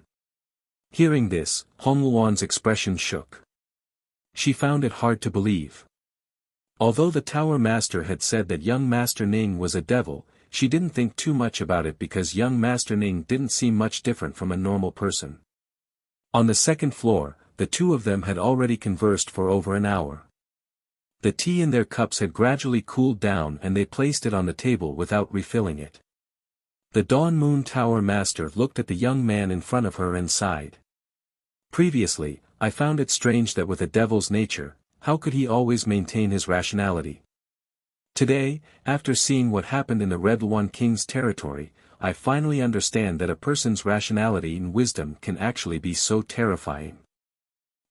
Hearing this, Hong Luan's expression shook. She found it hard to believe. Although the Tower Master had said that young Master Ning was a devil, she didn't think too much about it because young Master Ning didn't seem much different from a normal person. On the 2nd floor, the two of them had already conversed for over an hour. The tea in their cups had gradually cooled down and they placed it on the table without refilling it. The Dawn Moon Tower Master looked at the young man in front of her and sighed. Previously, I found it strange that with a devil's nature, how could he always maintain his rationality? Today, after seeing what happened in the Red Luan King's territory, I finally understand that a person's rationality and wisdom can actually be so terrifying.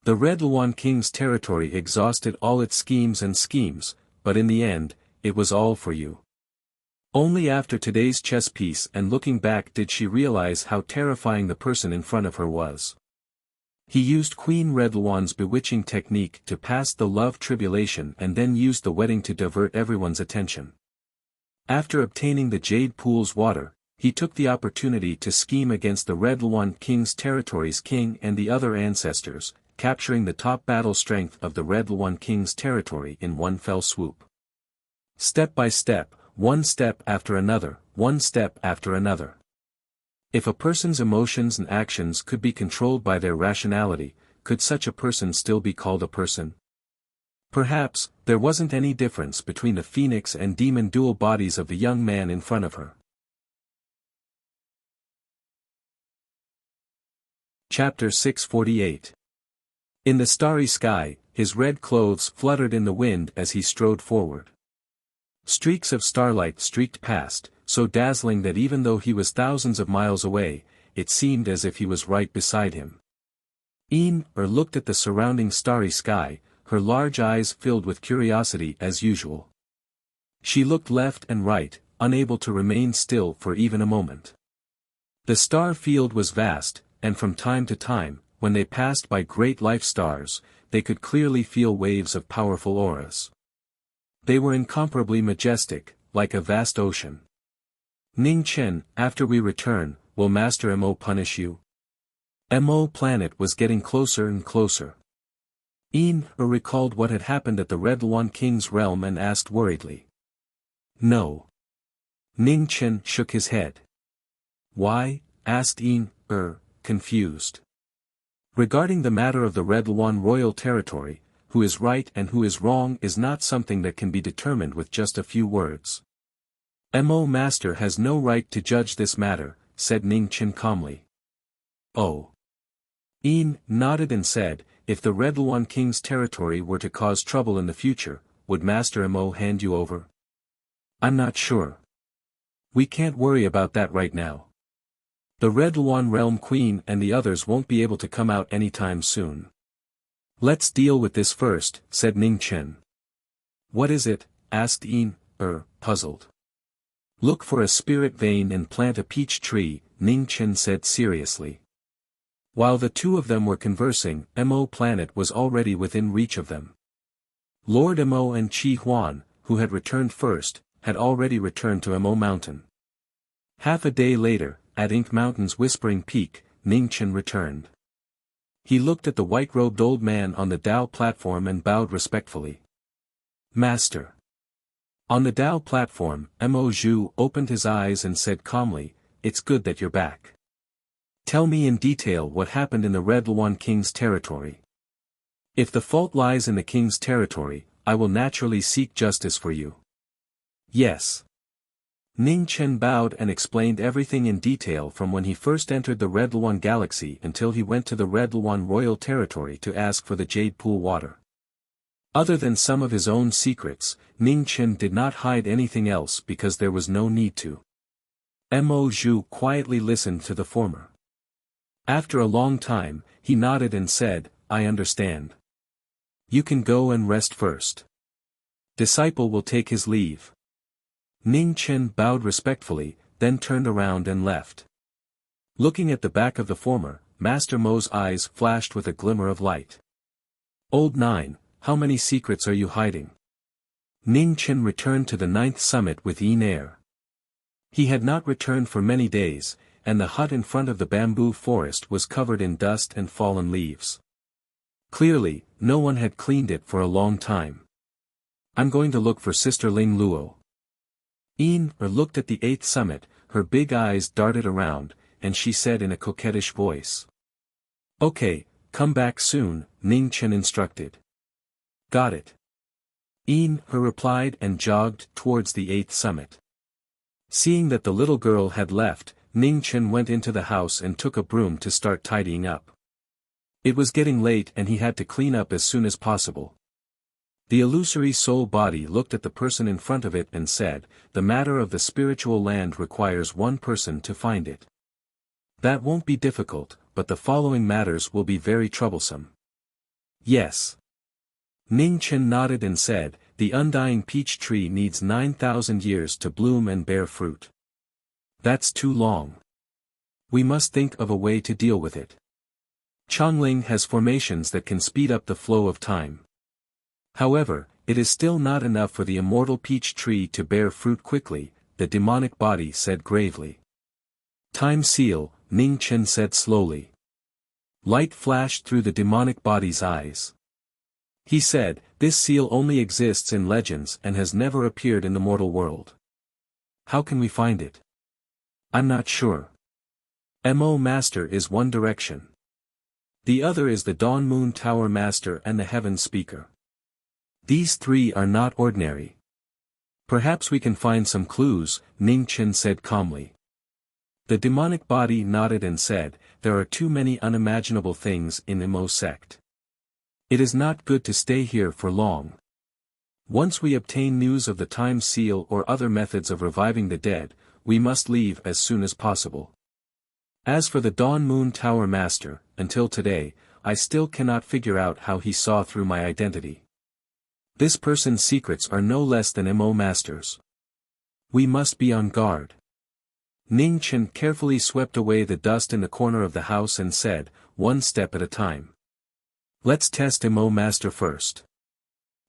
The Red Luan King's territory exhausted all its schemes, but in the end, it was all for you. Only after today's chess piece and looking back did she realize how terrifying the person in front of her was. He used Queen Red Luan's bewitching technique to pass the love tribulation and then used the wedding to divert everyone's attention. After obtaining the Jade Pool's water, he took the opportunity to scheme against the Red Luan King's territory's king and the other ancestors, capturing the top battle strength of the Red Luan King's territory in one fell swoop. Step by step, one step after another, one step after another. If a person's emotions and actions could be controlled by their rationality, could such a person still be called a person? Perhaps, there wasn't any difference between the phoenix and demon dual bodies of the young man in front of her. Chapter 648. In the starry sky, his red clothes fluttered in the wind as he strode forward. Streaks of starlight streaked past, so dazzling that even though he was thousands of miles away, it seemed as if he was right beside him. Looked at the surrounding starry sky, her large eyes filled with curiosity as usual. She looked left and right, unable to remain still for even a moment. The star field was vast, and from time to time, when they passed by great life stars, they could clearly feel waves of powerful auras. They were incomparably majestic, like a vast ocean. Ning Chen, after we return, will Master Mo punish you? Mo planet was getting closer and closer. Recalled what had happened at the Red Luan King's realm and asked worriedly. No. Ning Chen shook his head. Why? Asked confused. Regarding the matter of the Red Luan royal territory, who is right and who is wrong is not something that can be determined with just a few words. Mo Master has no right to judge this matter, said Ning Chen calmly. Oh. Nodded and said, if the Red Luan King's territory were to cause trouble in the future, would Master Mo hand you over? I'm not sure. We can't worry about that right now. The Red Luan Realm Queen and the others won't be able to come out anytime soon. Let's deal with this first, said Ning Chen. What is it? Asked puzzled. Look for a spirit vein and plant a peach tree, Ning Chen said seriously. While the two of them were conversing, Mo planet was already within reach of them. Lord Mo and Qi Huan, who had returned first, had already returned to Mo Mountain. Half a day later, at Ink Mountain's Whispering Peak, Ning Chen returned. He looked at the white-robed old man on the Dao platform and bowed respectfully. Master. On the Dao platform, Mo Zhu opened his eyes and said calmly, it's good that you're back. Tell me in detail what happened in the Red Luan King's territory. If the fault lies in the King's territory, I will naturally seek justice for you. Yes. Ning Chen bowed and explained everything in detail from when he first entered the Red Luan Galaxy until he went to the Red Luan Royal Territory to ask for the Jade Pool water. Other than some of his own secrets, Ning Chen did not hide anything else because there was no need to. Mo Zhu quietly listened to the former. After a long time, he nodded and said, I understand. You can go and rest first. Disciple will take his leave. Ning Chen bowed respectfully, then turned around and left. Looking at the back of the former, Master Mo's eyes flashed with a glimmer of light. Old Nine, how many secrets are you hiding? Ning Chen returned to the 9th summit with air. He had not returned for many days, and the hut in front of the bamboo forest was covered in dust and fallen leaves. Clearly, no one had cleaned it for a long time. I'm going to look for Sister Ling Luo. Looked at the 8th summit, her big eyes darted around, and she said in a coquettish voice. Okay, come back soon, Ning Chen instructed. Got it. Replied and jogged towards the 8th summit. Seeing that the little girl had left, Ning Chen went into the house and took a broom to start tidying up. It was getting late and he had to clean up as soon as possible. The illusory soul body looked at the person in front of it and said, the matter of the spiritual land requires one person to find it. That won't be difficult, but the following matters will be very troublesome. Yes. Ning Chen nodded and said, the undying peach tree needs 9,000 years to bloom and bear fruit. That's too long. We must think of a way to deal with it. Chongling has formations that can speed up the flow of time. However, it is still not enough for the immortal peach tree to bear fruit quickly, the demonic body said gravely. Time seal, Ning Chen said slowly. Light flashed through the demonic body's eyes. He said, this seal only exists in legends and has never appeared in the mortal world. How can we find it? I'm not sure. Mo Master is one direction. The other is the Dawn Moon Tower Master and the Heaven Speaker. These three are not ordinary. Perhaps we can find some clues, Ning Chen said calmly. The demonic body nodded and said, there are too many unimaginable things in Mo sect. It is not good to stay here for long. Once we obtain news of the time seal or other methods of reviving the dead, we must leave as soon as possible. As for the Dawn Moon Tower Master, until today, I still cannot figure out how he saw through my identity. This person's secrets are no less than Mo Master's. We must be on guard. Ning Chen carefully swept away the dust in the corner of the house and said, one step at a time. Let's test Mo Master first.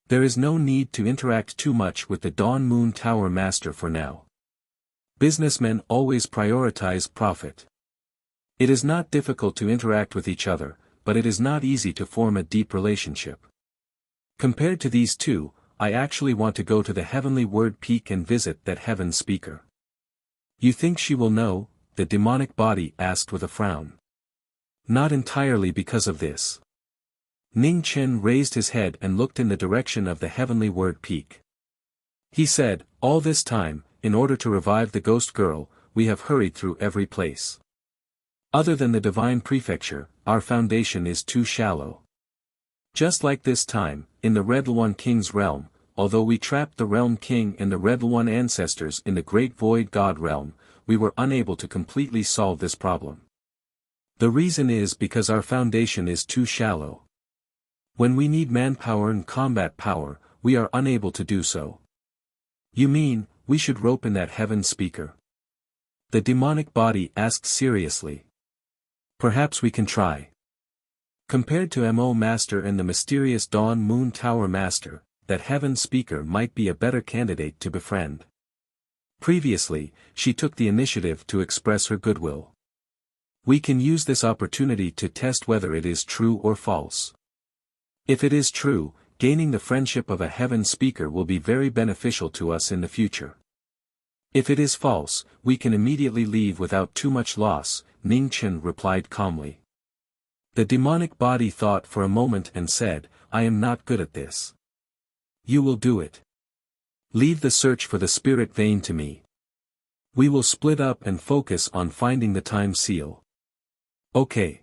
There is no need to interact too much with the Dawn Moon Tower Master for now. Businessmen always prioritize profit. It is not difficult to interact with each other, but it is not easy to form a deep relationship. Compared to these two, I actually want to go to the Heavenly Word Peak and visit that Heaven Speaker. You think she will know? The demonic body asked with a frown. Not entirely because of this. Ning Chen raised his head and looked in the direction of the Heavenly Word Peak. He said, all this time, in order to revive the ghost girl, we have hurried through every place. Other than the Divine Prefecture, our foundation is too shallow. Just like this time, in the Red Luan King's realm, although we trapped the Realm King and the Red Luan ancestors in the Great Void God realm, we were unable to completely solve this problem. The reason is because our foundation is too shallow. When we need manpower and combat power, we are unable to do so. You mean, we should rope in that Heaven Speaker? The demonic body asked seriously. Perhaps we can try. Compared to Mo Master and the mysterious Dawn Moon Tower Master, that Heaven Speaker might be a better candidate to befriend. Previously, she took the initiative to express her goodwill. We can use this opportunity to test whether it is true or false. If it is true, gaining the friendship of a Heaven Speaker will be very beneficial to us in the future. If it is false, we can immediately leave without too much loss, Ning Chen replied calmly. The demonic body thought for a moment and said, I am not good at this. You will do it. Leave the search for the spirit vein to me. We will split up and focus on finding the time seal. Okay.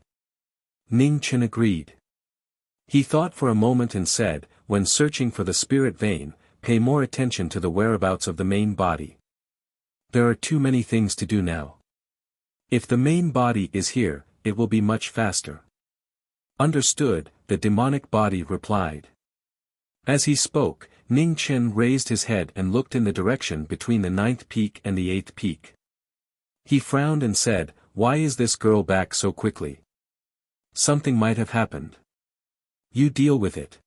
Ning Chen agreed. He thought for a moment and said, when searching for the spirit vein, pay more attention to the whereabouts of the main body. There are too many things to do now. If the main body is here, it will be much faster. Understood, the demonic body replied. As he spoke, Ning Chen raised his head and looked in the direction between the 9th peak and the 8th peak. He frowned and said, why is this girl back so quickly? Something might have happened. You deal with it.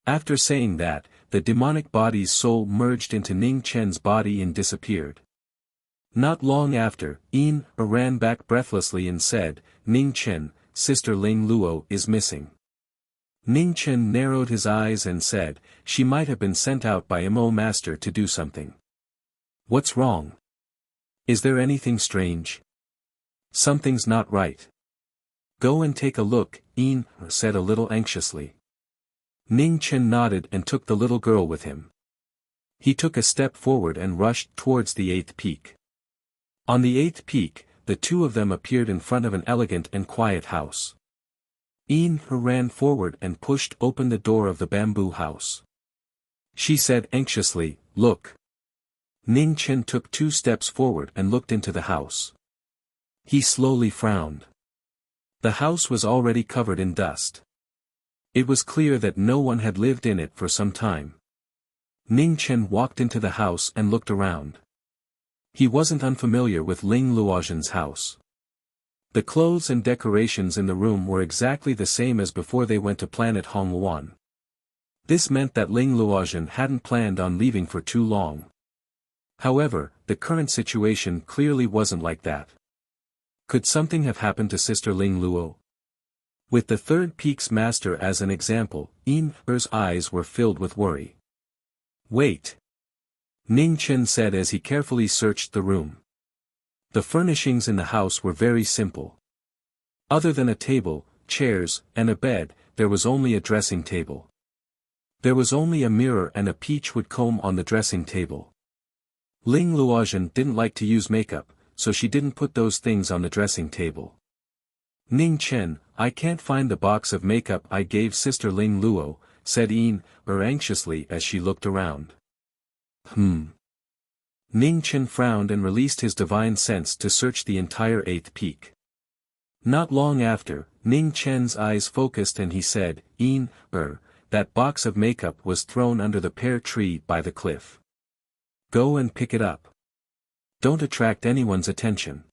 After saying that, the demonic body's soul merged into Ning Chen's body and disappeared. Not long after, Yin ran back breathlessly and said, Ning Chen, Sister Ling Luo is missing. Ning Chen narrowed his eyes and said, she might have been sent out by Mo Master to do something. What's wrong? Is there anything strange? Something's not right. Go and take a look, Yin said a little anxiously. Ning Chen nodded and took the little girl with him. He took a step forward and rushed towards the 8th peak. On the 8th peak, the two of them appeared in front of an elegant and quiet house. Yin ran forward and pushed open the door of the bamboo house. She said anxiously, look. Ning Chen took 2 steps forward and looked into the house. He slowly frowned. The house was already covered in dust. It was clear that no one had lived in it for some time. Ning Chen walked into the house and looked around. He wasn't unfamiliar with Ling Luozhen's house. The clothes and decorations in the room were exactly the same as before they went to planet Hongluan. This meant that Ling Luozhen hadn't planned on leaving for too long. However, the current situation clearly wasn't like that. Could something have happened to Sister Ling Luo? With the 3rd peak's master as an example, Yin's eyes were filled with worry. Wait. Ning Chen said as he carefully searched the room. The furnishings in the house were very simple. Other than a table, chairs, and a bed, there was only a dressing table. There was only a mirror and a peachwood comb on the dressing table. Ling Luozhen didn't like to use makeup, so she didn't put those things on the dressing table. Ning Chen, I can't find the box of makeup I gave Sister Ling Luo, said Yin, anxiously as she looked around. Ning Chen frowned and released his divine sense to search the entire eighth peak. Not long after, Ning Chen's eyes focused and he said, Yin, that box of makeup was thrown under the pear tree by the cliff. Go and pick it up. Don't attract anyone's attention.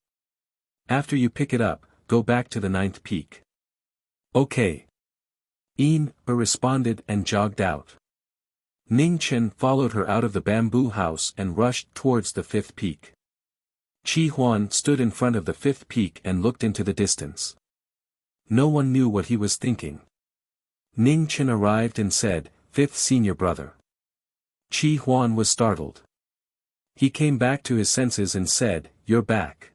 After you pick it up, go back to the ninth peak. Okay. Yin, responded and jogged out. Ning Chen followed her out of the bamboo house and rushed towards the fifth peak. Qi Huan stood in front of the fifth peak and looked into the distance. No one knew what he was thinking. Ning Chen arrived and said, "Fifth senior brother." Qi Huan was startled. He came back to his senses and said, "You're back."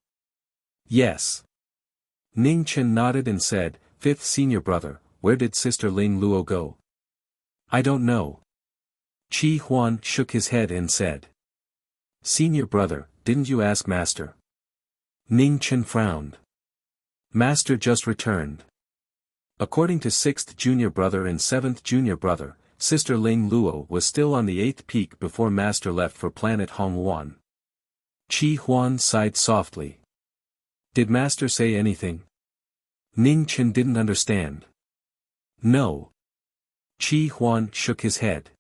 "Yes." Ning Chen nodded and said, "Fifth senior brother, where did Sister Ling Luo go?" "I don't know." Qi Huan shook his head and said, "Senior brother, didn't you ask Master?" Ning Chen frowned. "Master just returned." According to 6th junior brother and 7th junior brother, Sister Ling Luo was still on the 8th peak before Master left for planet Hongwan. Qi Huan sighed softly. "Did Master say anything?" Ning Chen didn't understand. "No." Qi Huan shook his head.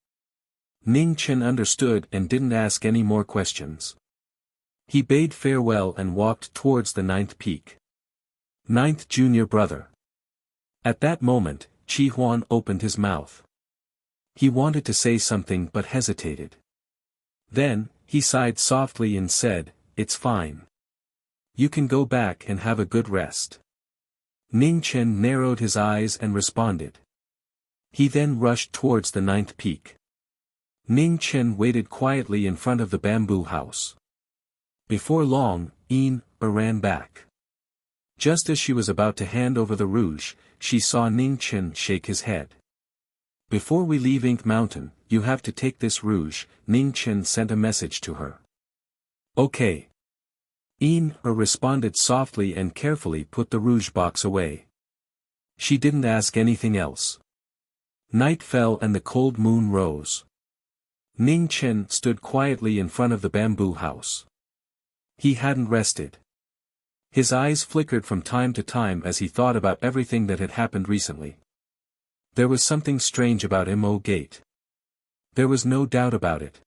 Ning Chen understood and didn't ask any more questions. He bade farewell and walked towards the 9th peak. 9th junior brother. At that moment, Qi Huan opened his mouth. He wanted to say something but hesitated. Then, he sighed softly and said, "It's fine. You can go back and have a good rest." Ning Chen narrowed his eyes and responded. He then rushed towards the 9th peak. Ning Chen waited quietly in front of the bamboo house. Before long, Yin ran back. Just as she was about to hand over the rouge, she saw Ning Chen shake his head. "Before we leave Ink Mountain, you have to take this rouge," Ning Chen sent a message to her. "Okay." Yin responded softly and carefully put the rouge box away. She didn't ask anything else. Night fell and the cold moon rose. Ning Chen stood quietly in front of the bamboo house. He hadn't rested. His eyes flickered from time to time as he thought about everything that had happened recently. There was something strange about Mo Gate. There was no doubt about it.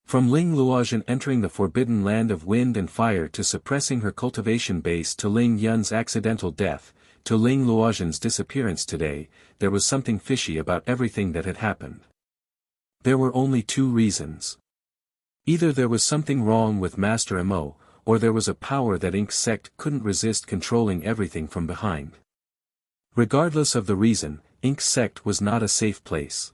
From Ling Luozhen entering the forbidden land of wind and fire to suppressing her cultivation base to Ling Yun's accidental death, to Ling Luozhen's disappearance today, there was something fishy about everything that had happened. There were only two reasons. Either there was something wrong with Master Mo, or there was a power that Ink Sect couldn't resist controlling everything from behind. Regardless of the reason, Ink Sect was not a safe place.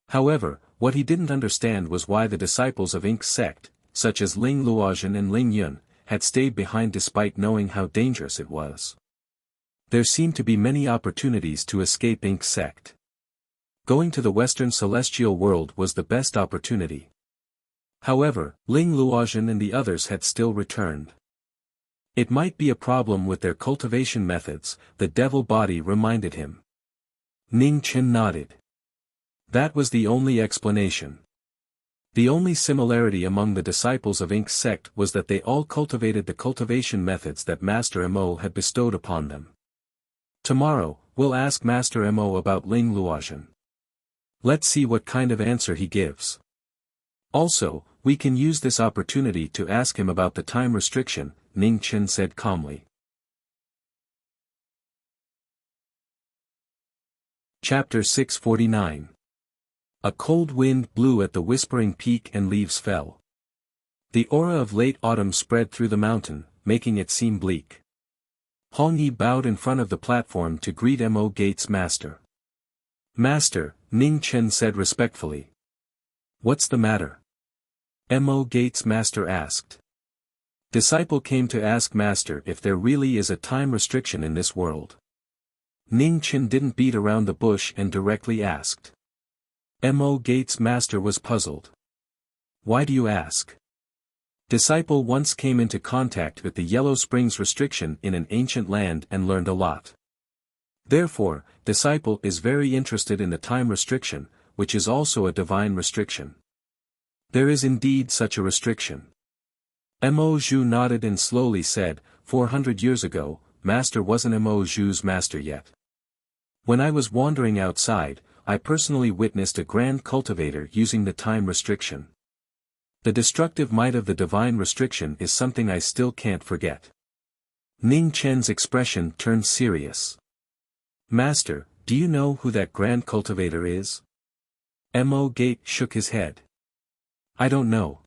However, what he didn't understand was why the disciples of Ink Sect, such as Ling Luozhen and Ling Yun, had stayed behind despite knowing how dangerous it was. There seemed to be many opportunities to escape Ink Sect. Going to the Western Celestial World was the best opportunity. However, Ling Luozhen and the others had still returned. It might be a problem with their cultivation methods, the devil body reminded him. Ning Chen nodded. That was the only explanation. The only similarity among the disciples of Ink Sect was that they all cultivated the cultivation methods that Master Mo had bestowed upon them. Tomorrow, we'll ask Master Mo about Ling Luozhen. Let's see what kind of answer he gives. Also, we can use this opportunity to ask him about the time restriction, Ning Chen said calmly. Chapter 649. A cold wind blew at the whispering peak and leaves fell. The aura of late autumn spread through the mountain, making it seem bleak. Hong Yi bowed in front of the platform to greet Mo Gate's master. "Master," Ning Chen said respectfully. "What's the matter?" Mo Gate's master asked. Disciple came to ask Master if there really is a time restriction in this world. Ning Chen didn't beat around the bush and directly asked. Mo Gates' master was puzzled. Why do you ask? Disciple once came into contact with the Yellow Springs restriction in an ancient land and learned a lot. Therefore, disciple is very interested in the time restriction, which is also a divine restriction. There is indeed such a restriction. Mo Zhu nodded and slowly said, 400 years ago, Master wasn't Mo Zhu's master yet. When I was wandering outside, I personally witnessed a grand cultivator using the time restriction. The destructive might of the divine restriction is something I still can't forget. Ning Chen's expression turned serious. Master, do you know who that grand cultivator is? Mo Gate shook his head. I don't know.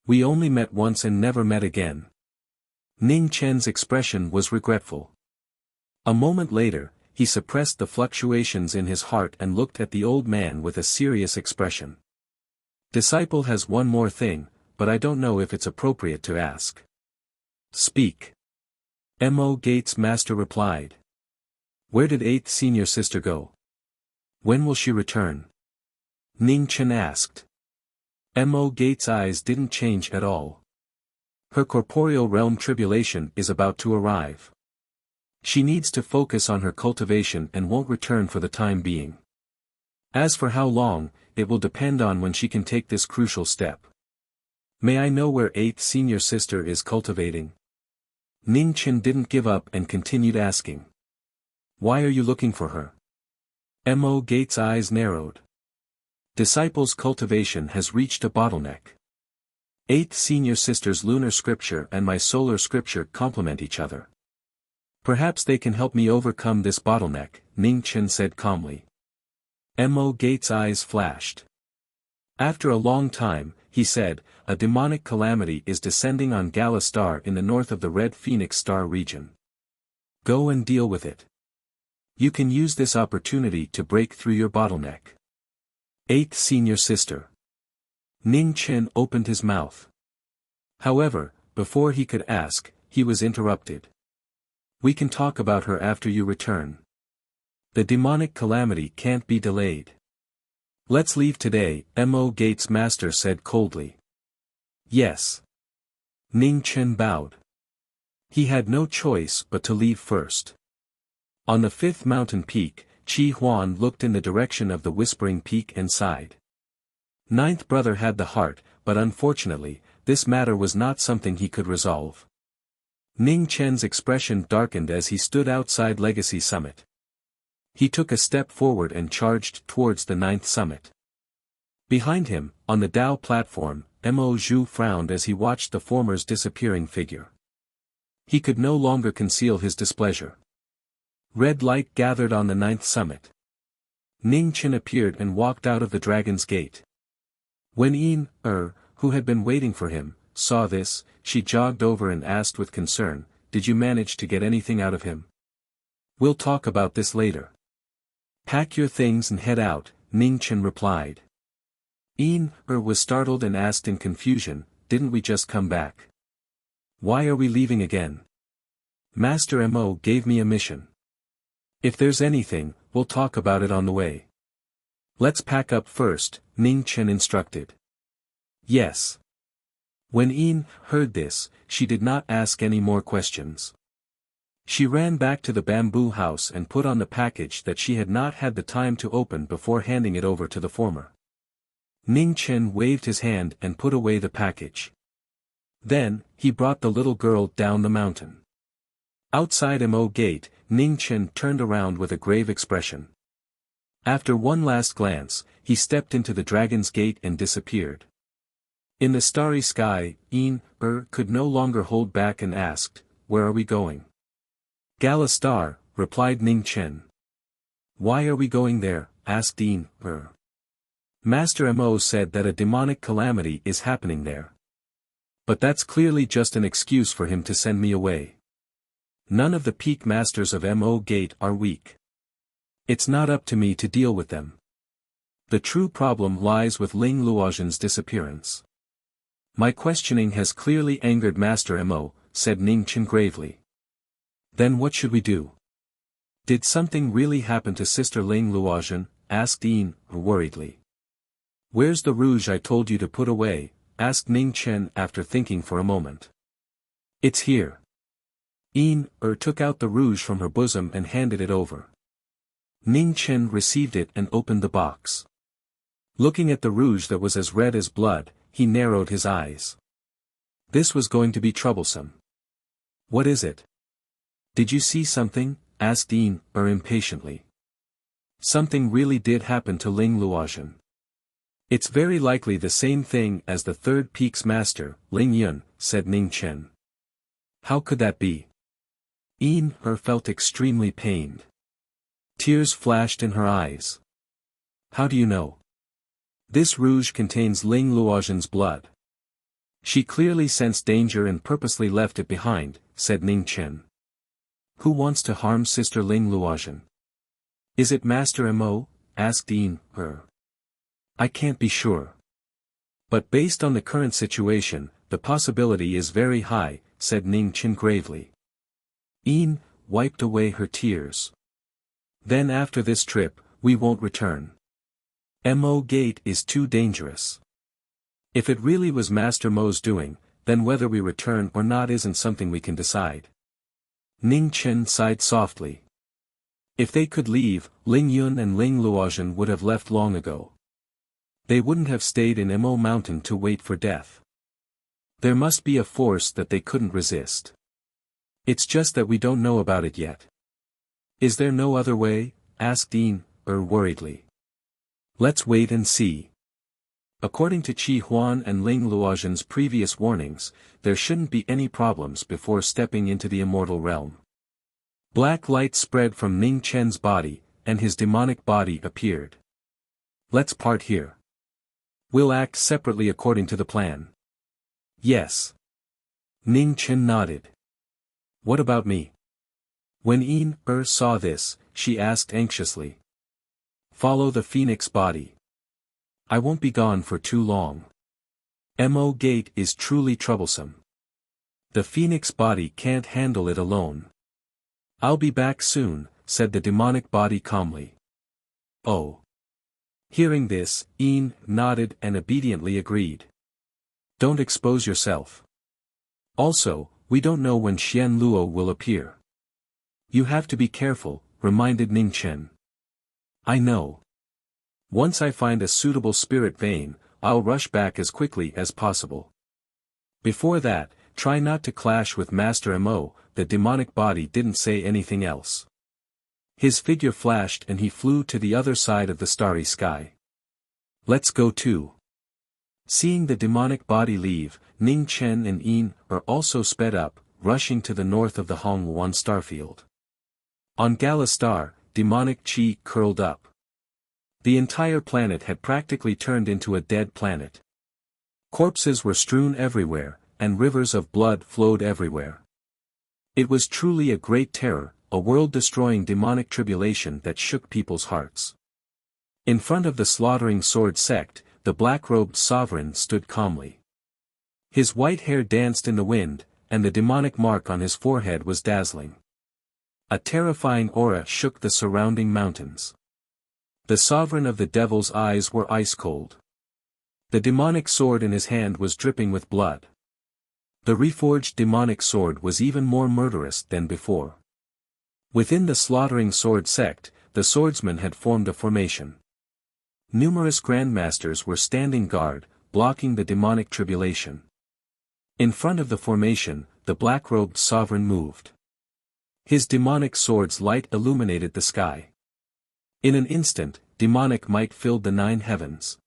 We only met once and never met again. Ning Chen's expression was regretful. A moment later, he suppressed the fluctuations in his heart and looked at the old man with a serious expression. Disciple has one more thing, but I don't know if it's appropriate to ask. Speak. Mo Gates' master replied. Where did 8th senior sister go? When will she return? Ning Chen asked. Mo Gates' eyes didn't change at all. Her corporeal realm tribulation is about to arrive. She needs to focus on her cultivation and won't return for the time being. As for how long, it will depend on when she can take this crucial step. May I know where 8th senior sister is cultivating? Ning Chen didn't give up and continued asking. Why are you looking for her? Mo Gates' eyes narrowed. Disciples' cultivation has reached a bottleneck. 8th senior sister's lunar scripture and my solar scripture complement each other. Perhaps they can help me overcome this bottleneck, Ning Chen said calmly. Mo Gates' eyes flashed. After a long time, he said, a demonic calamity is descending on Gala Star in the north of the Red Phoenix Star region. Go and deal with it. You can use this opportunity to break through your bottleneck. 8th senior sister. Ning Chen opened his mouth. However, before he could ask, he was interrupted. We can talk about her after you return. The demonic calamity can't be delayed. Let's leave today, Mo Gates' master said coldly. Yes. Ning Chen bowed. He had no choice but to leave first. On the 5th mountain peak, Qi Huan looked in the direction of the Whispering Peak and sighed. 9th brother had the heart, but unfortunately, this matter was not something he could resolve. Ning Chen's expression darkened as he stood outside Legacy Summit. He took a step forward and charged towards the 9th summit. Behind him, on the Dao platform, Mo Zhu frowned as he watched the former's disappearing figure. He could no longer conceal his displeasure. Red light gathered on the 9th summit. Ning Chen appeared and walked out of the Dragon's Gate. When Yin, who had been waiting for him, saw this, she jogged over and asked with concern, did you manage to get anything out of him? We'll talk about this later. Pack your things and head out, Ning Chen replied. Yin, was startled and asked in confusion, didn't we just come back? Why are we leaving again? Master Mo gave me a mission. If there's anything, we'll talk about it on the way. Let's pack up first, Ning Chen instructed. Yes. When Yin heard this, she did not ask any more questions. She ran back to the bamboo house and put on the package that she had not had the time to open before handing it over to the former. Ning Chen waved his hand and put away the package. Then, he brought the little girl down the mountain. Outside Mo Gate, Ning Chen turned around with a grave expression. After one last glance, he stepped into the Dragon's Gate and disappeared. In the starry sky, Yin, could no longer hold back and asked, where are we going? Gala Star, replied Ning Chen. Why are we going there? Asked Yin, Master Mo said that a demonic calamity is happening there. But that's clearly just an excuse for him to send me away. None of the peak masters of Mo Gate are weak. It's not up to me to deal with them. The true problem lies with Ling Luozhen's disappearance. My questioning has clearly angered Master Mo, said Ning Chen gravely. Then what should we do? Did something really happen to Sister Ling Luozhen? Asked Yin, worriedly. Where's the rouge I told you to put away? Asked Ning Chen after thinking for a moment. It's here. Took out the rouge from her bosom and handed it over. Ning Chen received it and opened the box. Looking at the rouge that was as red as blood, he narrowed his eyes. This was going to be troublesome. What is it? Did you see something? Asked impatiently. Something really did happen to Ling Luozhen. It's very likely the same thing as the third peak's master, Ling Yun, said Ning Chen. How could that be? Felt extremely pained. Tears flashed in her eyes. How do you know? This rouge contains Ling Luozhen's blood. She clearly sensed danger and purposely left it behind, said Ning Chen. Who wants to harm Sister Ling Luozhen? Is it Master Mo? Asked I can't be sure. But based on the current situation, the possibility is very high, said Ning Chen gravely. Wiped away her tears. Then after this trip, we won't return. Mo Gate is too dangerous. If it really was Master Mo's doing, then whether we return or not isn't something we can decide. Ning Chen sighed softly. If they could leave, Ling Yun and Ling Luozhen would have left long ago. They wouldn't have stayed in Mo Mountain to wait for death. There must be a force that they couldn't resist. It's just that we don't know about it yet. Is there no other way? Asked worriedly. Let's wait and see. According to Qi Huan and Ling Luozhen's previous warnings, there shouldn't be any problems before stepping into the immortal realm. Black light spread from Ning Chen's body, and his demonic body appeared. Let's part here. We'll act separately according to the plan. Yes. Ning Chen nodded. What about me? When saw this, she asked anxiously. Follow the phoenix body. I won't be gone for too long. Mo Gate is truly troublesome. The phoenix body can't handle it alone. I'll be back soon, said the demonic body calmly. Oh. Hearing this, nodded and obediently agreed. Don't expose yourself. Also, we don't know when Xian Luo will appear. You have to be careful, reminded Ning Chen. I know. Once I find a suitable spirit vein, I'll rush back as quickly as possible. Before that, try not to clash with Master Mo. The demonic body didn't say anything else. His figure flashed and he flew to the other side of the starry sky. Let's go too. Seeing the demonic body leave, Ning Chen and also sped up, rushing to the north of the Hongwan starfield. On Gala Star, demonic chi curled up. The entire planet had practically turned into a dead planet. Corpses were strewn everywhere, and rivers of blood flowed everywhere. It was truly a great terror, a world-destroying demonic tribulation that shook people's hearts. In front of the slaughtering sword sect, the black-robed sovereign stood calmly. His white hair danced in the wind, and the demonic mark on his forehead was dazzling. A terrifying aura shook the surrounding mountains. The sovereign of the devil's eyes were ice-cold. The demonic sword in his hand was dripping with blood. The reforged demonic sword was even more murderous than before. Within the slaughtering sword sect, the swordsmen had formed a formation. Numerous grandmasters were standing guard, blocking the demonic tribulation. In front of the formation, the black-robed sovereign moved. His demonic sword's light illuminated the sky. In an instant, demonic might filled the 9 heavens.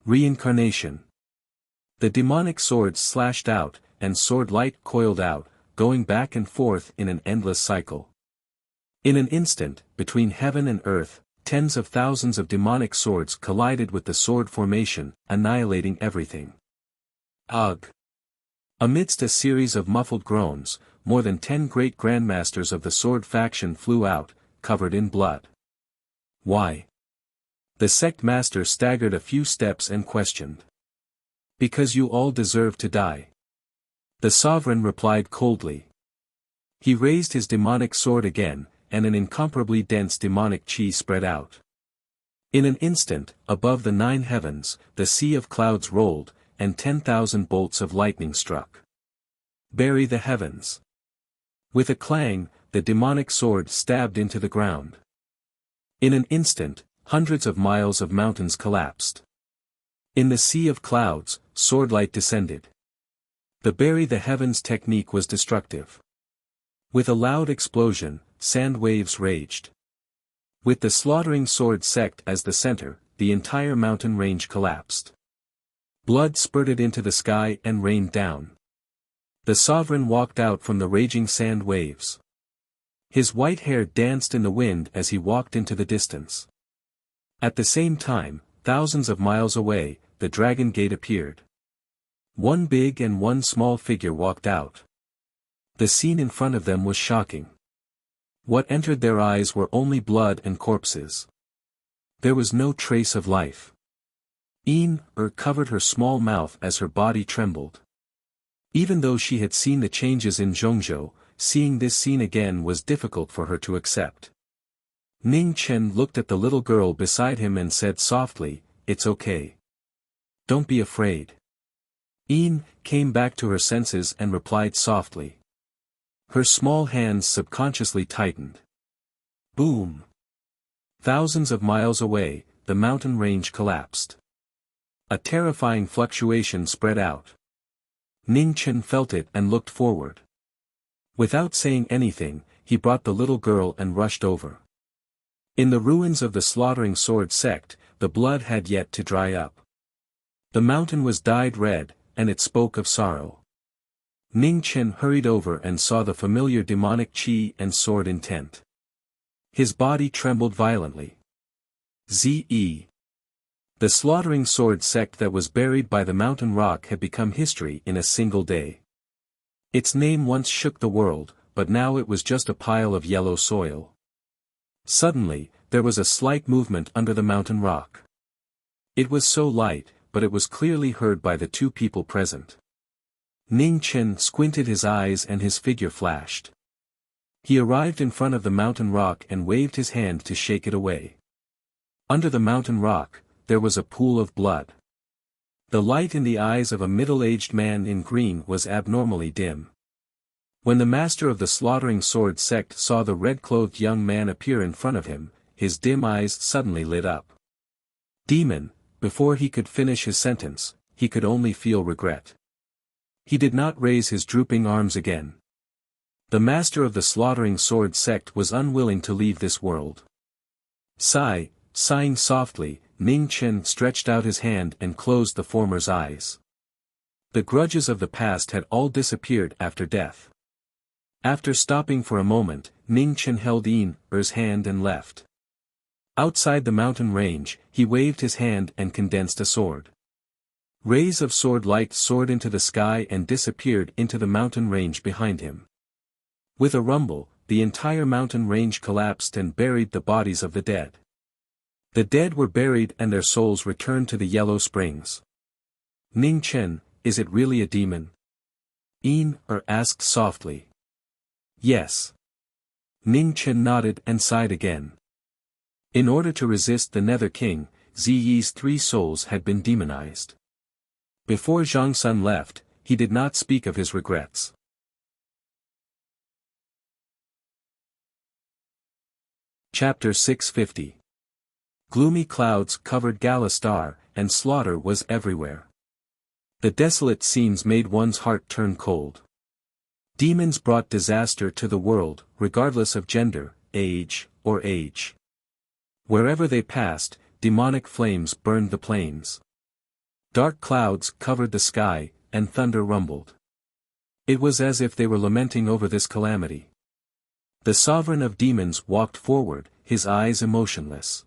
Reincarnation. The demonic swords slashed out, and sword light coiled out, going back and forth in an endless cycle. In an instant, between heaven and earth, tens of thousands of demonic swords collided with the sword formation, annihilating everything. Ugh! Amidst a series of muffled groans, more than 10 great grandmasters of the sword faction flew out, covered in blood. Why? The sect master staggered a few steps and questioned. Because you all deserve to die. The sovereign replied coldly. He raised his demonic sword again, and an incomparably dense demonic chi spread out. In an instant, above the 9 heavens, the sea of clouds rolled, and 10,000 bolts of lightning struck. Bury the heavens. With a clang, the demonic sword stabbed into the ground. In an instant, hundreds of miles of mountains collapsed. In the sea of clouds, swordlight descended. The bury the heavens technique was destructive. With a loud explosion, sand waves raged. With the slaughtering sword sect as the center, the entire mountain range collapsed. Blood spurted into the sky and rained down. The sovereign walked out from the raging sand waves. His white hair danced in the wind as he walked into the distance. At the same time, thousands of miles away, the dragon gate appeared. One big and one small figure walked out. The scene in front of them was shocking. What entered their eyes were only blood and corpses. There was no trace of life. Covered her small mouth as her body trembled. Even though she had seen the changes in Zhongzhou, seeing this scene again was difficult for her to accept. Ning Chen looked at the little girl beside him and said softly, "It's okay. Don't be afraid." Came back to her senses and replied softly. Her small hands subconsciously tightened. Boom! Thousands of miles away, the mountain range collapsed. A terrifying fluctuation spread out. Ning Chen felt it and looked forward. Without saying anything, he brought the little girl and rushed over. In the ruins of the slaughtering sword sect, the blood had yet to dry up. The mountain was dyed red, and it spoke of sorrow. Ning Chen hurried over and saw the familiar demonic qi and sword intent. His body trembled violently. The slaughtering sword sect that was buried by the mountain rock had become history in a single day. Its name once shook the world, but now it was just a pile of yellow soil. Suddenly, there was a slight movement under the mountain rock. It was so light, but it was clearly heard by the two people present. Ning Chen squinted his eyes and his figure flashed. He arrived in front of the mountain rock and waved his hand to shake it away. Under the mountain rock, there was a pool of blood. The light in the eyes of a middle-aged man in green was abnormally dim. When the master of the slaughtering sword sect saw the red-clothed young man appear in front of him, his dim eyes suddenly lit up. Demon, before he could finish his sentence, he could only feel regret. He did not raise his drooping arms again. The master of the slaughtering sword sect was unwilling to leave this world. Sighing softly, Ning Chen stretched out his hand and closed the former's eyes. The grudges of the past had all disappeared after death. After stopping for a moment, Ning Chen held Er's hand and left. Outside the mountain range, he waved his hand and condensed a sword. Rays of sword light soared into the sky and disappeared into the mountain range behind him. With a rumble, the entire mountain range collapsed and buried the bodies of the dead. The dead were buried and their souls returned to the yellow springs. Ning Chen, is it really a demon? Asked softly. Yes. Ning Chen nodded and sighed again. In order to resist the Nether King, Ziyi's 3 souls had been demonized. Before Zhang Sun left, he did not speak of his regrets. Chapter 650. Gloomy clouds covered Galastar, and slaughter was everywhere. The desolate scenes made one's heart turn cold. Demons brought disaster to the world, regardless of gender, age, or age. Wherever they passed, demonic flames burned the plains. Dark clouds covered the sky, and thunder rumbled. It was as if they were lamenting over this calamity. The sovereign of demons walked forward, his eyes emotionless.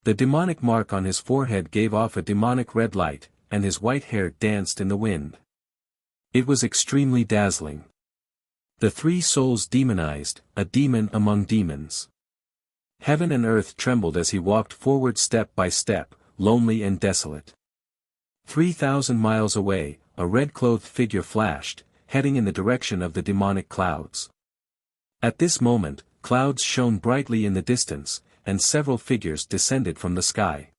The demonic mark on his forehead gave off a demonic red light, and his white hair danced in the wind. It was extremely dazzling. The 3 souls demonized, a demon among demons. Heaven and earth trembled as he walked forward step by step, lonely and desolate. 3,000 miles away, a red-clothed figure flashed, heading in the direction of the demonic clouds. At this moment, clouds shone brightly in the distance, and several figures descended from the sky.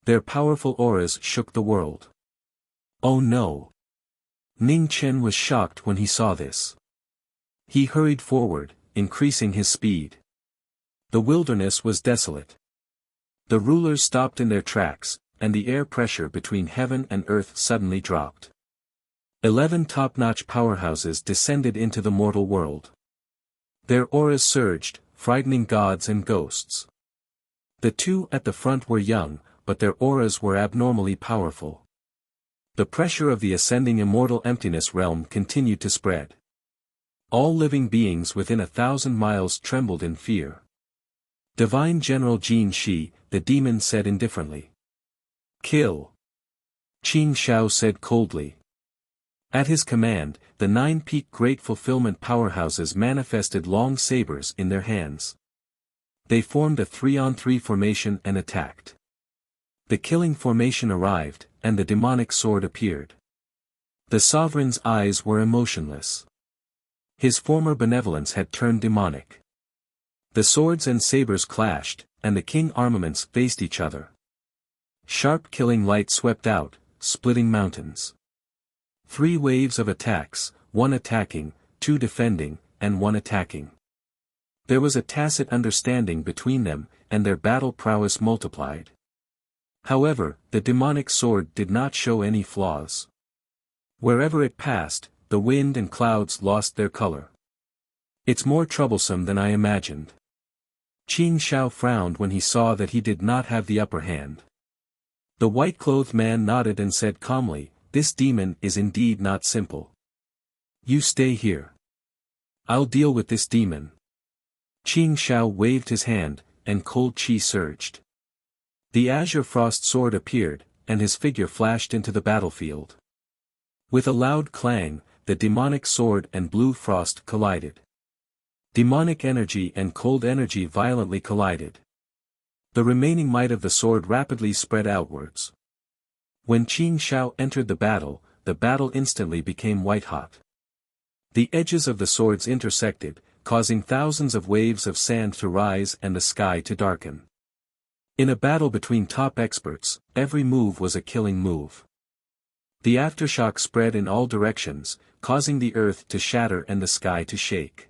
Their powerful auras shook the world. Oh no! Ning Chen was shocked when he saw this. He hurried forward, increasing his speed. The wilderness was desolate. The rulers stopped in their tracks, and the air pressure between heaven and earth suddenly dropped. 11 top-notch powerhouses descended into the mortal world. Their auras surged, frightening gods and ghosts. The two at the front were young, but their auras were abnormally powerful. The pressure of the ascending immortal emptiness realm continued to spread. All living beings within 1,000 miles trembled in fear. Divine General Jin Shi, the demon said indifferently. Kill. Qin Shao said coldly. At his command, the 9 peak Great Fulfillment powerhouses manifested long sabers in their hands. They formed a 3-on-3 formation and attacked. The killing formation arrived, and the demonic sword appeared. The sovereign's eyes were emotionless. His former benevolence had turned demonic. The swords and sabers clashed, and the king armaments faced each other. Sharp killing light swept out, splitting mountains. 3 waves of attacks, 1 attacking, 2 defending, and 1 attacking. There was a tacit understanding between them, and their battle prowess multiplied. However, the demonic sword did not show any flaws. Wherever it passed, the wind and clouds lost their color. It's more troublesome than I imagined. Qin Shao frowned when he saw that he did not have the upper hand. The white-clothed man nodded and said calmly, "This demon is indeed not simple. You stay here. I'll deal with this demon." Qin Shao waved his hand, and cold chi surged. The azure frost sword appeared, and his figure flashed into the battlefield. With a loud clang, the demonic sword and blue frost collided. Demonic energy and cold energy violently collided. The remaining might of the sword rapidly spread outwards. When Qin Shao entered the battle instantly became white-hot. The edges of the swords intersected, causing thousands of waves of sand to rise and the sky to darken. In a battle between top experts, every move was a killing move. The aftershock spread in all directions, causing the earth to shatter and the sky to shake.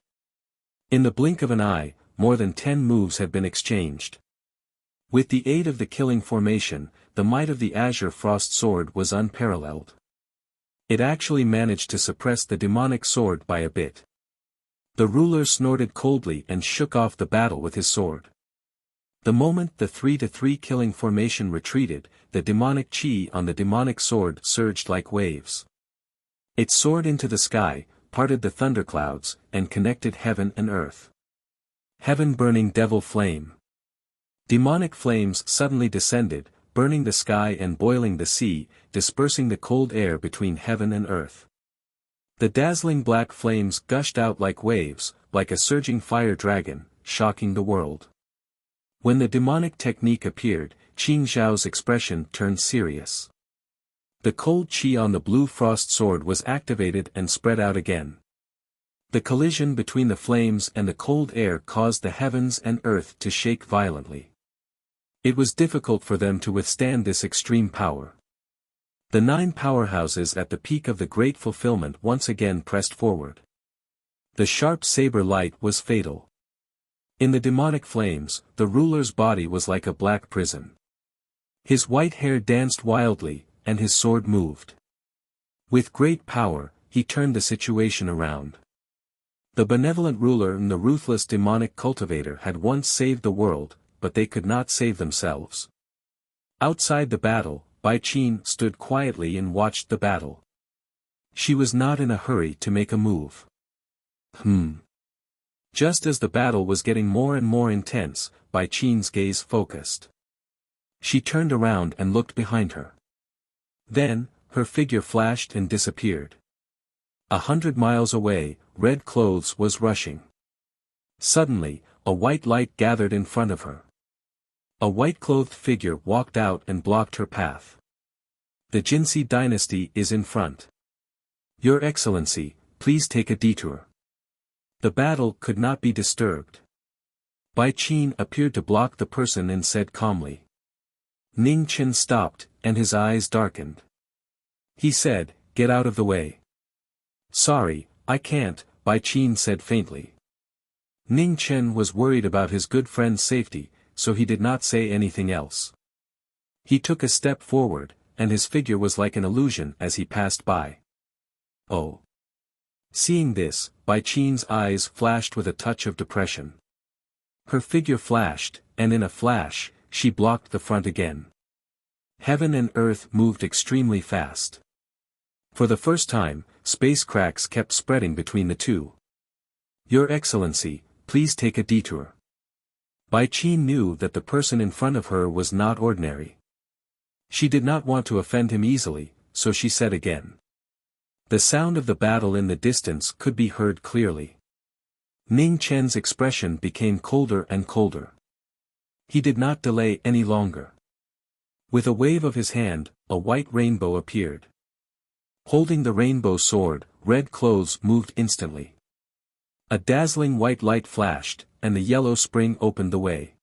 In the blink of an eye, more than 10 moves had been exchanged. With the aid of the killing formation, the might of the azure frost sword was unparalleled. It actually managed to suppress the demonic sword by a bit. The ruler snorted coldly and shook off the battle with his sword. The moment the 3-to-3 killing formation retreated, the demonic chi on the demonic sword surged like waves. It soared into the sky, parted the thunderclouds, and connected heaven and earth. Heaven-burning devil flame. Demonic flames suddenly descended, burning the sky and boiling the sea, dispersing the cold air between heaven and earth. The dazzling black flames gushed out like waves, like a surging fire dragon, shocking the world. When the demonic technique appeared, Qin Zhao's expression turned serious. The cold chi on the blue frost sword was activated and spread out again. The collision between the flames and the cold air caused the heavens and earth to shake violently. It was difficult for them to withstand this extreme power. The 9 powerhouses at the peak of the Great Fulfillment once again pressed forward. The sharp saber light was fatal. In the demonic flames, the ruler's body was like a black prison. His white hair danced wildly, and his sword moved. With great power, he turned the situation around. The benevolent ruler and the ruthless demonic cultivator had once saved the world, but they could not save themselves. Outside the battle, Bai Qin stood quietly and watched the battle. She was not in a hurry to make a move. Just as the battle was getting more and more intense, Bai Qin's gaze focused. She turned around and looked behind her. Then, her figure flashed and disappeared. 100 miles away, Red Clothes was rushing. Suddenly, a white light gathered in front of her. A white-clothed figure walked out and blocked her path. The Jinsi dynasty is in front. Your Excellency, please take a detour. The battle could not be disturbed. Bai Qin appeared to block the person and said calmly. Ning Chen stopped, and his eyes darkened. He said, "Get out of the way." "Sorry, I can't," Bai Qin said faintly. Ning Chen was worried about his good friend's safety, so he did not say anything else. He took a step forward, and his figure was like an illusion as he passed by. Oh! Seeing this, Bai Qin's eyes flashed with a touch of depression. Her figure flashed, and in a flash, she blocked the front again. Heaven and earth moved extremely fast. For the first time, space cracks kept spreading between the two. "Your Excellency, please take a detour." Bai Qin knew that the person in front of her was not ordinary. She did not want to offend him easily, so she said again. The sound of the battle in the distance could be heard clearly. Ning Chen's expression became colder and colder. He did not delay any longer. With a wave of his hand, a white rainbow appeared. Holding the rainbow sword, red clothes moved instantly. A dazzling white light flashed, and the yellow spring opened the way.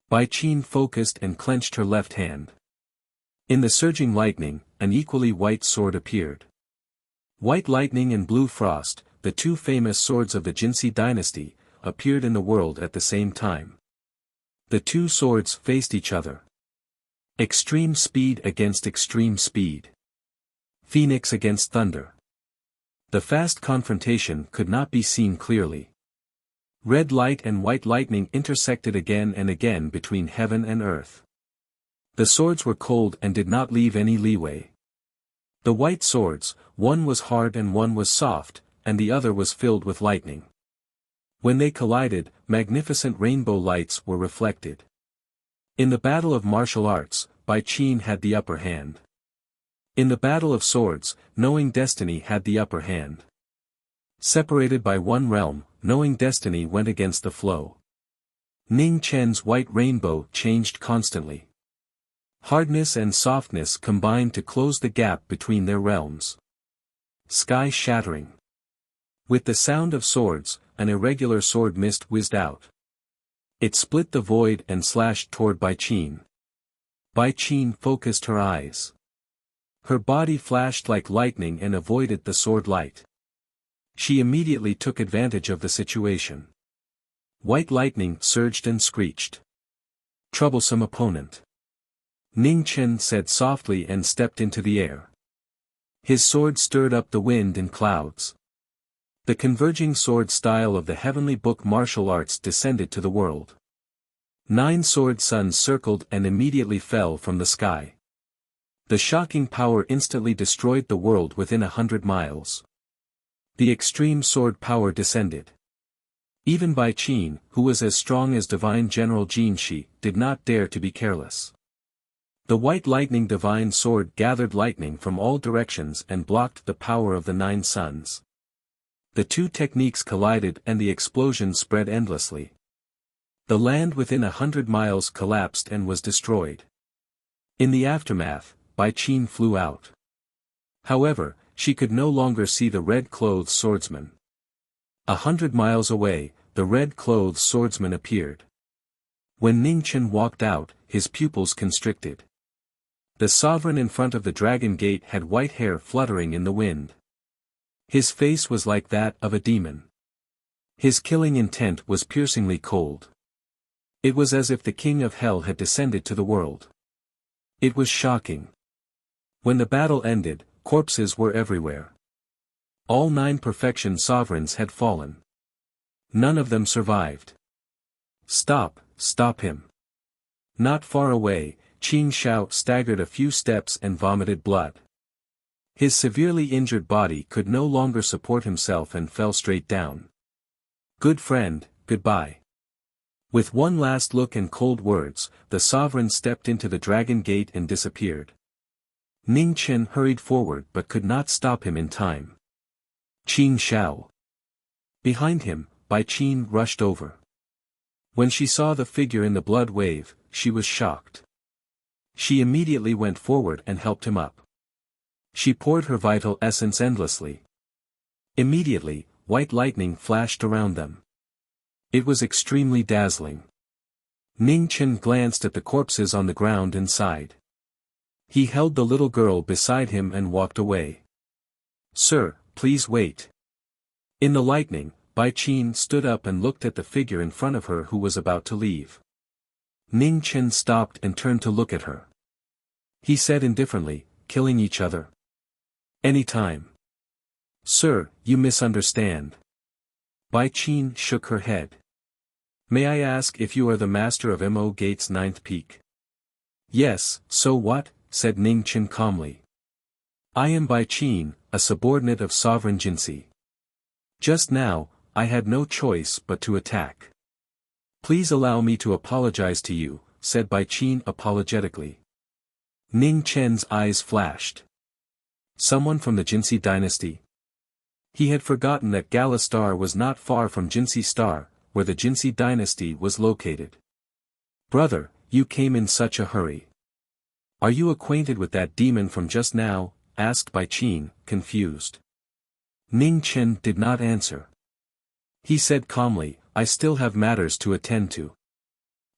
Bai Qin focused and clenched her left hand. In the surging lightning, an equally white sword appeared. White lightning and blue frost, the two famous swords of the Jinsi dynasty, appeared in the world at the same time. The two swords faced each other. Extreme speed against extreme speed. Phoenix against thunder. The fast confrontation could not be seen clearly. Red light and white lightning intersected again and again between heaven and earth. The swords were cold and did not leave any leeway. The white swords, one was hard and one was soft, and the other was filled with lightning. When they collided, magnificent rainbow lights were reflected. In the battle of martial arts, Bai Qin had the upper hand. In the battle of swords, Knowing Destiny had the upper hand. Separated by one realm, Knowing Destiny went against the flow. Ning Chen's white rainbow changed constantly. Hardness and softness combined to close the gap between their realms. Sky shattering. With the sound of swords, an irregular sword mist whizzed out. It split the void and slashed toward Bai Qin. Bai Qin focused her eyes. Her body flashed like lightning and avoided the sword light. She immediately took advantage of the situation. White lightning surged and screeched. Troublesome opponent. Ning Chen said softly and stepped into the air. His sword stirred up the wind in clouds. The converging sword style of the heavenly book martial arts descended to the world. 9 sword suns circled and immediately fell from the sky. The shocking power instantly destroyed the world within 100 miles. The extreme sword power descended. Even Bai Qin, who was as strong as Divine General Jin Shi, did not dare to be careless. The white lightning divine sword gathered lightning from all directions and blocked the power of the 9 suns. The two techniques collided and the explosion spread endlessly. The land within 100 miles collapsed and was destroyed. In the aftermath, Bai Qin flew out. However, she could no longer see the red-clothed swordsman. 100 miles away, the red-clothed swordsman appeared. When Ning Chen walked out, his pupils constricted. The sovereign in front of the dragon gate had white hair fluttering in the wind. His face was like that of a demon. His killing intent was piercingly cold. It was as if the king of hell had descended to the world. It was shocking. When the battle ended, corpses were everywhere. All 9 perfection sovereigns had fallen. None of them survived. Stop him. Not far away, Qin Shao staggered a few steps and vomited blood. His severely injured body could no longer support himself and fell straight down. Good friend, goodbye. With one last look and cold words, the sovereign stepped into the dragon gate and disappeared. Ning Chen hurried forward but could not stop him in time. Qin Shao. Behind him, Bai Qin rushed over. When she saw the figure in the blood wave, she was shocked. She immediately went forward and helped him up. She poured her vital essence endlessly. Immediately, white lightning flashed around them. It was extremely dazzling. Ning Chen glanced at the corpses on the ground and sighed. He held the little girl beside him and walked away. "Sir, please wait." In the lightning, Bai Qin stood up and looked at the figure in front of her who was about to leave. Ning Chen stopped and turned to look at her. He said indifferently, "Killing each other? Any time." "Sir, you misunderstand." Bai Qin shook her head. "May I ask if you are the master of Mo Gate's ninth peak?" "Yes, so what?" said Ning Chen calmly. "I am Bai Qin, a subordinate of Sovereign Jinsi. Just now, I had no choice but to attack." "Please allow me to apologize to you," said Bai Qin apologetically. Ning Chen's eyes flashed. Someone from the Jinsi dynasty? He had forgotten that Gala Star was not far from Jinsi Star, where the Jinsi dynasty was located. "Brother, you came in such a hurry. Are you acquainted with that demon from just now?" asked Bai Qin, confused. Ning Chen did not answer. He said calmly, "I still have matters to attend to.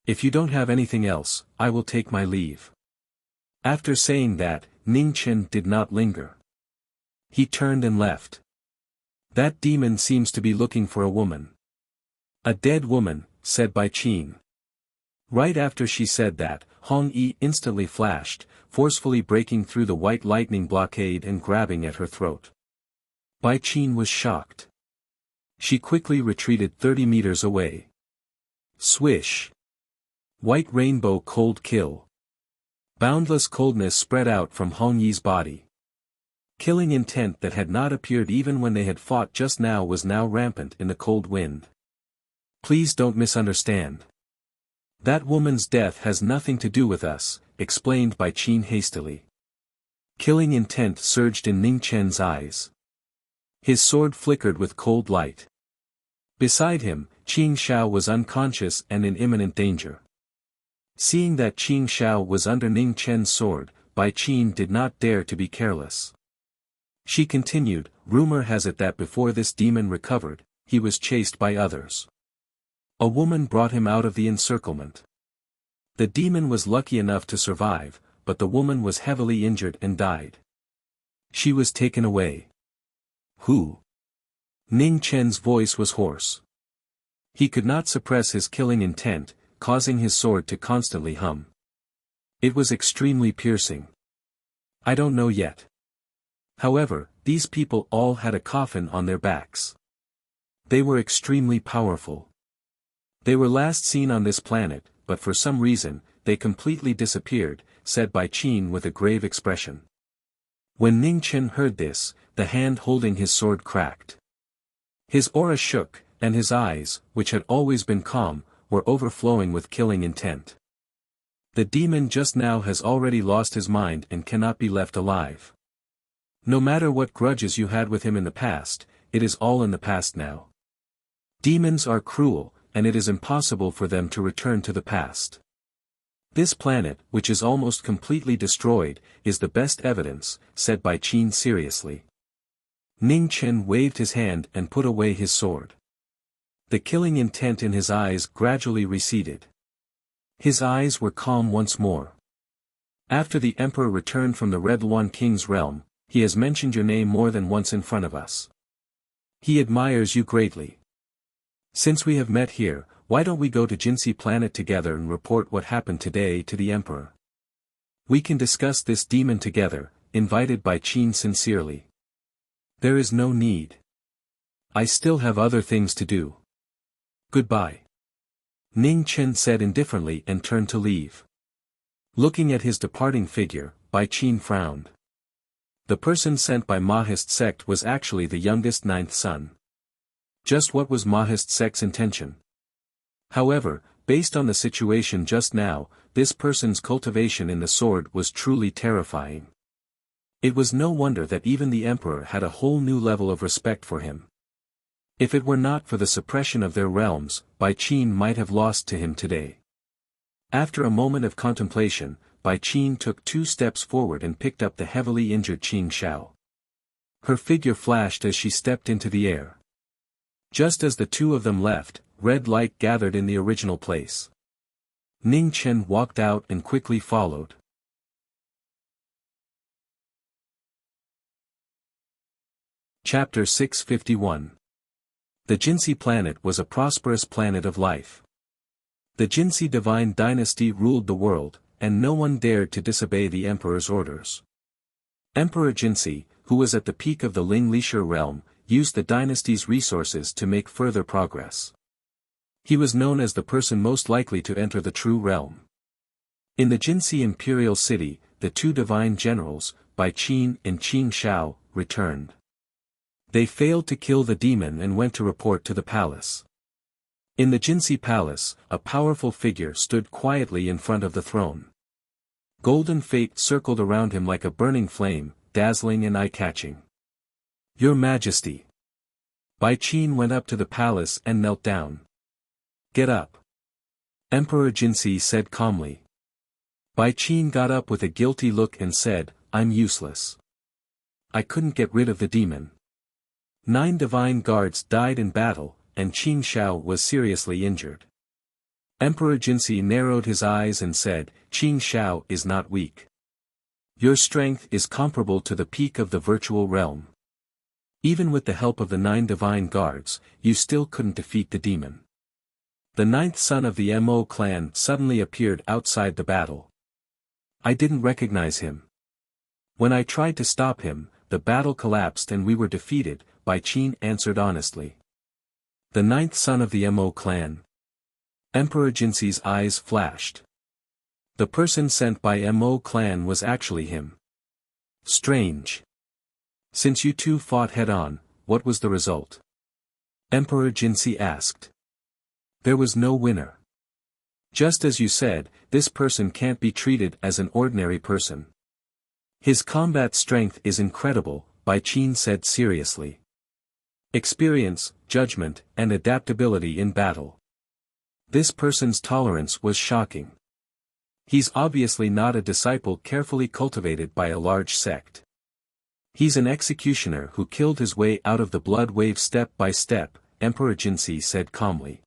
If you don't have anything else, I will take my leave." After saying that, Ning Chen did not linger. He turned and left. "That demon seems to be looking for a woman." "A dead woman," said Bai Qin. Right after she said that, Hong Yi instantly flashed, forcefully breaking through the white lightning blockade and grabbing at her throat. Bai Qin was shocked. She quickly retreated 30 meters away. Swish! White rainbow cold kill. Boundless coldness spread out from Hong Yi's body. Killing intent that had not appeared even when they had fought just now was now rampant in the cold wind. "Please don't misunderstand. That woman's death has nothing to do with us," explained Bai Qin hastily. Killing intent surged in Ning Chen's eyes. His sword flickered with cold light. Beside him, Qing Xiao was unconscious and in imminent danger. Seeing that Qing Xiao was under Ning Chen's sword, Bai Qin did not dare to be careless. She continued, "Rumor has it that before this demon recovered, he was chased by others. A woman brought him out of the encirclement. The demon was lucky enough to survive, but the woman was heavily injured and died. She was taken away." "Who?" Ning Chen's voice was hoarse. He could not suppress his killing intent, causing his sword to constantly hum. It was extremely piercing. "I don't know yet. However, these people all had a coffin on their backs. They were extremely powerful. They were last seen on this planet, but for some reason, they completely disappeared," said Bai Qin with a grave expression. When Ning Chen heard this, the hand holding his sword cracked. His aura shook, and his eyes, which had always been calm, were overflowing with killing intent. "The demon just now has already lost his mind and cannot be left alive. No matter what grudges you had with him in the past, it is all in the past now. Demons are cruel, and it is impossible for them to return to the past. This planet, which is almost completely destroyed, is the best evidence," said Bai Qin seriously. Ning Chen waved his hand and put away his sword. The killing intent in his eyes gradually receded. His eyes were calm once more. "After the Emperor returned from the Red Luan King's realm, he has mentioned your name more than once in front of us. He admires you greatly. Since we have met here, why don't we go to Jinsi planet together and report what happened today to the Emperor? We can discuss this demon together," invited Bai Qin sincerely. "There is no need. I still have other things to do. Goodbye." Ning Chen said indifferently and turned to leave. Looking at his departing figure, Bai Qin frowned. The person sent by Mahist sect was actually the youngest ninth son. Just what was Mahist sect's intention? However, based on the situation just now, this person's cultivation in the sword was truly terrifying. It was no wonder that even the Emperor had a whole new level of respect for him. If it were not for the suppression of their realms, Bai Qin might have lost to him today. After a moment of contemplation, Bai Qin took 2 steps forward and picked up the heavily injured Qing Xiao. Her figure flashed as she stepped into the air. Just as the two of them left, red light gathered in the original place. Ning Chen walked out and quickly followed. Chapter 651. The Jinsi planet was a prosperous planet of life. The Jinsi divine dynasty ruled the world, and no one dared to disobey the emperor's orders. Emperor Jinsi, who was at the peak of the Ling Lixia realm, used the dynasty's resources to make further progress. He was known as the person most likely to enter the true realm. In the Jinsi imperial city, the two divine generals, Bai Qin and Qing Shao, returned. They failed to kill the demon and went to report to the palace. In the Jinsi palace, a powerful figure stood quietly in front of the throne. Golden fate circled around him like a burning flame, dazzling and eye-catching. Your Majesty. Bai Qin went up to the palace and knelt down. Get up. Emperor Jinsi said calmly. Bai Qin got up with a guilty look and said, I'm useless. I couldn't get rid of the demon. 9 divine guards died in battle, and Qing Shao was seriously injured. Emperor Jinsi narrowed his eyes and said, Qing Shao is not weak. Your strength is comparable to the peak of the virtual realm. Even with the help of the 9 divine guards, you still couldn't defeat the demon. The 9th son of the Mo clan suddenly appeared outside the battle. I didn't recognize him. When I tried to stop him, the battle collapsed and we were defeated, Bai Qin answered honestly. The 9th son of the Mo clan. Emperor Jinsi's eyes flashed. The person sent by Mo clan was actually him. Strange. Since you two fought head-on, what was the result? Emperor Jinsi asked. There was no winner. Just as you said, this person can't be treated as an ordinary person. His combat strength is incredible, Bai Qin said seriously. Experience, judgment, and adaptability in battle. This person's tolerance was shocking. He's obviously not a disciple carefully cultivated by a large sect. He's an executioner who killed his way out of the blood wave step by step, Emperor Jinsi said calmly.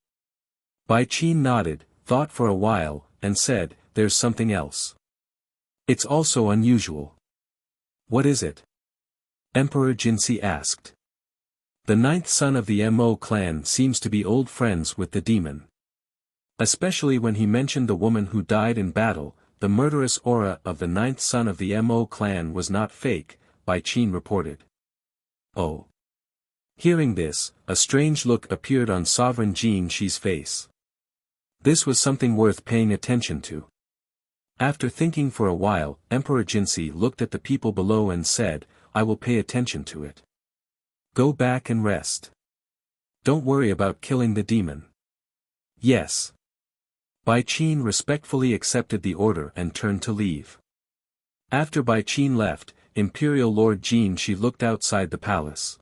Bai Qin nodded, thought for a while, and said, there's something else. It's also unusual. What is it? Emperor Jinsi asked. The 9th son of the Mo clan seems to be old friends with the demon. Especially when he mentioned the woman who died in battle, the murderous aura of the 9th son of the Mo clan was not fake, Bai Qin reported. Oh. Hearing this, a strange look appeared on Sovereign Jin Shi's face. This was something worth paying attention to. After thinking for a while, Emperor Jinsi looked at the people below and said, I will pay attention to it. Go back and rest. Don't worry about killing the demon. Yes. Bai Qin respectfully accepted the order and turned to leave. After Bai Qin left, Imperial Lord Jin Shi looked outside the palace.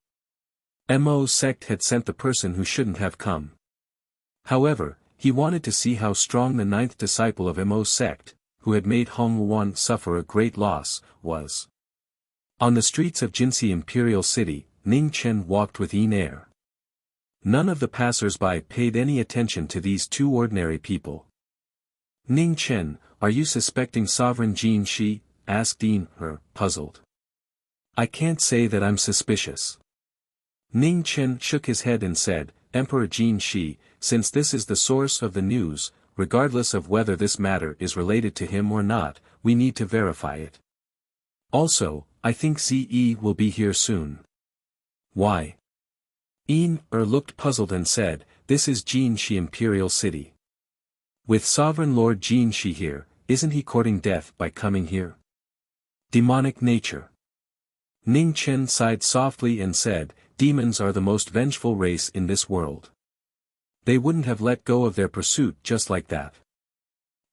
Mo's sect had sent the person who shouldn't have come. However, he wanted to see how strong the 9th disciple of Mo's sect, who had made Hong Wuan suffer a great loss, was. On the streets of Jinsi Imperial City, Ning Chen walked with keen air. None of the passers-by paid any attention to these 2 ordinary people. Ning Chen, are you suspecting Sovereign Jin Shi? Asked Yin He, puzzled. I can't say that I'm suspicious. Ning Chen shook his head and said, Emperor Jin Shi, since this is the source of the news, regardless of whether this matter is related to him or not, we need to verify it. Also, I think Ze will be here soon. Why? Yin He looked puzzled and said, this is Jin Shi Imperial City. With Sovereign Lord Jin Shi here, isn't he courting death by coming here? Demonic nature. Ning Chen sighed softly and said, demons are the most vengeful race in this world. They wouldn't have let go of their pursuit just like that.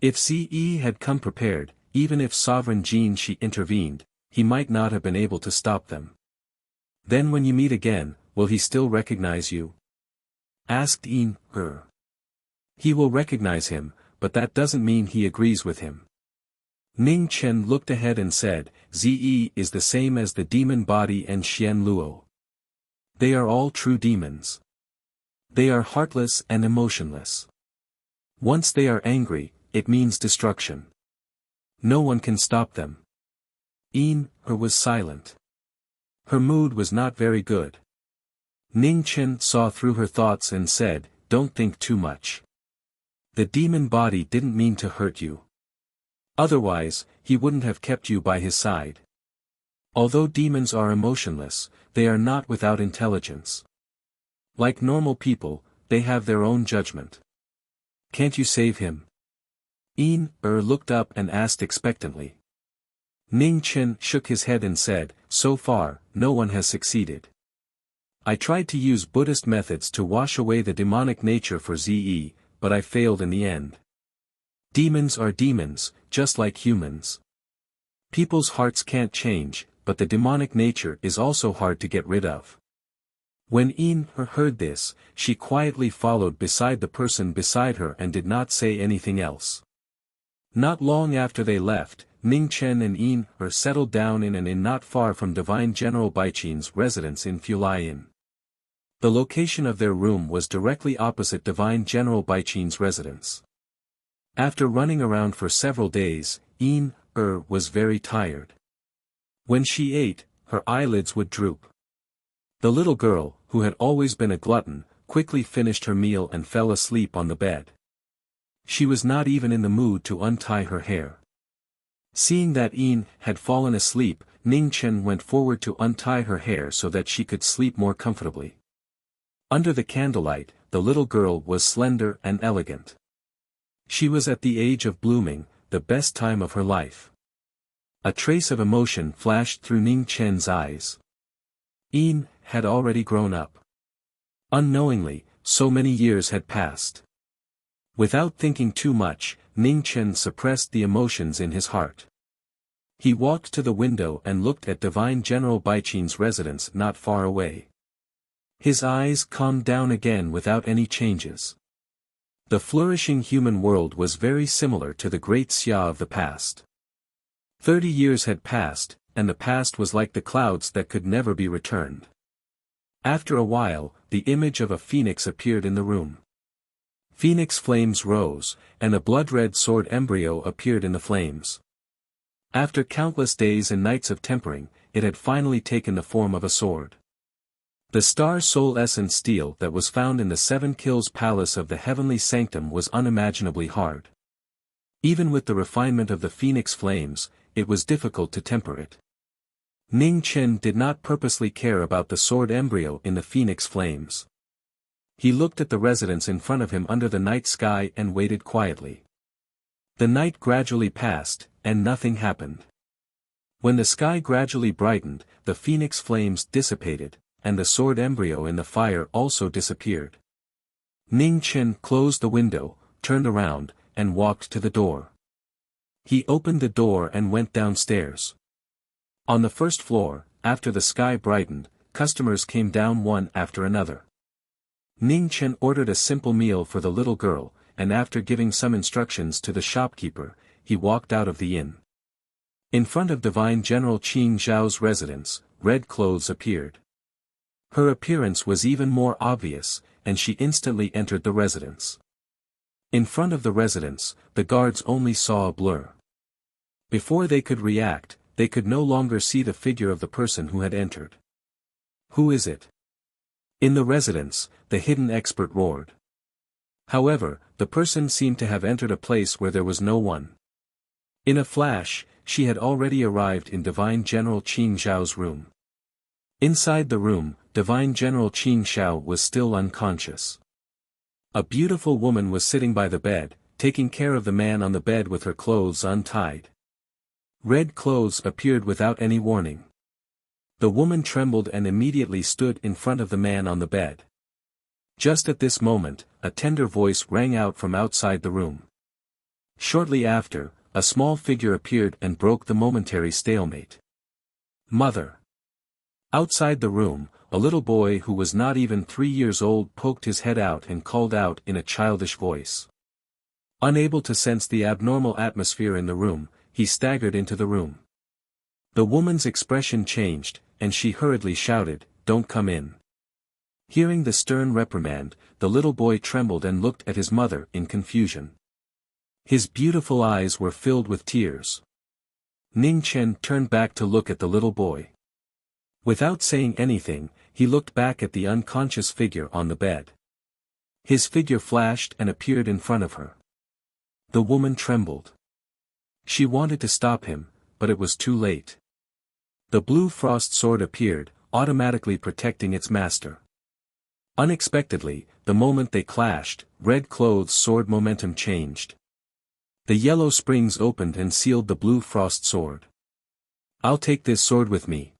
If Ze had come prepared, even if Sovereign Jin Shi intervened, he might not have been able to stop them. Then when you meet again, will he still recognize you? Asked Yin He. He will recognize him, but that doesn't mean he agrees with him. Ning Chen looked ahead and said, Ze is the same as the demon body and Xian Luo. They are all true demons. They are heartless and emotionless. Once they are angry, it means destruction. No one can stop them. Her was silent. Her mood was not very good. Ning Chen saw through her thoughts and said, "Don't think too much. The demon body didn't mean to hurt you. Otherwise, he wouldn't have kept you by his side. Although demons are emotionless, they are not without intelligence. Like normal people, they have their own judgment. Can't you save him?" Looked up and asked expectantly. Ning Chen shook his head and said, "So far, no one has succeeded. I tried to use Buddhist methods to wash away the demonic nature for Ze, but I failed in the end. Demons are demons, just like humans. People's hearts can't change, but the demonic nature is also hard to get rid of." When heard this, she quietly followed beside the person beside her and did not say anything else. Not long after they left, Ning Chen and settled down in an inn not far from Divine General Baiqin's residence in Fulai Inn. The location of their room was directly opposite Divine General Baiqin's residence. After running around for several days, was very tired. When she ate, her eyelids would droop. The little girl, who had always been a glutton, quickly finished her meal and fell asleep on the bed. She was not even in the mood to untie her hair. Seeing that had fallen asleep, Ning Chen went forward to untie her hair so that she could sleep more comfortably. Under the candlelight, the little girl was slender and elegant. She was at the age of blooming, the best time of her life. A trace of emotion flashed through Ning Chen's eyes. Had already grown up. Unknowingly, so many years had passed. Without thinking too much, Ning Chen suppressed the emotions in his heart. He walked to the window and looked at Divine General Baiqin's residence not far away. His eyes calmed down again without any changes. The flourishing human world was very similar to the great Xia of the past. 30 years had passed, and the past was like the clouds that could never be returned. After a while, the image of a phoenix appeared in the room. Phoenix flames rose, and a blood-red sword embryo appeared in the flames. After countless days and nights of tempering, it had finally taken the form of a sword. The star soul essence steel that was found in the Seven Kills Palace of the Heavenly Sanctum was unimaginably hard. Even with the refinement of the phoenix flames, it was difficult to temper it. Ning Chen did not purposely care about the sword embryo in the phoenix flames. He looked at the residence in front of him under the night sky and waited quietly. The night gradually passed, and nothing happened. When the sky gradually brightened, the phoenix flames dissipated, and the sword embryo in the fire also disappeared. Ning Chen closed the window, turned around, and walked to the door. He opened the door and went downstairs. On the first floor, after the sky brightened, customers came down one after another. Ning Chen ordered a simple meal for the little girl, and after giving some instructions to the shopkeeper, he walked out of the inn. In front of Divine General Qing Zhao's residence, red clothes appeared. Her appearance was even more obvious, and she instantly entered the residence. In front of the residence, the guards only saw a blur. Before they could react, they could no longer see the figure of the person who had entered. "Who is it?" In the residence, the hidden expert roared. However, the person seemed to have entered a place where there was no one. In a flash, she had already arrived in Divine General Qing Zhao's room. Inside the room, Divine General Qing Zhao was still unconscious. A beautiful woman was sitting by the bed, taking care of the man on the bed with her clothes untied. Red clothes appeared without any warning. The woman trembled and immediately stood in front of the man on the bed. Just at this moment, a tender voice rang out from outside the room. Shortly after, a small figure appeared and broke the momentary stalemate. "Mother!" Outside the room, a little boy who was not even 3 years old poked his head out and called out in a childish voice. Unable to sense the abnormal atmosphere in the room, he staggered into the room. The woman's expression changed, and she hurriedly shouted, "Don't come in." Hearing the stern reprimand, the little boy trembled and looked at his mother in confusion. His beautiful eyes were filled with tears. Ning Chen turned back to look at the little boy. Without saying anything, he looked back at the unconscious figure on the bed. His figure flashed and appeared in front of her. The woman trembled. She wanted to stop him, but it was too late. The blue frost sword appeared, automatically protecting its master. Unexpectedly, the moment they clashed, Red Clothes' sword momentum changed. The yellow springs opened and sealed the blue frost sword. "I'll take this sword with me."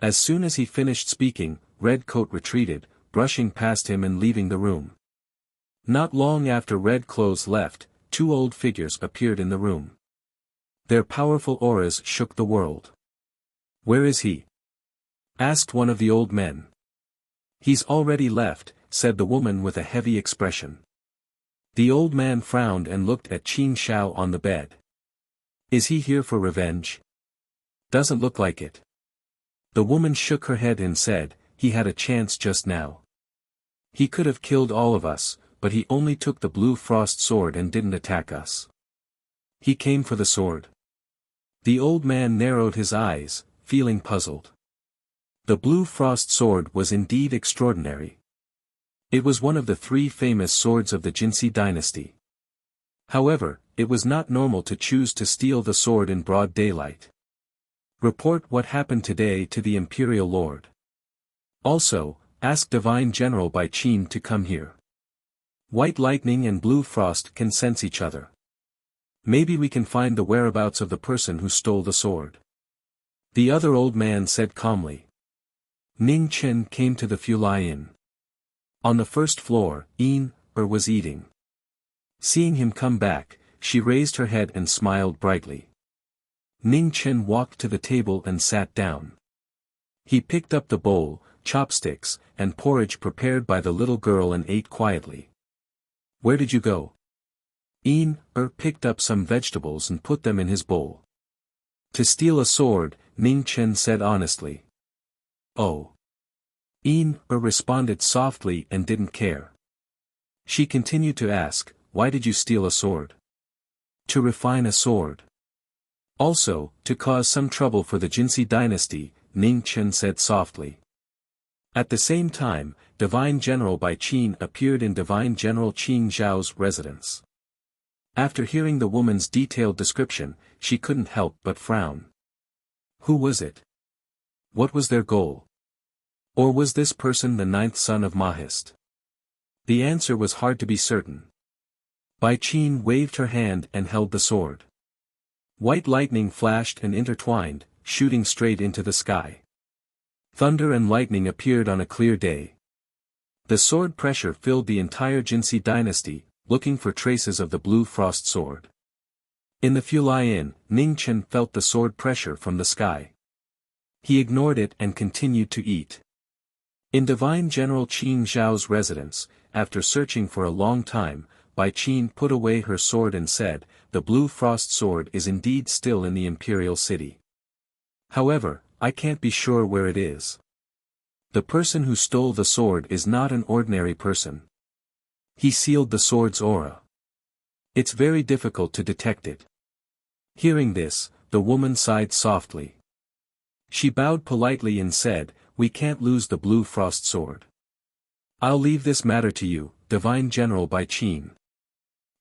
As soon as he finished speaking, Red Coat retreated, brushing past him and leaving the room. Not long after Red Clothes left, two old figures appeared in the room. Their powerful auras shook the world. "Where is he?" asked one of the old men. "He's already left," said the woman with a heavy expression. The old man frowned and looked at Qin Shao on the bed. "Is he here for revenge?" "Doesn't look like it." The woman shook her head and said, "He had a chance just now. He could have killed all of us, but he only took the blue frost sword and didn't attack us. He came for the sword." The old man narrowed his eyes, feeling puzzled. The blue frost sword was indeed extraordinary. It was one of the three famous swords of the Jinsi dynasty. However, it was not normal to choose to steal the sword in broad daylight. Report what happened today to the Imperial Lord. Also, ask Divine General Bai Qin to come here. White lightning and blue frost can sense each other. Maybe we can find the whereabouts of the person who stole the sword. The other old man said calmly. Ning Chen came to the Fulai Inn. On the first floor, was eating. Seeing him come back, she raised her head and smiled brightly. Ning Chen walked to the table and sat down. He picked up the bowl, chopsticks, and porridge prepared by the little girl and ate quietly. "Where did you go?" Picked up some vegetables and put them in his bowl. "To steal a sword," Ning Chen said honestly. "Oh." Responded softly and didn't care. She continued to ask, "Why did you steal a sword?" "To refine a sword. Also, to cause some trouble for the Jinsi dynasty," Ning Chen said softly. At the same time, Divine General Bai Qin appeared in Divine General Qin Zhao's residence. After hearing the woman's detailed description, she couldn't help but frown. Who was it? What was their goal? Or was this person the ninth son of Mahist? The answer was hard to be certain. Bai Qin waved her hand and held the sword. White lightning flashed and intertwined, shooting straight into the sky. Thunder and lightning appeared on a clear day. The sword pressure filled the entire Jinsi dynasty, looking for traces of the blue frost sword. In the Fulai Inn, Ning Chen felt the sword pressure from the sky. He ignored it and continued to eat. In Divine General Qin Zhao's residence, after searching for a long time, Bai Qin put away her sword and said, "The blue frost sword is indeed still in the imperial city. However, I can't be sure where it is. The person who stole the sword is not an ordinary person. He sealed the sword's aura. It's very difficult to detect it." Hearing this, the woman sighed softly. She bowed politely and said, "We can't lose the blue frost sword. I'll leave this matter to you, Divine General Bai Qin."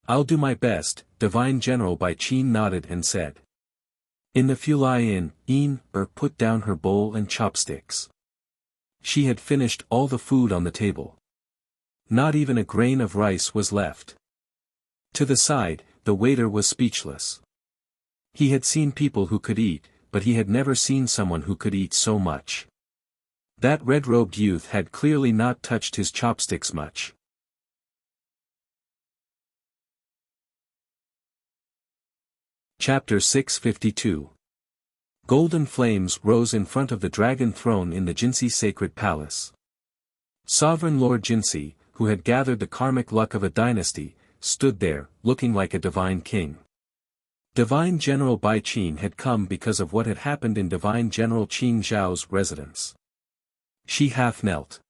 "I'll do my best," Divine General Bai Qin nodded and said. In the Fulai Inn, put down her bowl and chopsticks. She had finished all the food on the table. Not even a grain of rice was left. To the side, the waiter was speechless. He had seen people who could eat, but he had never seen someone who could eat so much. That red-robed youth had clearly not touched his chopsticks much. Chapter 652. Golden flames rose in front of the dragon throne in the Jinsi sacred palace. Sovereign Lord Jinsi, who had gathered the karmic luck of a dynasty, stood there, looking like a divine king. Divine General Bai Qin had come because of what had happened in Divine General Qin Zhao's residence. She half knelt.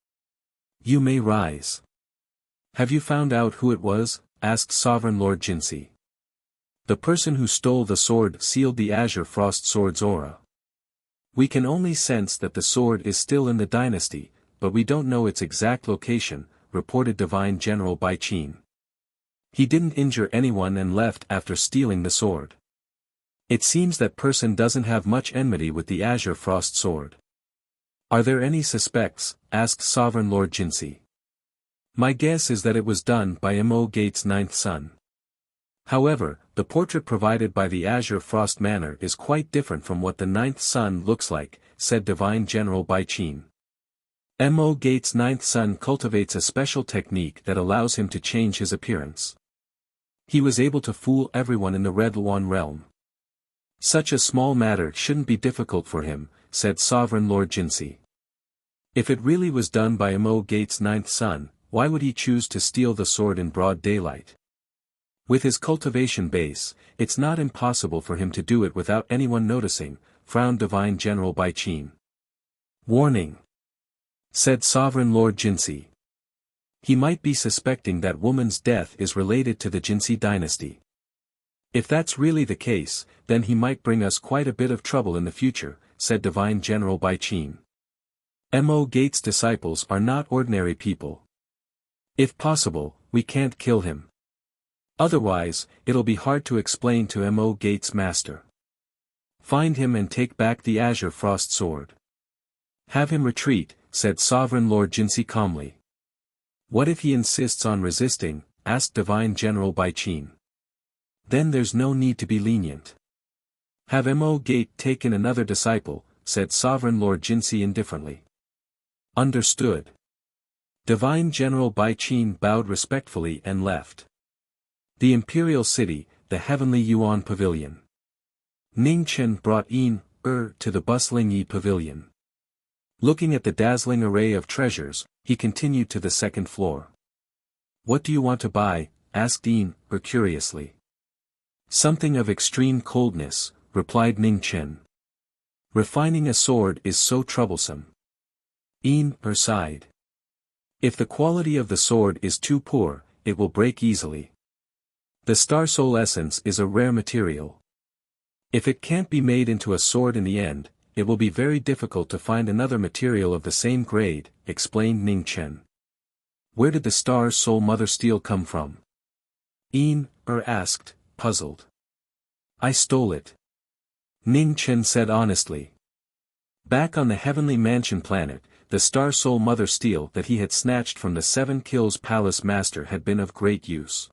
You may rise. Have you found out who it was? Asked Sovereign Lord Jinsi. The person who stole the sword sealed the Azure Frost Sword's aura. We can only sense that the sword is still in the dynasty, but we don't know its exact location, reported Divine General Bai Qin. He didn't injure anyone and left after stealing the sword. It seems that person doesn't have much enmity with the Azure Frost Sword. Are there any suspects? Asked Sovereign Lord Jinsi. My guess is that it was done by Mo Gate's ninth son. However, the portrait provided by the Azure Frost Manor is quite different from what the ninth son looks like, said Divine General Bai Qin. Mo Gate's ninth son cultivates a special technique that allows him to change his appearance. He was able to fool everyone in the Red Luan realm. Such a small matter shouldn't be difficult for him, said Sovereign Lord Jinsi. If it really was done by Mo Gate's ninth son, why would he choose to steal the sword in broad daylight? With his cultivation base, it's not impossible for him to do it without anyone noticing, frowned Divine General Bai Qin. Warning, said Sovereign Lord Jinsi. He might be suspecting that woman's death is related to the Jinsi dynasty. If that's really the case, then he might bring us quite a bit of trouble in the future, said Divine General Bai Qin. Mo Gate's disciples are not ordinary people. If possible, we can't kill him. Otherwise, it'll be hard to explain to Mo Gate's master. Find him and take back the Azure Frost Sword. Have him retreat, said Sovereign Lord Jinsi calmly. What if he insists on resisting? Asked Divine General Bai Qin. Then there's no need to be lenient. Have Mo Gate taken another disciple, said Sovereign Lord Jinsi indifferently. Understood. Divine General Bai Qin bowed respectfully and left. The Imperial City, the Heavenly Yuan Pavilion. Ning Chen brought to the bustling Yi Pavilion. Looking at the dazzling array of treasures, he continued to the second floor. What do you want to buy? Asked curiously. Something of extreme coldness, replied Ning Chen. Refining a sword is so troublesome. Sighed. If the quality of the sword is too poor, it will break easily. The Star Soul Essence is a rare material. If it can't be made into a sword in the end, it will be very difficult to find another material of the same grade, explained Ning Chen. Where did the Star Soul Mother Steel come from? Asked, puzzled. I stole it. Ning Chen said honestly. Back on the Heavenly Mansion planet, the Star Soul Mother Steel that he had snatched from the Seven Kills Palace Master had been of great use.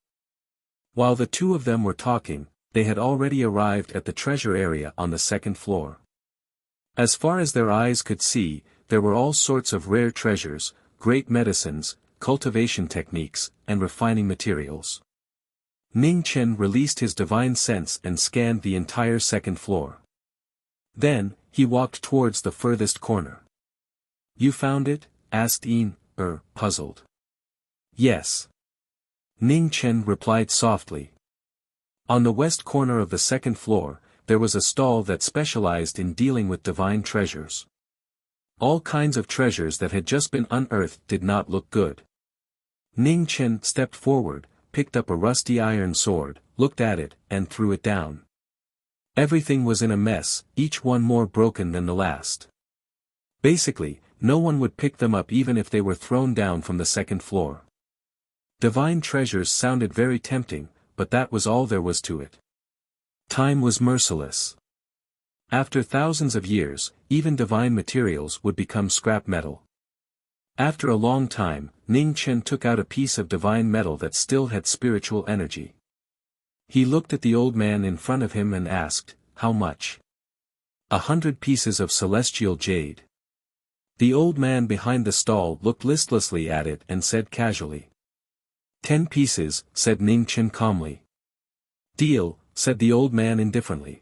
While the two of them were talking, they had already arrived at the treasure area on the second floor. As far as their eyes could see, there were all sorts of rare treasures, great medicines, cultivation techniques, and refining materials. Ning Chen released his divine sense and scanned the entire second floor. Then, he walked towards the furthest corner. You found it? Asked puzzled. Yes. Ning Chen replied softly. On the west corner of the second floor, there was a stall that specialized in dealing with divine treasures. All kinds of treasures that had just been unearthed did not look good. Ning Chen stepped forward, picked up a rusty iron sword, looked at it, and threw it down. Everything was in a mess, each one more broken than the last. Basically, no one would pick them up even if they were thrown down from the second floor. Divine treasures sounded very tempting, but that was all there was to it. Time was merciless. After thousands of years, even divine materials would become scrap metal. After a long time, Ning Chen took out a piece of divine metal that still had spiritual energy. He looked at the old man in front of him and asked, "How much?" 100 pieces of celestial jade. The old man behind the stall looked listlessly at it and said casually. 10 pieces, said Ning Chen calmly. Deal, said the old man indifferently.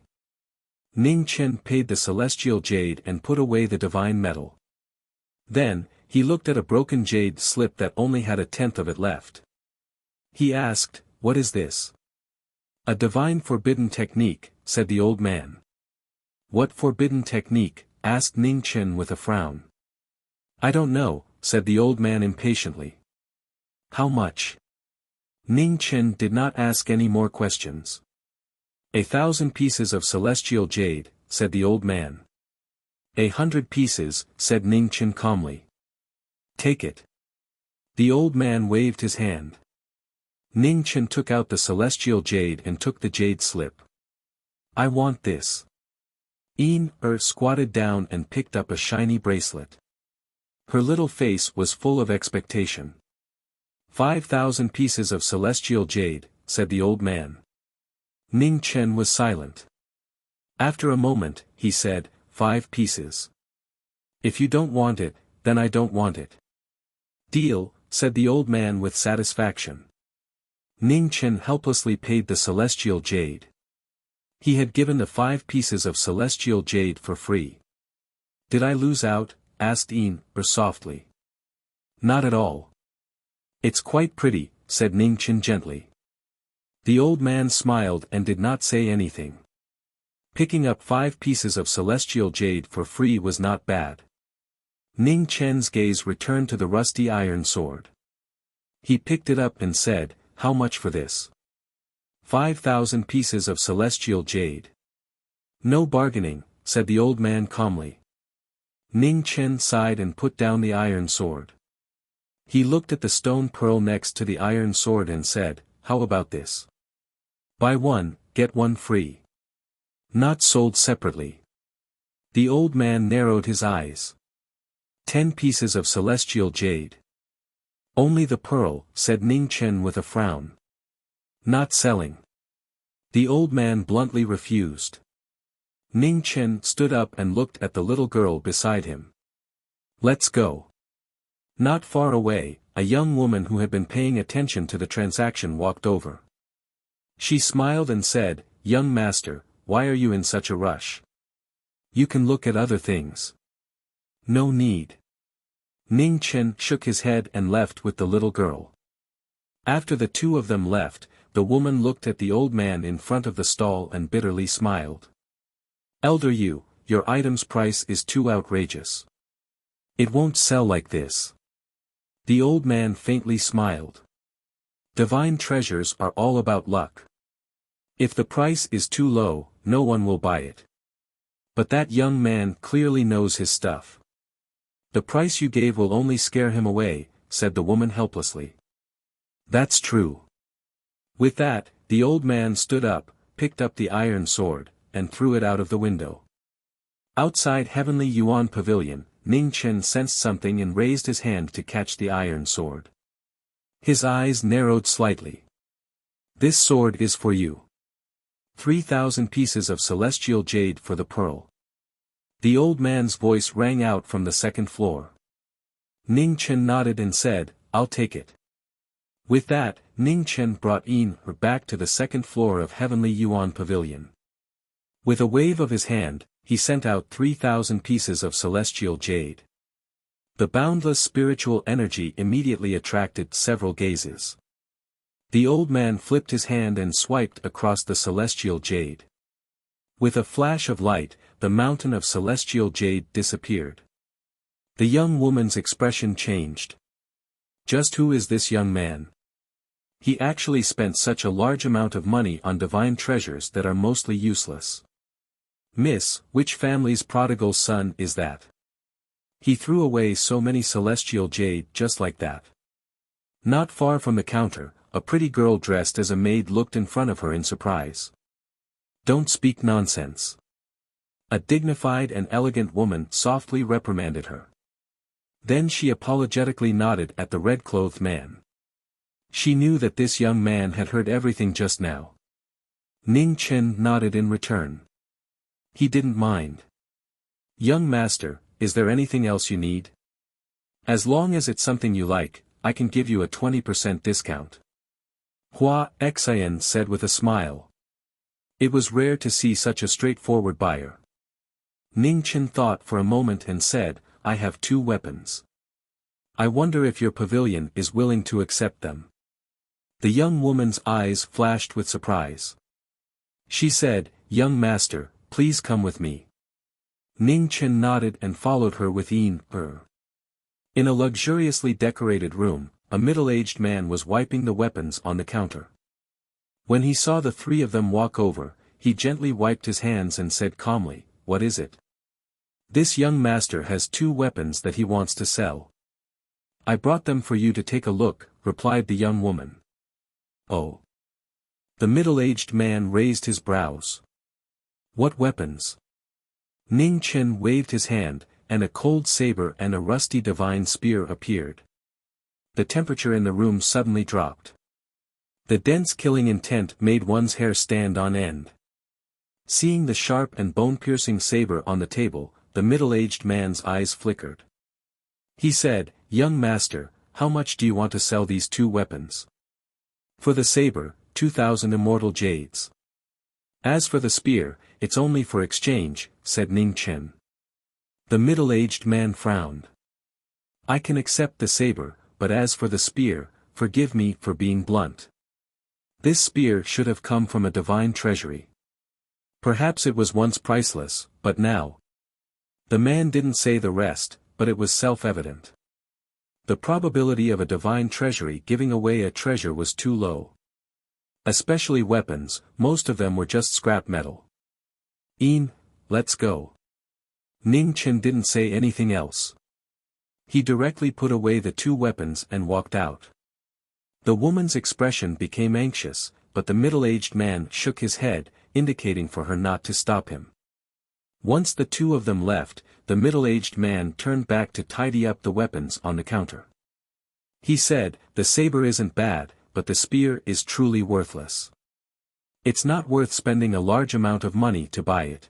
Ning Chen paid the celestial jade and put away the divine metal. Then, he looked at a broken jade slip that only had 1/10 of it left. He asked, "What is this?" "A divine forbidden technique," said the old man. "What forbidden technique?" asked Ning Chen with a frown. "I don't know," said the old man impatiently. How much? Ning Chen did not ask any more questions. 1,000 pieces of celestial jade, said the old man. 100 pieces, said Ning Chen calmly. Take it. The old man waved his hand. Ning Chen took out the celestial jade and took the jade slip. I want this. Squatted down and picked up a shiny bracelet. Her little face was full of expectation. 5,000 pieces of celestial jade, said the old man. Ning Chen was silent. After a moment, he said, 5 pieces. If you don't want it, then I don't want it. Deal, said the old man with satisfaction. Ning Chen helplessly paid the celestial jade. He had given the 5 pieces of celestial jade for free. Did I lose out? Asked softly. Not at all. It's quite pretty, said Ning Chen gently. The old man smiled and did not say anything. Picking up 5 pieces of celestial jade for free was not bad. Ning Chen's gaze returned to the rusty iron sword. He picked it up and said, how much for this? 5,000 pieces of celestial jade. No bargaining, said the old man calmly. Ning Chen sighed and put down the iron sword. He looked at the stone pearl next to the iron sword and said, how about this? Buy one, get one free. Not sold separately. The old man narrowed his eyes. 10 pieces of celestial jade. Only the pearl, said Ning Chen with a frown. Not selling. The old man bluntly refused. Ning Chen stood up and looked at the little girl beside him. Let's go. Not far away, a young woman who had been paying attention to the transaction walked over. She smiled and said, young master, why are you in such a rush? You can look at other things. No need. Ning Chen shook his head and left with the little girl. After the two of them left, the woman looked at the old man in front of the stall and bitterly smiled. Elder you, your item's price is too outrageous. It won't sell like this. The old man faintly smiled. Divine treasures are all about luck. If the price is too low, no one will buy it. But that young man clearly knows his stuff. The price you gave will only scare him away, said the woman helplessly. That's true. With that, the old man stood up, picked up the iron sword, and threw it out of the window. Outside Heavenly Yuan Pavilion, Ning Chen sensed something and raised his hand to catch the iron sword. His eyes narrowed slightly. This sword is for you. 3,000 pieces of celestial jade for the pearl. The old man's voice rang out from the second floor. Ning Chen nodded and said, I'll take it. With that, Ning Chen brought her back to the second floor of Heavenly Yuan Pavilion. With a wave of his hand, he sent out 3,000 pieces of celestial jade. The boundless spiritual energy immediately attracted several gazes. The old man flipped his hand and swiped across the celestial jade. With a flash of light, the mountain of celestial jade disappeared. The young woman's expression changed. Just who is this young man? He actually spent such a large amount of money on divine treasures that are mostly useless. Miss, which family's prodigal son is that? He threw away so many celestial jade just like that. Not far from the counter, a pretty girl dressed as a maid looked in front of her in surprise. Don't speak nonsense. A dignified and elegant woman softly reprimanded her. Then she apologetically nodded at the red-clothed man. She knew that this young man had heard everything just now. Ning Chen nodded in return. He didn't mind. Young master, is there anything else you need? As long as it's something you like, I can give you a 20% discount. Hua Xian said with a smile. It was rare to see such a straightforward buyer. Ning Chen thought for a moment and said, I have 2 weapons. I wonder if your pavilion is willing to accept them. The young woman's eyes flashed with surprise. She said, Young master, please come with me. Ning Chen nodded and followed her with her. In a luxuriously decorated room, a middle-aged man was wiping the weapons on the counter. When he saw the three of them walk over, he gently wiped his hands and said calmly, "What is it?" "This young master has 2 weapons that he wants to sell." "I brought them for you to take a look," replied the young woman. "Oh." The middle-aged man raised his brows. "What weapons?" Ning Chen waved his hand, and a cold saber and a rusty divine spear appeared. The temperature in the room suddenly dropped. The dense killing intent made one's hair stand on end. Seeing the sharp and bone-piercing saber on the table, the middle-aged man's eyes flickered. He said, "Young master, how much do you want to sell these 2 weapons?" "For the saber, 2,000 immortal jades. As for the spear, it's only for exchange," said Ning Chen. The middle-aged man frowned. "I can accept the saber, but as for the spear, forgive me for being blunt. This spear should have come from a divine treasury. Perhaps it was once priceless, but now." The man didn't say the rest, but it was self-evident. The probability of a divine treasury giving away a treasure was too low. Especially weapons, most of them were just scrap metal. Let's go." Ning Chen didn't say anything else. He directly put away the 2 weapons and walked out. The woman's expression became anxious, but the middle-aged man shook his head, indicating for her not to stop him. Once the 2 of them left, the middle-aged man turned back to tidy up the weapons on the counter. He said, "The saber isn't bad, but the spear is truly worthless. It's not worth spending a large amount of money to buy it."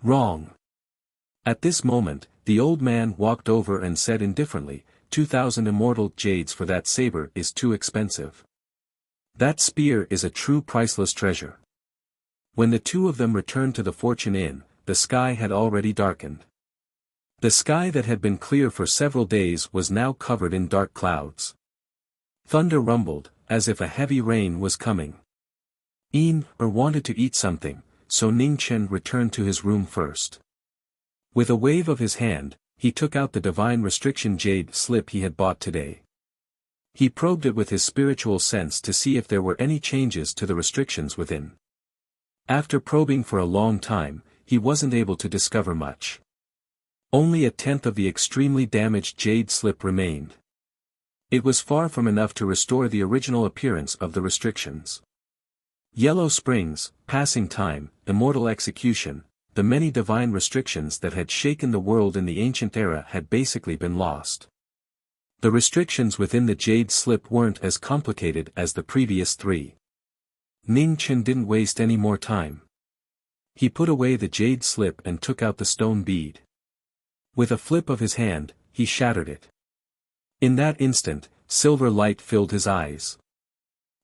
"Wrong." At this moment, the old man walked over and said indifferently, 2,000 immortal jades for that saber is too expensive. That spear is a true priceless treasure." When the 2 of them returned to the Fortune Inn, the sky had already darkened. The sky that had been clear for several days was now covered in dark clouds. Thunder rumbled, as if a heavy rain was coming. Wanted to eat something, so Ning Chen returned to his room first. With a wave of his hand, he took out the divine restriction jade slip he had bought today. He probed it with his spiritual sense to see if there were any changes to the restrictions within. After probing for a long time, he wasn't able to discover much. Only 1/10 of the extremely damaged jade slip remained. It was far from enough to restore the original appearance of the restrictions. Yellow springs, passing time, immortal execution, the many divine restrictions that had shaken the world in the ancient era had basically been lost. The restrictions within the jade slip weren't as complicated as the previous 3. Ning Chen didn't waste any more time. He put away the jade slip and took out the stone bead. With a flip of his hand, he shattered it. In that instant, silver light filled his eyes.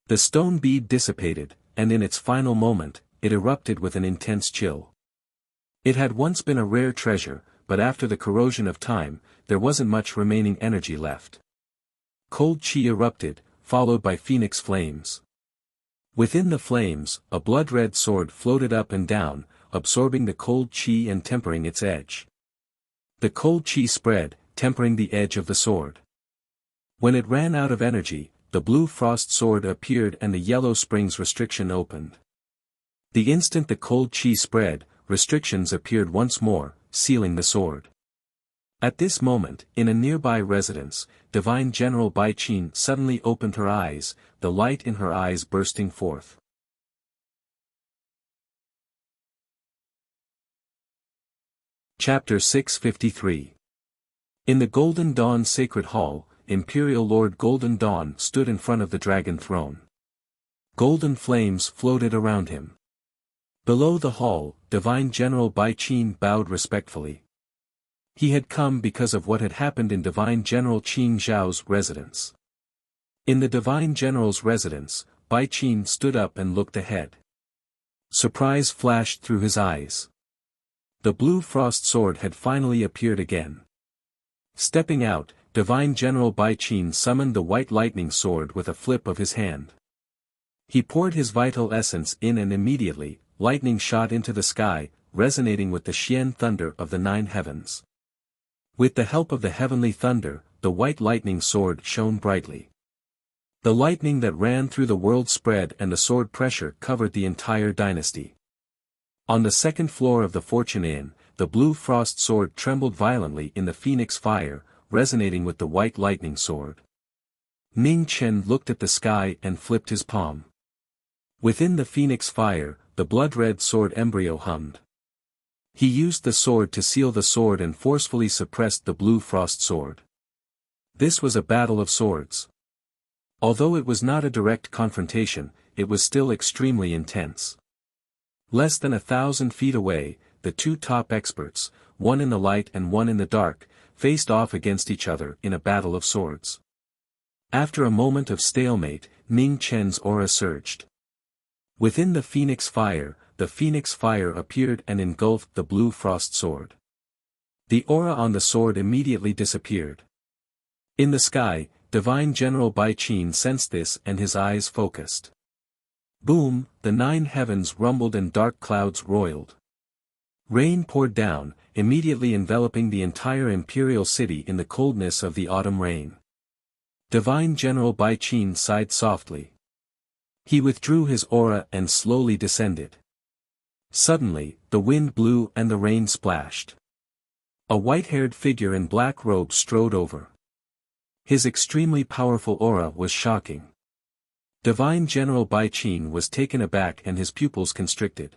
The stone bead dissipated, and in its final moment, it erupted with an intense chill. It had once been a rare treasure, but after the corrosion of time, there wasn't much remaining energy left. Cold chi erupted, followed by phoenix flames. Within the flames, a blood-red sword floated up and down, absorbing the cold chi and tempering its edge. The cold chi spread, tempering the edge of the sword. When it ran out of energy, the blue frost sword appeared and the yellow springs restriction opened. The instant the cold chi spread, restrictions appeared once more, sealing the sword. At this moment, in a nearby residence, Divine General Bai Qin suddenly opened her eyes, the light in her eyes bursting forth. Chapter 653. In the Golden Dawn Sacred Hall, Imperial Lord Golden Dawn stood in front of the dragon throne. Golden flames floated around him. Below the hall, Divine General Bai Qin bowed respectfully. He had come because of what had happened in Divine General Qin Zhao's residence. In the Divine General's residence, Bai Qin stood up and looked ahead. Surprise flashed through his eyes. The blue frost sword had finally appeared again. Stepping out, Divine General Bai Qin summoned the white lightning sword with a flip of his hand. He poured his vital essence in and immediately, lightning shot into the sky, resonating with the Xian thunder of the 9 heavens. With the help of the heavenly thunder, the white lightning sword shone brightly. The lightning that ran through the world spread and the sword pressure covered the entire dynasty. On the second floor of the Fortune Inn, the blue frost sword trembled violently in the phoenix fire, resonating with the white lightning sword. Ning Chen looked at the sky and flipped his palm. Within the phoenix fire, the blood-red sword embryo hummed. He used the sword to seal the sword and forcefully suppressed the blue frost sword. This was a battle of swords. Although it was not a direct confrontation, it was still extremely intense. Less than 1,000 feet away, the two top experts, one in the light and one in the dark, faced off against each other in a battle of swords. After a moment of stalemate, Ning Chen's aura surged. Within the phoenix fire appeared and engulfed the blue frost sword. The aura on the sword immediately disappeared. In the sky, Divine General Bai Qin sensed this and his eyes focused. Boom, the 9 heavens rumbled and dark clouds roiled. Rain poured down, immediately enveloping the entire imperial city in the coldness of the autumn rain. Divine General Bai Qin sighed softly. He withdrew his aura and slowly descended. Suddenly, the wind blew and the rain splashed. A white-haired figure in black robes strode over. His extremely powerful aura was shocking. Divine General Bai Qin was taken aback and his pupils constricted.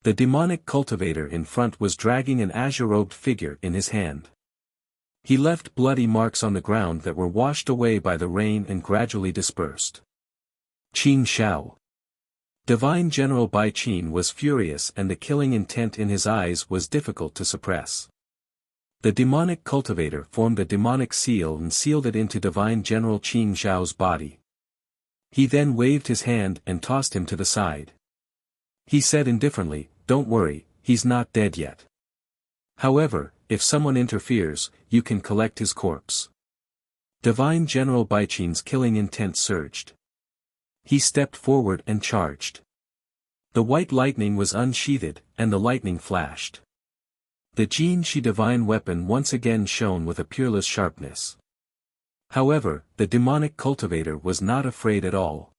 The demonic cultivator in front was dragging an azure-robed figure in his hand. He left bloody marks on the ground that were washed away by the rain and gradually dispersed. Qin Shao. Divine General Bai Qin was furious and the killing intent in his eyes was difficult to suppress. The demonic cultivator formed a demonic seal and sealed it into Divine General Qin Shao's body. He then waved his hand and tossed him to the side. He said indifferently, "Don't worry, he's not dead yet. However, if someone interferes, you can collect his corpse." Divine General Bai Qin's killing intent surged. He stepped forward and charged. The white lightning was unsheathed, and the lightning flashed. The Jin Shi divine weapon once again shone with a peerless sharpness. However, the demonic cultivator was not afraid at all.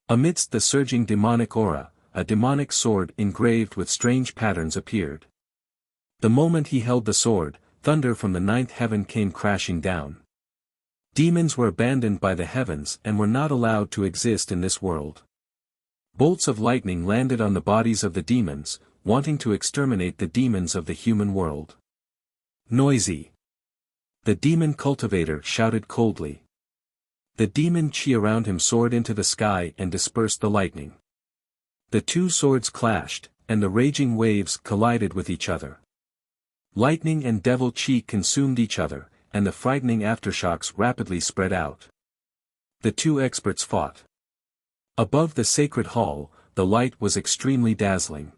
Amidst the surging demonic aura, a demonic sword engraved with strange patterns appeared. The moment he held the sword, thunder from the 9th heaven came crashing down. Demons were abandoned by the heavens and were not allowed to exist in this world. Bolts of lightning landed on the bodies of the demons, wanting to exterminate the demons of the human world. Noisy. The demon cultivator shouted coldly. The demon chi around him soared into the sky and dispersed the lightning. The two swords clashed, and the raging waves collided with each other. Lightning and devil chi consumed each other, and the frightening aftershocks rapidly spread out. The two experts fought. Above the sacred hall, the light was extremely dazzling.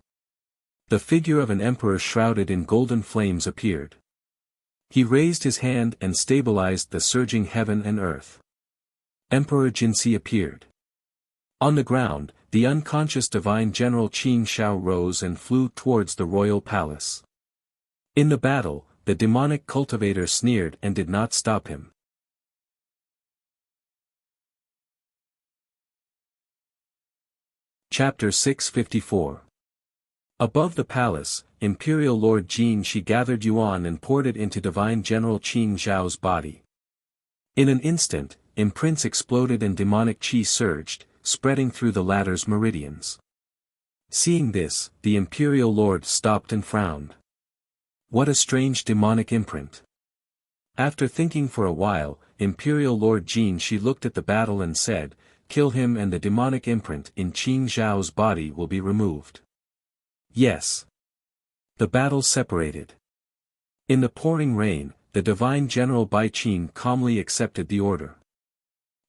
The figure of an emperor shrouded in golden flames appeared. He raised his hand and stabilized the surging heaven and earth. Emperor Jinxi appeared. On the ground, the unconscious divine general Qin Shao rose and flew towards the royal palace. In the battle, the demonic cultivator sneered and did not stop him. Chapter 654. Above the palace, Imperial Lord Jin Shi gathered yuan and poured it into Divine General Qin Zhao's body. In an instant, imprints exploded and demonic chi surged, spreading through the latter's meridians. Seeing this, the Imperial Lord stopped and frowned. What a strange demonic imprint. After thinking for a while, Imperial Lord Jin Shi looked at the battle and said, "Kill him and the demonic imprint in Qin Zhao's body will be removed." Yes. The battle separated. In the pouring rain, the divine General Bai Qin calmly accepted the order.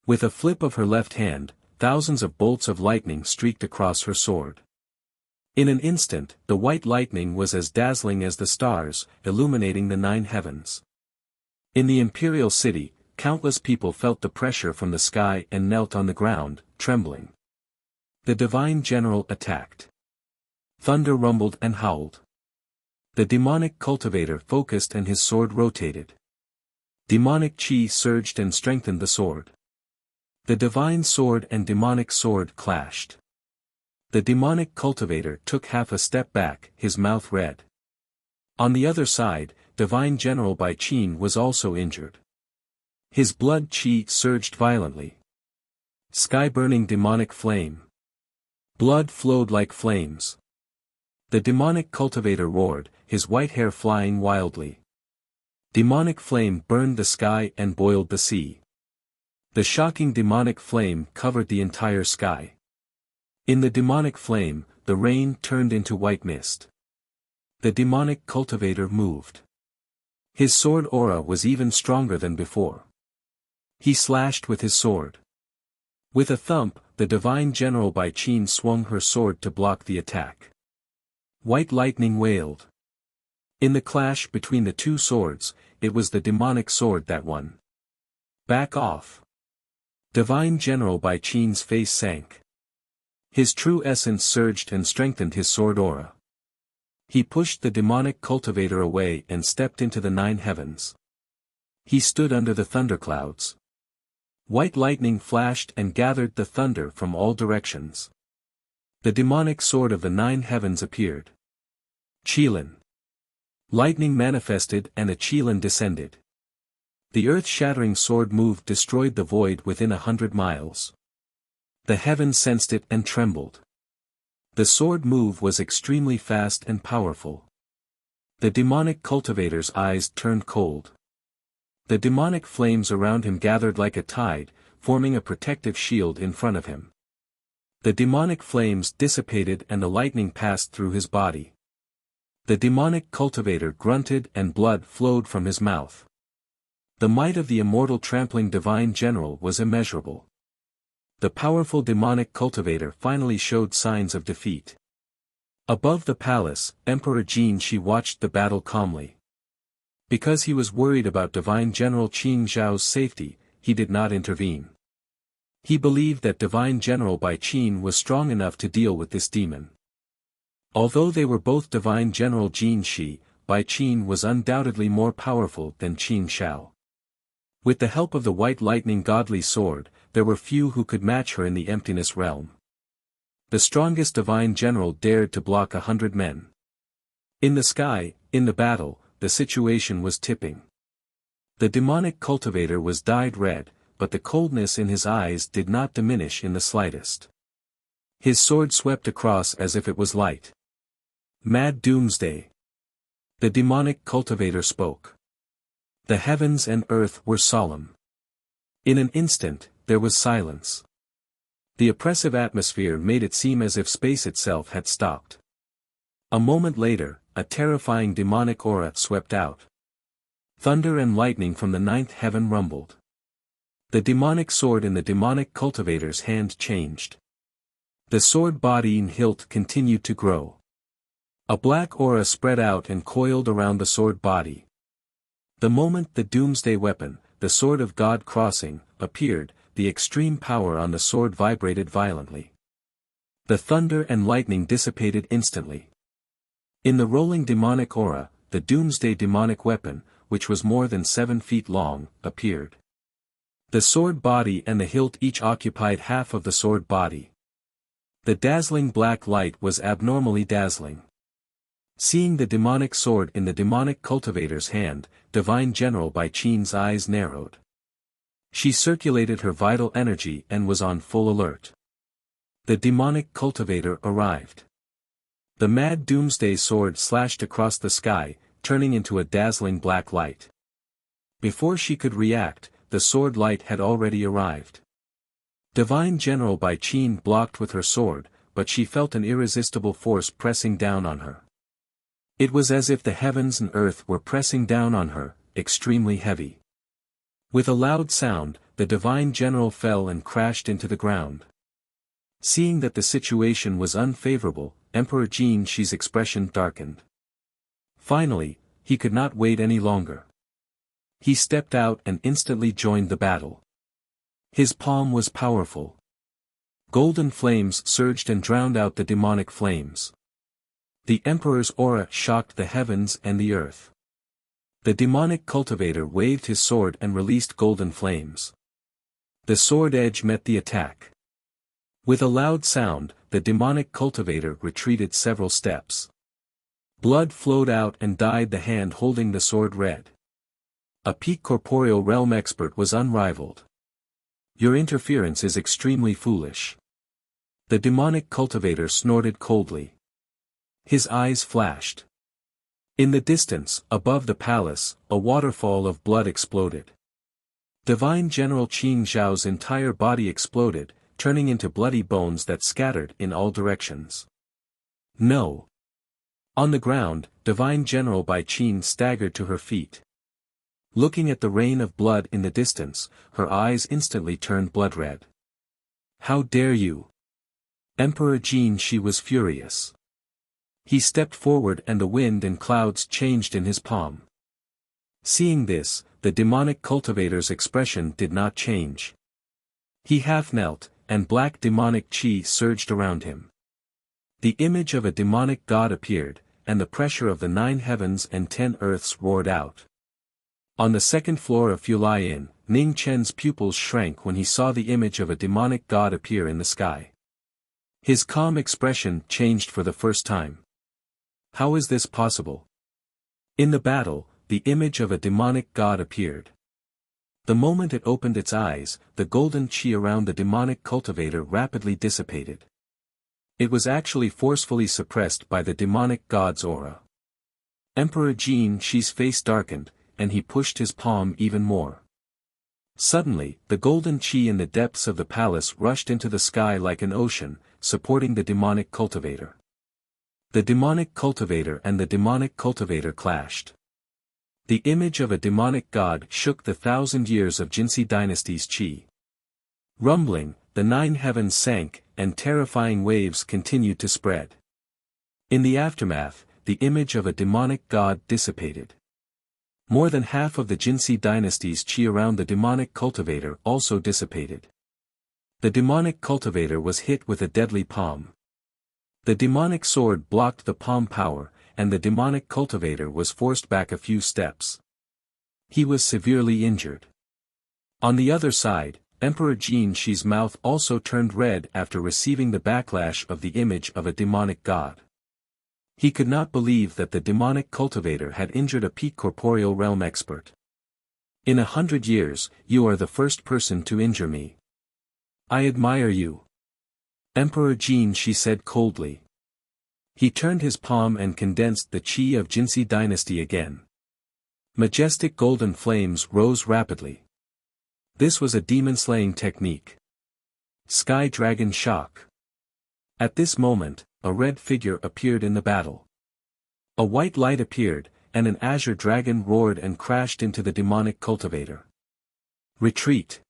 With a flip of her left hand, thousands of bolts of lightning streaked across her sword. In an instant, the white lightning was as dazzling as the stars, illuminating the 9 heavens. In the imperial city, countless people felt the pressure from the sky and knelt on the ground, trembling. The divine general attacked. Thunder rumbled and howled. The demonic cultivator focused and his sword rotated. Demonic chi surged and strengthened the sword. The divine sword and demonic sword clashed. The demonic cultivator took half a step back, his mouth red. On the other side, divine general Bai Qin was also injured. His blood chi surged violently. Sky-burning demonic flame. Blood flowed like flames. The demonic cultivator roared, his white hair flying wildly. Demonic flame burned the sky and boiled the sea. The shocking demonic flame covered the entire sky. In the demonic flame, the rain turned into white mist. The demonic cultivator moved. His sword aura was even stronger than before. He slashed with his sword. With a thump, the divine general Bai Qin swung her sword to block the attack. White lightning wailed. In the clash between the two swords, it was the demonic sword that won. Back off. Divine general Bai Qin's face sank. His true essence surged and strengthened his sword aura. He pushed the demonic cultivator away and stepped into the 9 heavens. He stood under the thunderclouds. White lightning flashed and gathered the thunder from all directions. The demonic sword of the 9 heavens appeared. Qilin. Lightning manifested and a Qilin descended. The earth-shattering sword move destroyed the void within 100 miles. The heavens sensed it and trembled. The sword move was extremely fast and powerful. The demonic cultivator's eyes turned cold. The demonic flames around him gathered like a tide, forming a protective shield in front of him. The demonic flames dissipated and the lightning passed through his body. The demonic cultivator grunted and blood flowed from his mouth. The might of the immortal trampling divine general was immeasurable. The powerful demonic cultivator finally showed signs of defeat. Above the palace, Emperor Jin Shi watched the battle calmly. Because he was worried about divine general Qin Zhao's safety, he did not intervene. He believed that divine general Bai Qin was strong enough to deal with this demon. Although they were both divine general Jin Shi, Bai Qin was undoubtedly more powerful than Qin Zhao. With the help of the white lightning godly sword, there were few who could match her in the emptiness realm. The strongest divine general dared to block 100 men. In the sky, in the battle, the situation was tipping. The demonic cultivator was dyed red, but the coldness in his eyes did not diminish in the slightest. His sword swept across as if it was light. Mad doomsday. The demonic cultivator spoke. The heavens and earth were solemn. In an instant, there was silence. The oppressive atmosphere made it seem as if space itself had stopped. A moment later, a terrifying demonic aura swept out. Thunder and lightning from the 9th heaven rumbled. The demonic sword in the demonic cultivator's hand changed. The sword body and hilt continued to grow. A black aura spread out and coiled around the sword body. The moment the doomsday weapon, the sword of God crossing, appeared, the extreme power on the sword vibrated violently. The thunder and lightning dissipated instantly. In the rolling demonic aura, the doomsday demonic weapon, which was more than 7 feet long, appeared. The sword body and the hilt each occupied half of the sword body. The dazzling black light was abnormally dazzling. Seeing the demonic sword in the demonic cultivator's hand, divine general Bai Qin's eyes narrowed. She circulated her vital energy and was on full alert. The demonic cultivator arrived. The mad doomsday sword slashed across the sky, turning into a dazzling black light. Before she could react, the sword light had already arrived. Divine general Bai Qin blocked with her sword, but she felt an irresistible force pressing down on her. It was as if the heavens and earth were pressing down on her, extremely heavy. With a loud sound, the divine general fell and crashed into the ground. Seeing that the situation was unfavorable, Emperor Jin Shi's expression darkened. Finally, he could not wait any longer. He stepped out and instantly joined the battle. His palm was powerful. Golden flames surged and drowned out the demonic flames. The emperor's aura shocked the heavens and the earth. The demonic cultivator waved his sword and released golden flames. The sword edge met the attack. With a loud sound, the demonic cultivator retreated several steps. Blood flowed out and dyed the hand holding the sword red. A peak corporeal realm expert was unrivaled. Your interference is extremely foolish. The demonic cultivator snorted coldly. His eyes flashed. In the distance, above the palace, a waterfall of blood exploded. Divine General Qin Zhao's entire body exploded, turning into bloody bones that scattered in all directions. No. On the ground, Divine General Bai Qin staggered to her feet. Looking at the rain of blood in the distance, her eyes instantly turned blood-red. How dare you? Emperor Jin, she was furious. He stepped forward and the wind and clouds changed in his palm. Seeing this, the demonic cultivator's expression did not change. He half knelt, and black demonic chi surged around him. The image of a demonic god appeared, and the pressure of the 9 heavens and 10 earths roared out. On the second floor of Fulai Inn, Ning Chen's pupils shrank when he saw the image of a demonic god appear in the sky. His calm expression changed for the first time. How is this possible? In the battle, the image of a demonic god appeared. The moment it opened its eyes, the golden chi around the demonic cultivator rapidly dissipated. It was actually forcefully suppressed by the demonic god's aura. Emperor Jin Shi's face darkened, and he pushed his palm even more. Suddenly, the golden chi in the depths of the palace rushed into the sky like an ocean, supporting the demonic cultivator. The demonic cultivator and the demonic cultivator clashed. The image of a demonic god shook the 1,000 years of Jinsi dynasty's chi. Rumbling, the 9 heavens sank, and terrifying waves continued to spread. In the aftermath, the image of a demonic god dissipated. More than half of the Jinsi dynasty's chi around the demonic cultivator also dissipated. The demonic cultivator was hit with a deadly palm. The demonic sword blocked the palm power, and the demonic cultivator was forced back a few steps. He was severely injured. On the other side, Emperor Jin Shi's mouth also turned red after receiving the backlash of the image of a demonic god. He could not believe that the demonic cultivator had injured a peak corporeal realm expert. In 100 years, you are the first person to injure me. I admire you. Emperor Jin Shi said coldly. He turned his palm and condensed the chi of Jinsi dynasty again. Majestic golden flames rose rapidly. This was a demon-slaying technique. Sky Dragon Shock. At this moment, a red figure appeared in the battle. A white light appeared, and an azure dragon roared and crashed into the demonic cultivator. Retreat.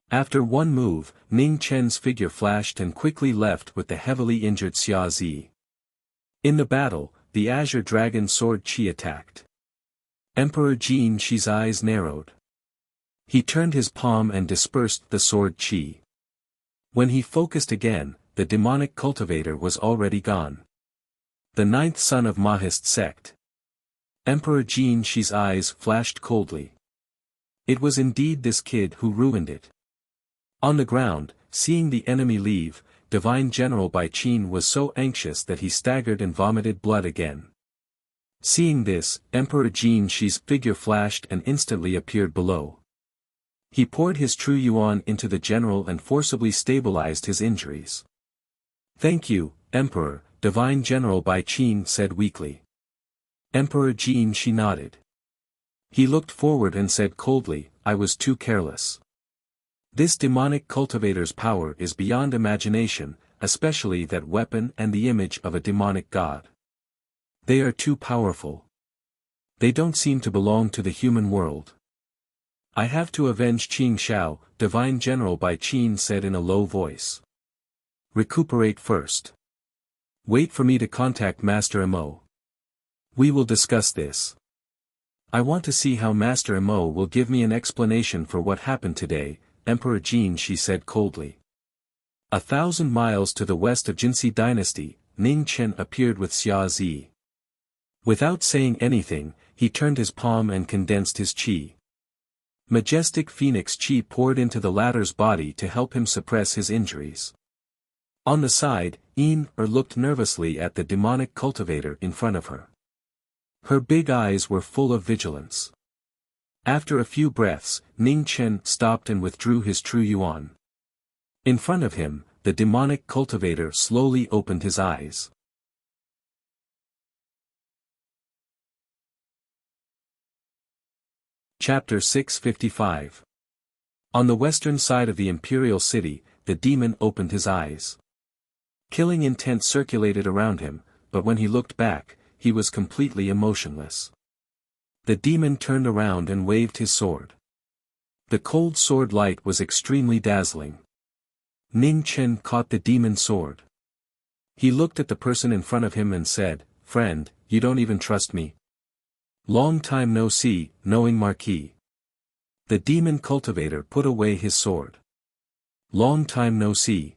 After one move, Ning Chen's figure flashed and quickly left with the heavily injured Xia Zi. In the battle, the azure dragon sword chi attacked. Emperor Jin Shi's eyes narrowed. He turned his palm and dispersed the sword chi. When he focused again, the demonic cultivator was already gone. The 9th son of Mahist sect. Emperor Jin Shi's eyes flashed coldly. It was indeed this kid who ruined it. On the ground, seeing the enemy leave, Divine General Bai Qin was so anxious that he staggered and vomited blood again. Seeing this, Emperor Jin Shi's figure flashed and instantly appeared below. He poured his true yuan into the general and forcibly stabilized his injuries. Thank you, Emperor, Divine General Bai Qin said weakly. Emperor Jin Shi nodded. He looked forward and said coldly, I was too careless. This demonic cultivator's power is beyond imagination, especially that weapon and the image of a demonic god. They are too powerful. They don't seem to belong to the human world. I have to avenge Qing Xiao, Divine General Bai Qin said in a low voice. Recuperate first. Wait for me to contact Master Mo. We will discuss this. I want to see how Master Mo will give me an explanation for what happened today, Emperor Jin Shi said coldly. 1,000 miles to the west of Jinsi dynasty, Ning Chen appeared with Xia Zi. Without saying anything, he turned his palm and condensed his qi. Majestic phoenix qi poured into the latter's body to help him suppress his injuries. On the side, looked nervously at the demonic cultivator in front of her. Her big eyes were full of vigilance. After a few breaths, Ning Chen stopped and withdrew his true yuan. In front of him, the demonic cultivator slowly opened his eyes. Chapter 655. On the western side of the imperial city, the demon opened his eyes. Killing intent circulated around him, but when he looked back, he was completely emotionless. The demon turned around and waved his sword. The cold sword light was extremely dazzling. Ning Chen caught the demon's sword. He looked at the person in front of him and said, "Friend, you don't even trust me. Long time no see, knowing Marquis." The demon cultivator put away his sword. "Long time no see."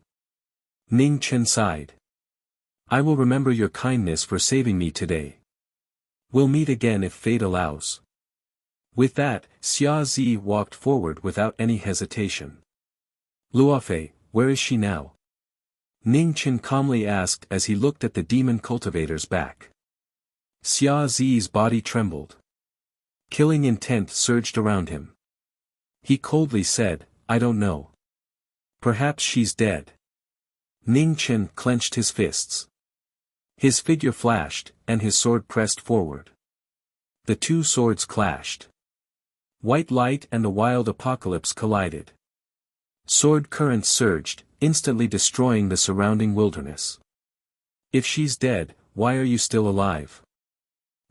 Ning Chen sighed. "I will remember your kindness for saving me today. We'll meet again if fate allows." With that, Xia Zi walked forward without any hesitation. "Luofei, where is she now?" Ning Chen calmly asked as he looked at the demon cultivator's back. Xia Zi's body trembled. Killing intent surged around him. He coldly said, "I don't know. Perhaps she's dead." Ning Chen clenched his fists. His figure flashed, and his sword pressed forward. The two swords clashed. White light and a wild apocalypse collided. Sword currents surged, instantly destroying the surrounding wilderness. "If she's dead, why are you still alive?"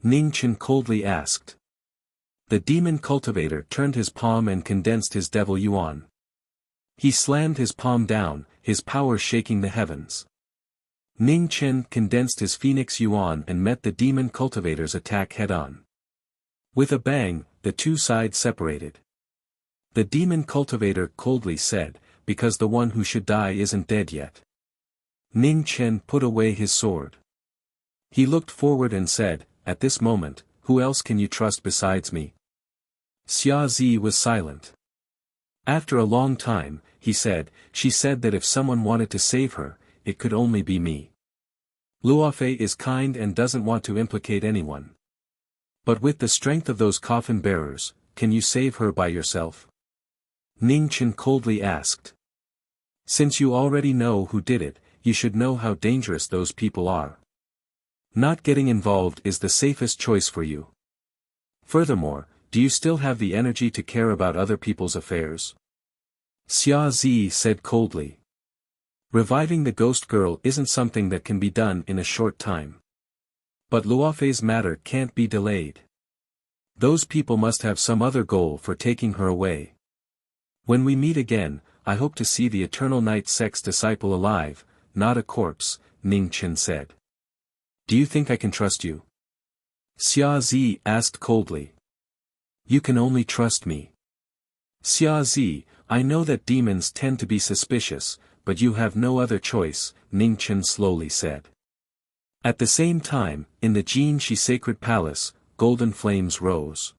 Ning Chen coldly asked. The demon cultivator turned his palm and condensed his devil yuan. He slammed his palm down, his power shaking the heavens. Ning Chen condensed his phoenix yuan and met the demon cultivator's attack head-on. With a bang, the two sides separated. The demon cultivator coldly said, "Because the one who should die isn't dead yet." Ning Chen put away his sword. He looked forward and said, "At this moment, who else can you trust besides me?" Xia Zi was silent. After a long time, he said, "She said that if someone wanted to save her, it could only be me. Luofei is kind and doesn't want to implicate anyone. But with the strength of those coffin bearers, can you save her by yourself?" Ning Chen coldly asked. "Since you already know who did it, you should know how dangerous those people are. Not getting involved is the safest choice for you. Furthermore, do you still have the energy to care about other people's affairs?" Xia Zi said coldly. "Reviving the ghost girl isn't something that can be done in a short time. But Luofei's matter can't be delayed. Those people must have some other goal for taking her away. When we meet again, I hope to see the Eternal Night Sect's disciple alive, not a corpse," Ning Chen said. "Do you think I can trust you?" Xia Zi asked coldly. "You can only trust me." "Xia Zi, I know that demons tend to be suspicious, but you have no other choice," Ning Chen slowly said. At the same time, in the Jinshi sacred palace, golden flames rose.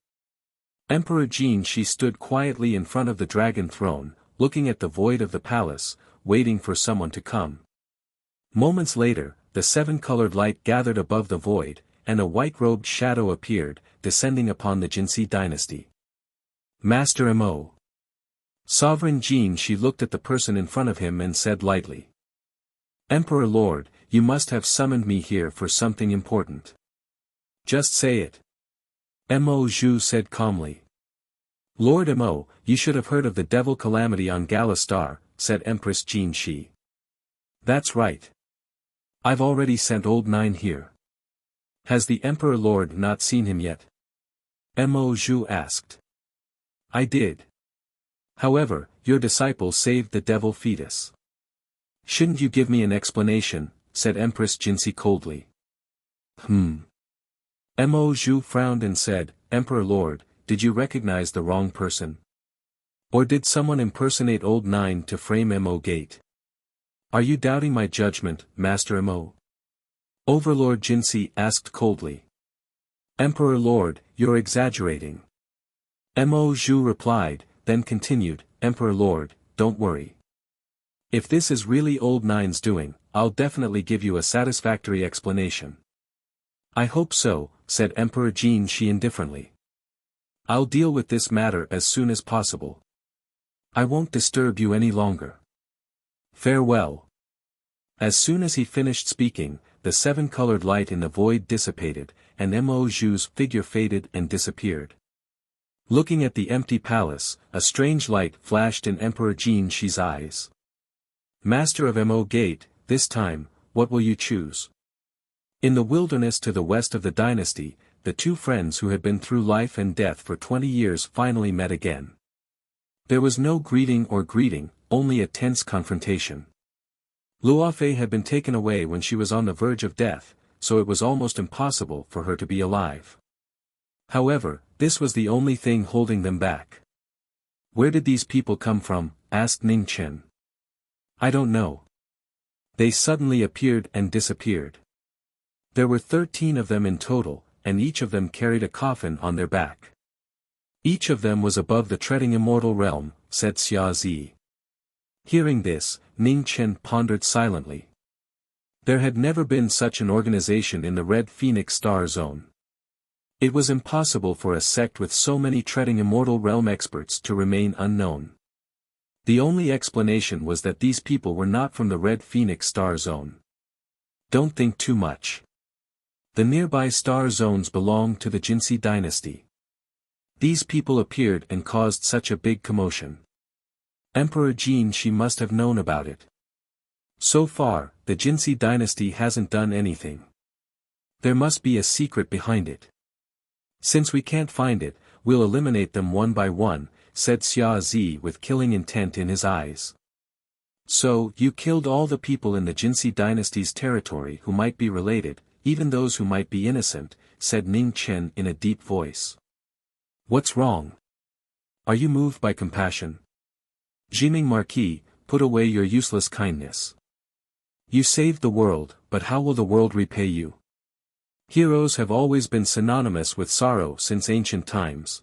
Emperor Jinshi stood quietly in front of the dragon throne, looking at the void of the palace, waiting for someone to come. Moments later, the seven-colored light gathered above the void, and a white-robed shadow appeared, descending upon the Jinshi dynasty. "Master Mo." Sovereign Jinshi looked at the person in front of him and said lightly. "Emperor Lord, you must have summoned me here for something important. Just say it." Mo Zhu said calmly. "Lord Mo, you should have heard of the devil calamity on Gala Star," said Empress Jinshi. "That's right. I've already sent Old Nine here." "Has the Emperor Lord not seen him yet?" Mo Zhu asked. "I did. However, your disciple saved the devil fetus." "Shouldn't you give me an explanation?" said Empress Jinshi coldly. Mo Zhu frowned and said, "Emperor Lord, did you recognize the wrong person? Or did someone impersonate Old Nine to frame Mo Gate? Are you doubting my judgment, Master Mo?" Overlord Jinsi asked coldly. Emperor Lord, you're exaggerating. Mo Zhu replied, then continued, Emperor Lord, don't worry. If this is really old Nine's doing, I'll definitely give you a satisfactory explanation. I hope so, said Emperor Jin Shi indifferently. I'll deal with this matter as soon as possible. I won't disturb you any longer. Farewell. As soon as he finished speaking, the seven-colored light in the void dissipated, and Mo Zhu's figure faded and disappeared. Looking at the empty palace, a strange light flashed in Emperor Jin Shi's eyes. Master of Mo Gate, this time, what will you choose? In the wilderness to the west of the dynasty, the two friends who had been through life and death for 20 years finally met again. There was no greeting, only a tense confrontation. Luofei had been taken away when she was on the verge of death, so it was almost impossible for her to be alive. However, this was the only thing holding them back. Where did these people come from? Asked Ning Chen. I don't know. They suddenly appeared and disappeared. There were 13 of them in total, and each of them carried a coffin on their back. Each of them was above the treading immortal realm, said Xia Zi. Hearing this, Ning Chen pondered silently. There had never been such an organization in the Red Phoenix Star Zone. It was impossible for a sect with so many treading immortal realm experts to remain unknown. The only explanation was that these people were not from the Red Phoenix Star Zone. Don't think too much. The nearby star zones belong to the Jinsi dynasty. These people appeared and caused such a big commotion. Emperor Jin Shi must have known about it. So far, the Jinsi dynasty hasn't done anything. There must be a secret behind it. Since we can't find it, we'll eliminate them one by one, said Xia Zi with killing intent in his eyes. So, you killed all the people in the Jinsi dynasty's territory who might be related, even those who might be innocent, said Ning Chen in a deep voice. What's wrong? Are you moved by compassion? Jiming Marquis, put away your useless kindness. You saved the world, but how will the world repay you? Heroes have always been synonymous with sorrow since ancient times.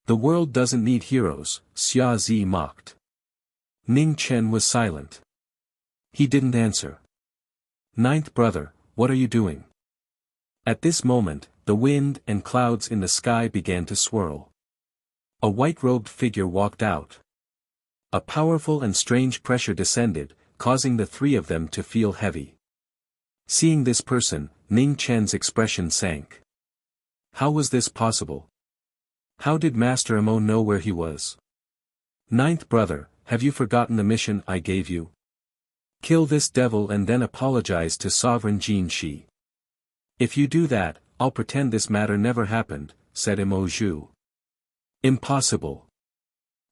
The world doesn't need heroes, Xia Zi mocked. Ning Chen was silent. He didn't answer. Ninth brother, what are you doing? At this moment, the wind and clouds in the sky began to swirl. A white-robed figure walked out. A powerful and strange pressure descended, causing the three of them to feel heavy. Seeing this person, Ning Chen's expression sank. How was this possible? How did Master Mo know where he was? Ninth brother, have you forgotten the mission I gave you? Kill this devil and then apologize to Sovereign Jin Shi. If you do that, I'll pretend this matter never happened, said Mo Zhu. Impossible,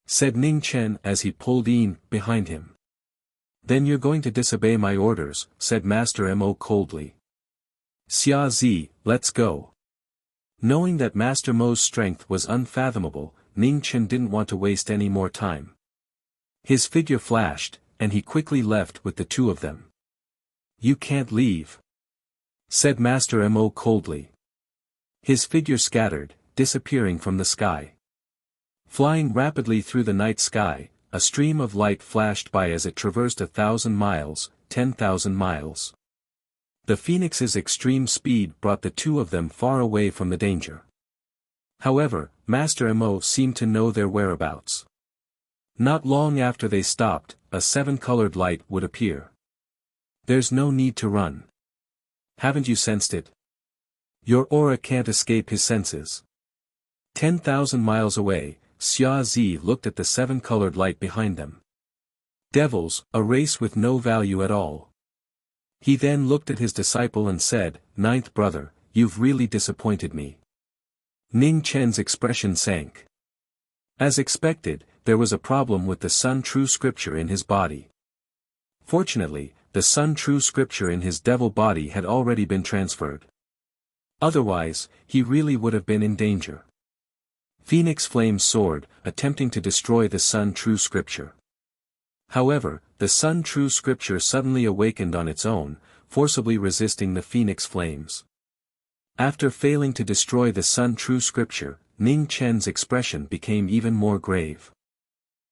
said Ning Chen as he pulled in behind him. Then you're going to disobey my orders, said Master Mo coldly. Xia Zi, let's go. Knowing that Master Mo's strength was unfathomable, Ning Chen didn't want to waste any more time. His figure flashed, and he quickly left with the two of them. You can't leave, said Master Mo coldly. His figure scattered, disappearing from the sky. Flying rapidly through the night sky, a stream of light flashed by as it traversed 1,000 miles, 10,000 miles. The Phoenix's extreme speed brought the two of them far away from the danger. However, Master Mo seemed to know their whereabouts. Not long after they stopped, a seven-colored light would appear. There's no need to run. Haven't you sensed it? Your aura can't escape his senses. 10,000 miles away, Xia Zi looked at the seven-colored light behind them. Devils, a race with no value at all. He then looked at his disciple and said, Ninth brother, you've really disappointed me. Ning Chen's expression sank. As expected, there was a problem with the Sun True Scripture in his body. Fortunately, the Sun True Scripture in his devil body had already been transferred. Otherwise, he really would have been in danger. Phoenix Flame soared, attempting to destroy the Sun True Scripture. However, the Sun True Scripture suddenly awakened on its own, forcibly resisting the phoenix flames. After failing to destroy the Sun True Scripture, Ning Chen's expression became even more grave.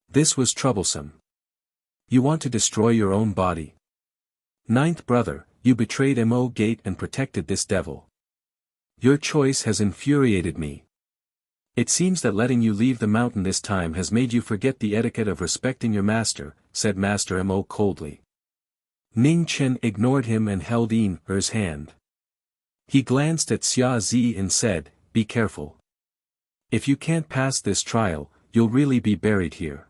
This was troublesome. You want to destroy your own body. Ninth brother, you betrayed Mo Gate and protected this devil. Your choice has infuriated me. It seems that letting you leave the mountain this time has made you forget the etiquette of respecting your master, said Master Mo coldly. Ning Chen ignored him and held Yin Er's hand. He glanced at Xia Zi and said, "Be careful. If you can't pass this trial, you'll really be buried here."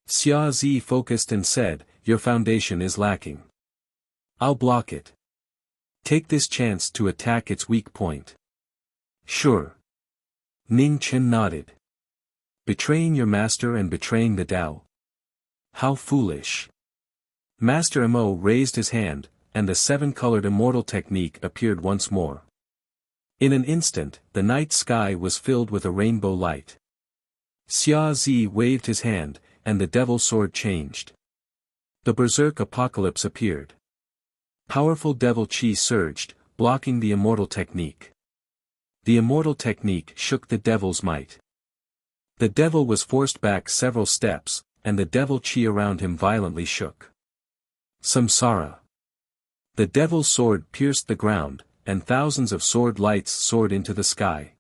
Xia Zi focused and said, "Your foundation is lacking. I'll block it. Take this chance to attack its weak point." "Sure." Ning Chen nodded. Betraying your master and betraying the Tao. How foolish. Master Mo raised his hand, and the seven-colored immortal technique appeared once more. In an instant, the night sky was filled with a rainbow light. Xia Zi waved his hand, and the devil sword changed. The berserk apocalypse appeared. Powerful devil chi surged, blocking the immortal technique. The immortal technique shook the devil's might. The devil was forced back several steps, and the devil chi around him violently shook. Samsara. The devil's sword pierced the ground, and thousands of sword lights soared into the sky.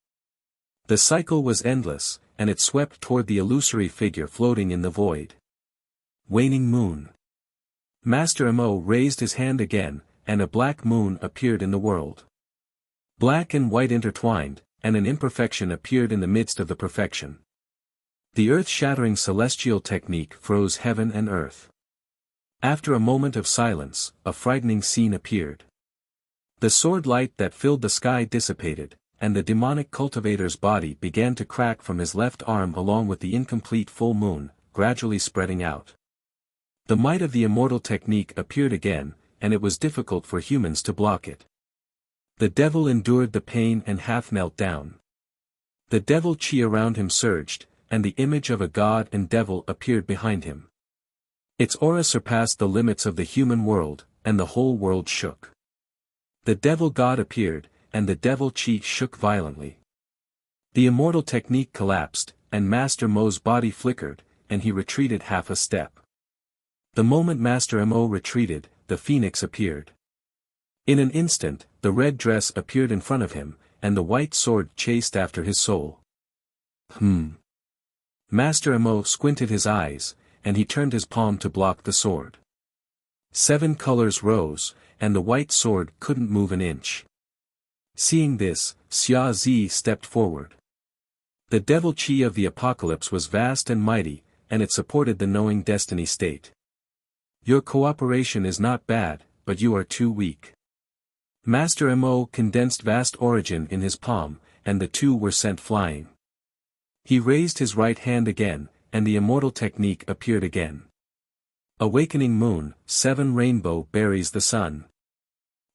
The cycle was endless, and it swept toward the illusory figure floating in the void. Waning moon. Master Mo raised his hand again, and a black moon appeared in the world. Black and white intertwined, and an imperfection appeared in the midst of the perfection. The earth-shattering celestial technique froze heaven and earth. After a moment of silence, a frightening scene appeared. The sword light that filled the sky dissipated, and the demonic cultivator's body began to crack from his left arm along with the incomplete full moon, gradually spreading out. The might of the immortal technique appeared again, and it was difficult for humans to block it. The devil endured the pain and half knelt down. The devil chi around him surged, and the image of a god and devil appeared behind him. Its aura surpassed the limits of the human world, and the whole world shook. The devil god appeared, and the devil chi shook violently. The immortal technique collapsed, and Master Mo's body flickered, and he retreated half a step. The moment Master Mo retreated, the phoenix appeared. In an instant, the red dress appeared in front of him, and the white sword chased after his soul. Master Mo squinted his eyes, and he turned his palm to block the sword. 7 colors rose, and the white sword couldn't move an inch. Seeing this, Xia Zi stepped forward. The devil chi of the apocalypse was vast and mighty, and it supported the knowing destiny state. Your cooperation is not bad, but you are too weak. Master Mo condensed vast origin in his palm, and the two were sent flying. He raised his right hand again, and the immortal technique appeared again. Awakening moon, 7 rainbow buries the sun.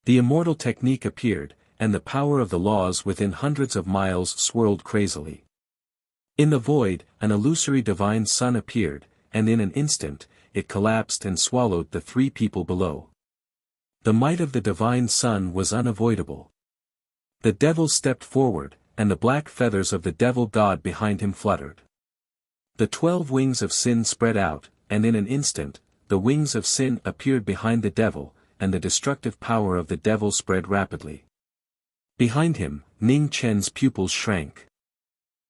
The immortal technique appeared, and the power of the laws within hundreds of miles swirled crazily. In the void, an illusory divine sun appeared, and in an instant, it collapsed and swallowed the 3 people below. The might of the divine sun was unavoidable. The devil stepped forward, and the black feathers of the devil god behind him fluttered. The 12 wings of sin spread out, and in an instant, the wings of sin appeared behind the devil, and the destructive power of the devil spread rapidly. Behind him, Ning Chen's pupils shrank.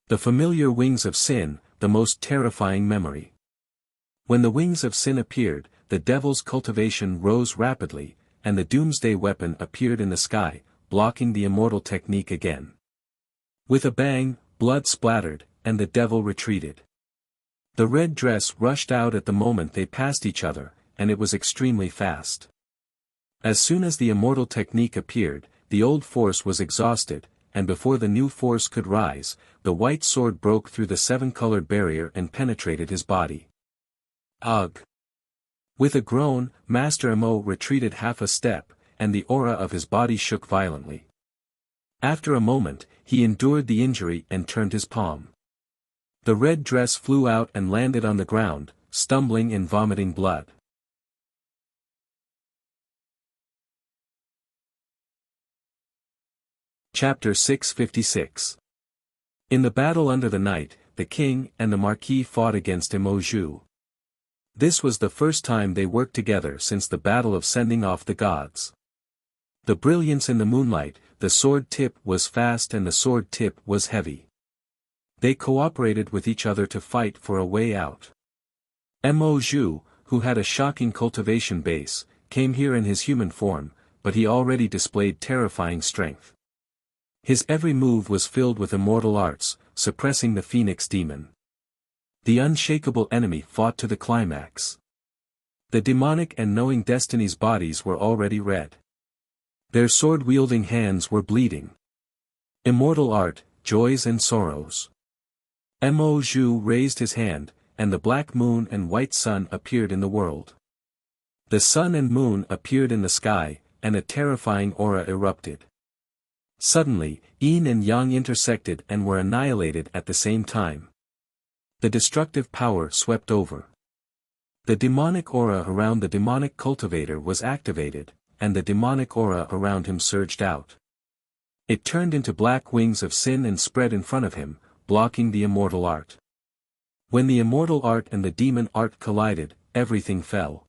The familiar wings of sin, the most terrifying memory. When the wings of sin appeared, the devil's cultivation rose rapidly, and the doomsday weapon appeared in the sky, blocking the immortal technique again. With a bang, blood splattered, and the devil retreated. The red dress rushed out at the moment they passed each other, and it was extremely fast. As soon as the immortal technique appeared, the old force was exhausted, and before the new force could rise, the white sword broke through the 7-colored barrier and penetrated his body. Ugh! With a groan, Master Mo retreated half a step, and the aura of his body shook violently. After a moment, he endured the injury and turned his palm. The red dress flew out and landed on the ground, stumbling and vomiting blood. Chapter 656. In the battle under the night, the king and the Marquis fought against Imoju. This was the first time they worked together since the battle of sending off the gods. The brilliance in the moonlight, the sword tip was fast and the sword tip was heavy. They cooperated with each other to fight for a way out. Imoju, who had a shocking cultivation base, came here in his human form, but he already displayed terrifying strength. His every move was filled with immortal arts, suppressing the phoenix demon. The unshakable enemy fought to the climax. The demonic and knowing destiny's bodies were already red. Their sword-wielding hands were bleeding. Immortal art, joys and sorrows. Imoju raised his hand, and the black moon and white sun appeared in the world. The sun and moon appeared in the sky, and a terrifying aura erupted. Suddenly, yin and yang intersected and were annihilated at the same time. The destructive power swept over. The demonic aura around the demonic cultivator was activated, and the demonic aura around him surged out. It turned into black wings of sin and spread in front of him, blocking the immortal art. When the immortal art and the demon art collided, everything fell.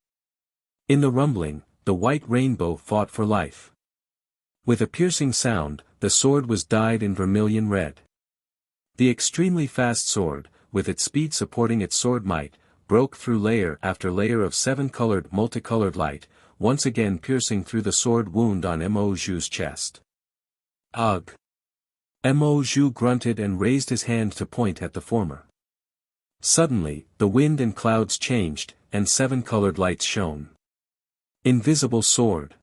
In the rumbling, the white rainbow fought for life. With a piercing sound, the sword was dyed in vermilion red. The extremely fast sword, with its speed supporting its sword might, broke through layer after layer of seven-colored multicolored light, once again piercing through the sword wound on Imoju's chest. Ugh! Imoju grunted and raised his hand to point at the former. Suddenly, the wind and clouds changed, and seven-colored lights shone. Invisible sword.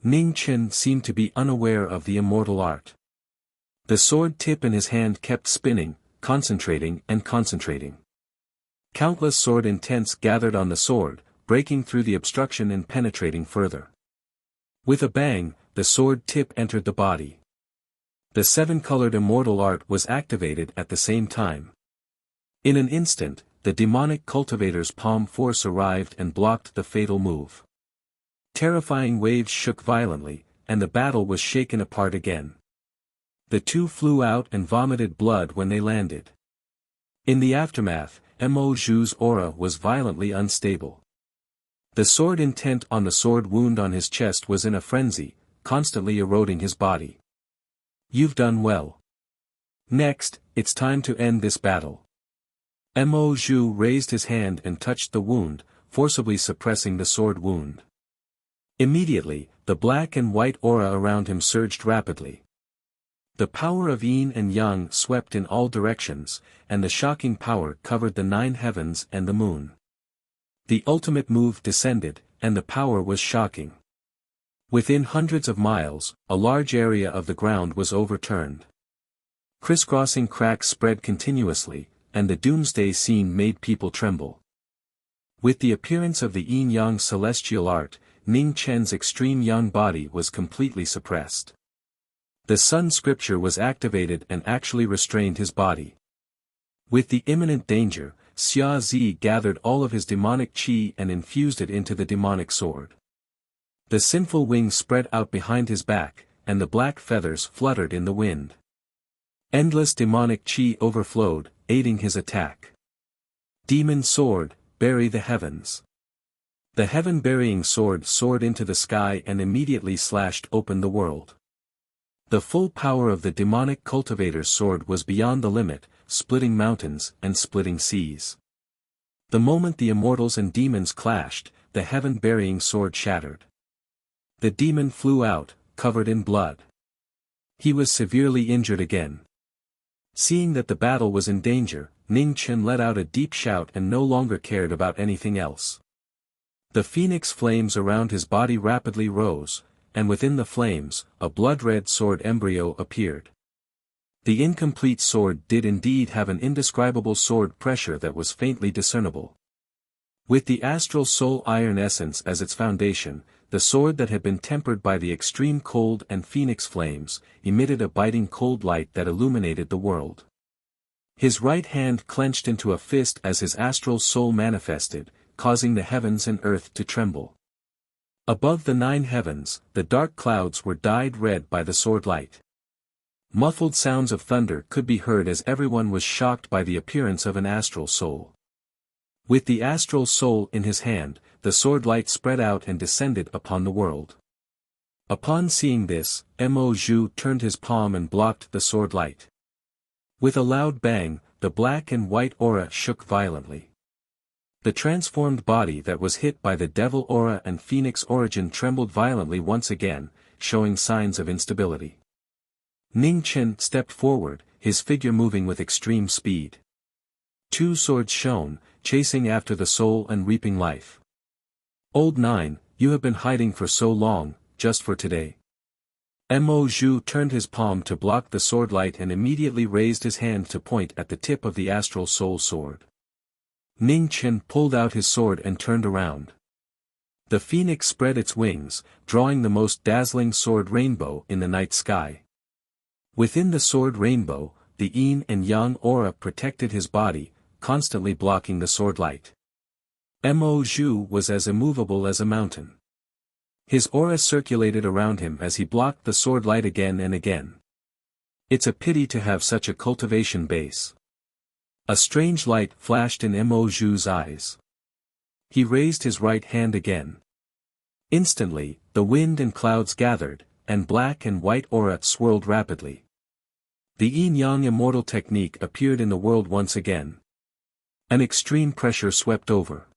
Ning Chen seemed to be unaware of the immortal art. The sword tip in his hand kept spinning, concentrating and concentrating. Countless sword intents gathered on the sword, breaking through the obstruction and penetrating further. With a bang, the sword tip entered the body. The seven-colored immortal art was activated at the same time. In an instant, the demonic cultivator's palm force arrived and blocked the fatal move. Terrifying waves shook violently, and the battle was shaken apart again. The two flew out and vomited blood when they landed. In the aftermath, Imoju's aura was violently unstable. The sword intent on the sword wound on his chest was in a frenzy, constantly eroding his body. You've done well. Next, it's time to end this battle. Imoju raised his hand and touched the wound, forcibly suppressing the sword wound. Immediately, the black and white aura around him surged rapidly. The power of yin and yang swept in all directions, and the shocking power covered the nine heavens and the moon. The ultimate move descended, and the power was shocking. Within hundreds of miles, a large area of the ground was overturned. Crisscrossing cracks spread continuously, and the doomsday scene made people tremble. With the appearance of the yin-yang celestial art, Ning Chen's extreme yang body was completely suppressed. The sun scripture was activated and actually restrained his body. With the imminent danger, Xia Zi gathered all of his demonic qi and infused it into the demonic sword. The sinful wings spread out behind his back, and the black feathers fluttered in the wind. Endless demonic qi overflowed, aiding his attack. Demon sword, bury the heavens. The heaven-burying sword soared into the sky and immediately slashed open the world. The full power of the demonic cultivator's sword was beyond the limit, splitting mountains and splitting seas. The moment the immortals and demons clashed, the heaven-burying sword shattered. The demon flew out, covered in blood. He was severely injured again. Seeing that the battle was in danger, Ning Chen let out a deep shout and no longer cared about anything else. The phoenix flames around his body rapidly rose, and within the flames, a blood-red sword embryo appeared. The incomplete sword did indeed have an indescribable sword pressure that was faintly discernible. With the astral soul iron essence as its foundation, the sword that had been tempered by the extreme cold and phoenix flames, emitted a biting cold light that illuminated the world. His right hand clenched into a fist as his astral soul manifested, causing the heavens and earth to tremble. Above the nine heavens, the dark clouds were dyed red by the sword light. Muffled sounds of thunder could be heard as everyone was shocked by the appearance of an astral soul. With the astral soul in his hand, the sword light spread out and descended upon the world. Upon seeing this, Mo Zhu turned his palm and blocked the sword light. With a loud bang, the black and white aura shook violently. The transformed body that was hit by the devil aura and phoenix origin trembled violently once again, showing signs of instability. Ning Chen stepped forward, his figure moving with extreme speed. Two swords shone, chasing after the soul and reaping life. Old Nine, you have been hiding for so long, just for today. Mo Zhu turned his palm to block the sword light and immediately raised his hand to point at the tip of the astral soul sword. Ning Chen pulled out his sword and turned around. The phoenix spread its wings, drawing the most dazzling sword rainbow in the night sky. Within the sword rainbow, the yin and yang aura protected his body, constantly blocking the sword light. Mo Zhu was as immovable as a mountain. His aura circulated around him as he blocked the sword light again and again. It's a pity to have such a cultivation base. A strange light flashed in Mo Zhu's eyes. He raised his right hand again. Instantly, the wind and clouds gathered, and black and white aura swirled rapidly. The yin-yang immortal technique appeared in the world once again. An extreme pressure swept over.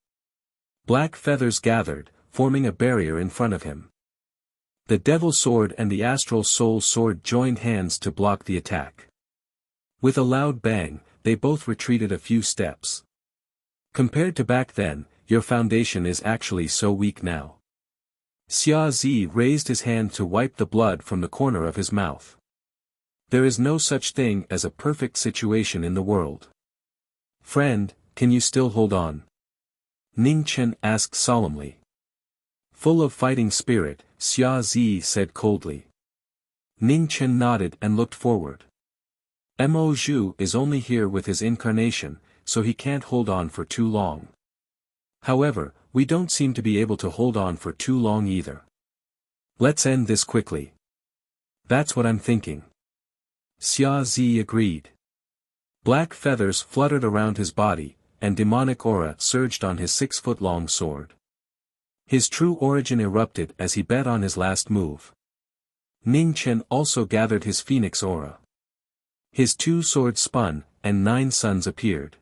Black feathers gathered, forming a barrier in front of him. The devil sword and the astral soul sword joined hands to block the attack. With a loud bang, they both retreated a few steps. Compared to back then, your foundation is actually so weak now. Xia Zi raised his hand to wipe the blood from the corner of his mouth. There is no such thing as a perfect situation in the world. Friend, can you still hold on? Ning Chen asked solemnly. Full of fighting spirit, Xia Zi said coldly. Ning Chen nodded and looked forward. Mo Zhu is only here with his incarnation, so he can't hold on for too long. However, we don't seem to be able to hold on for too long either. Let's end this quickly. That's what I'm thinking. Xia Zi agreed. Black feathers fluttered around his body, and demonic aura surged on his 6-foot-long sword. His true origin erupted as he bet on his last move. Ning Chen also gathered his phoenix aura. His 2 swords spun, and 9 suns appeared.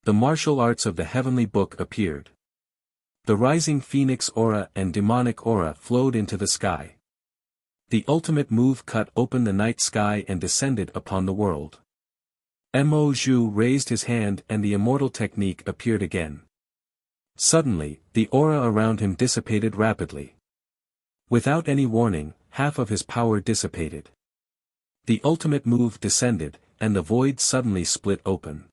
The martial arts of the heavenly book appeared. The rising phoenix aura and demonic aura flowed into the sky. The ultimate move cut open the night sky and descended upon the world. Mo Zhu raised his hand and the immortal technique appeared again. Suddenly, the aura around him dissipated rapidly. Without any warning, half of his power dissipated. The ultimate move descended, and the void suddenly split open.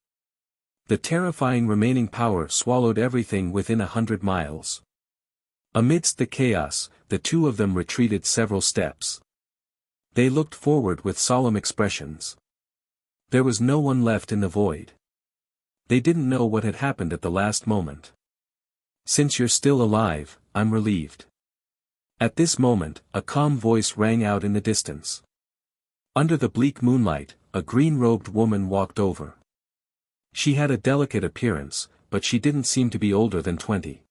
The terrifying remaining power swallowed everything within 100 miles. Amidst the chaos, the two of them retreated several steps. They looked forward with solemn expressions. There was no one left in the void. They didn't know what had happened at the last moment. Since you're still alive, I'm relieved. At this moment, a calm voice rang out in the distance. Under the bleak moonlight, a green-robed woman walked over. She had a delicate appearance, but she didn't seem to be older than 20.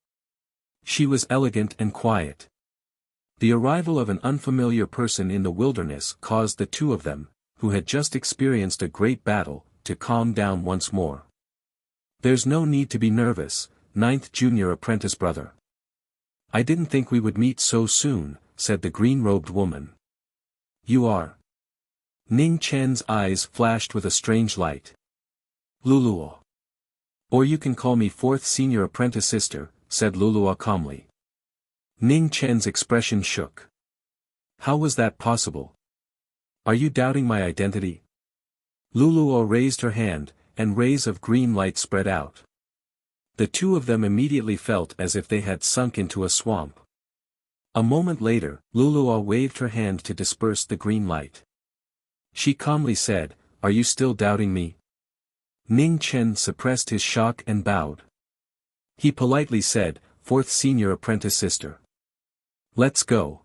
She was elegant and quiet. The arrival of an unfamiliar person in the wilderness caused the two of them, who had just experienced a great battle, to calm down once more. There's no need to be nervous, 9th junior apprentice brother. I didn't think we would meet so soon, said the green-robed woman. You are. Ning Chen's eyes flashed with a strange light. Luluo. Or you can call me 4th senior apprentice sister, said Luluo calmly. Ning Chen's expression shook. How was that possible? Are you doubting my identity? Luluo raised her hand, and rays of green light spread out. The two of them immediately felt as if they had sunk into a swamp. A moment later, Luluo waved her hand to disperse the green light. She calmly said, Are you still doubting me? Ning Chen suppressed his shock and bowed. He politely said, 4th senior apprentice sister. Let's go.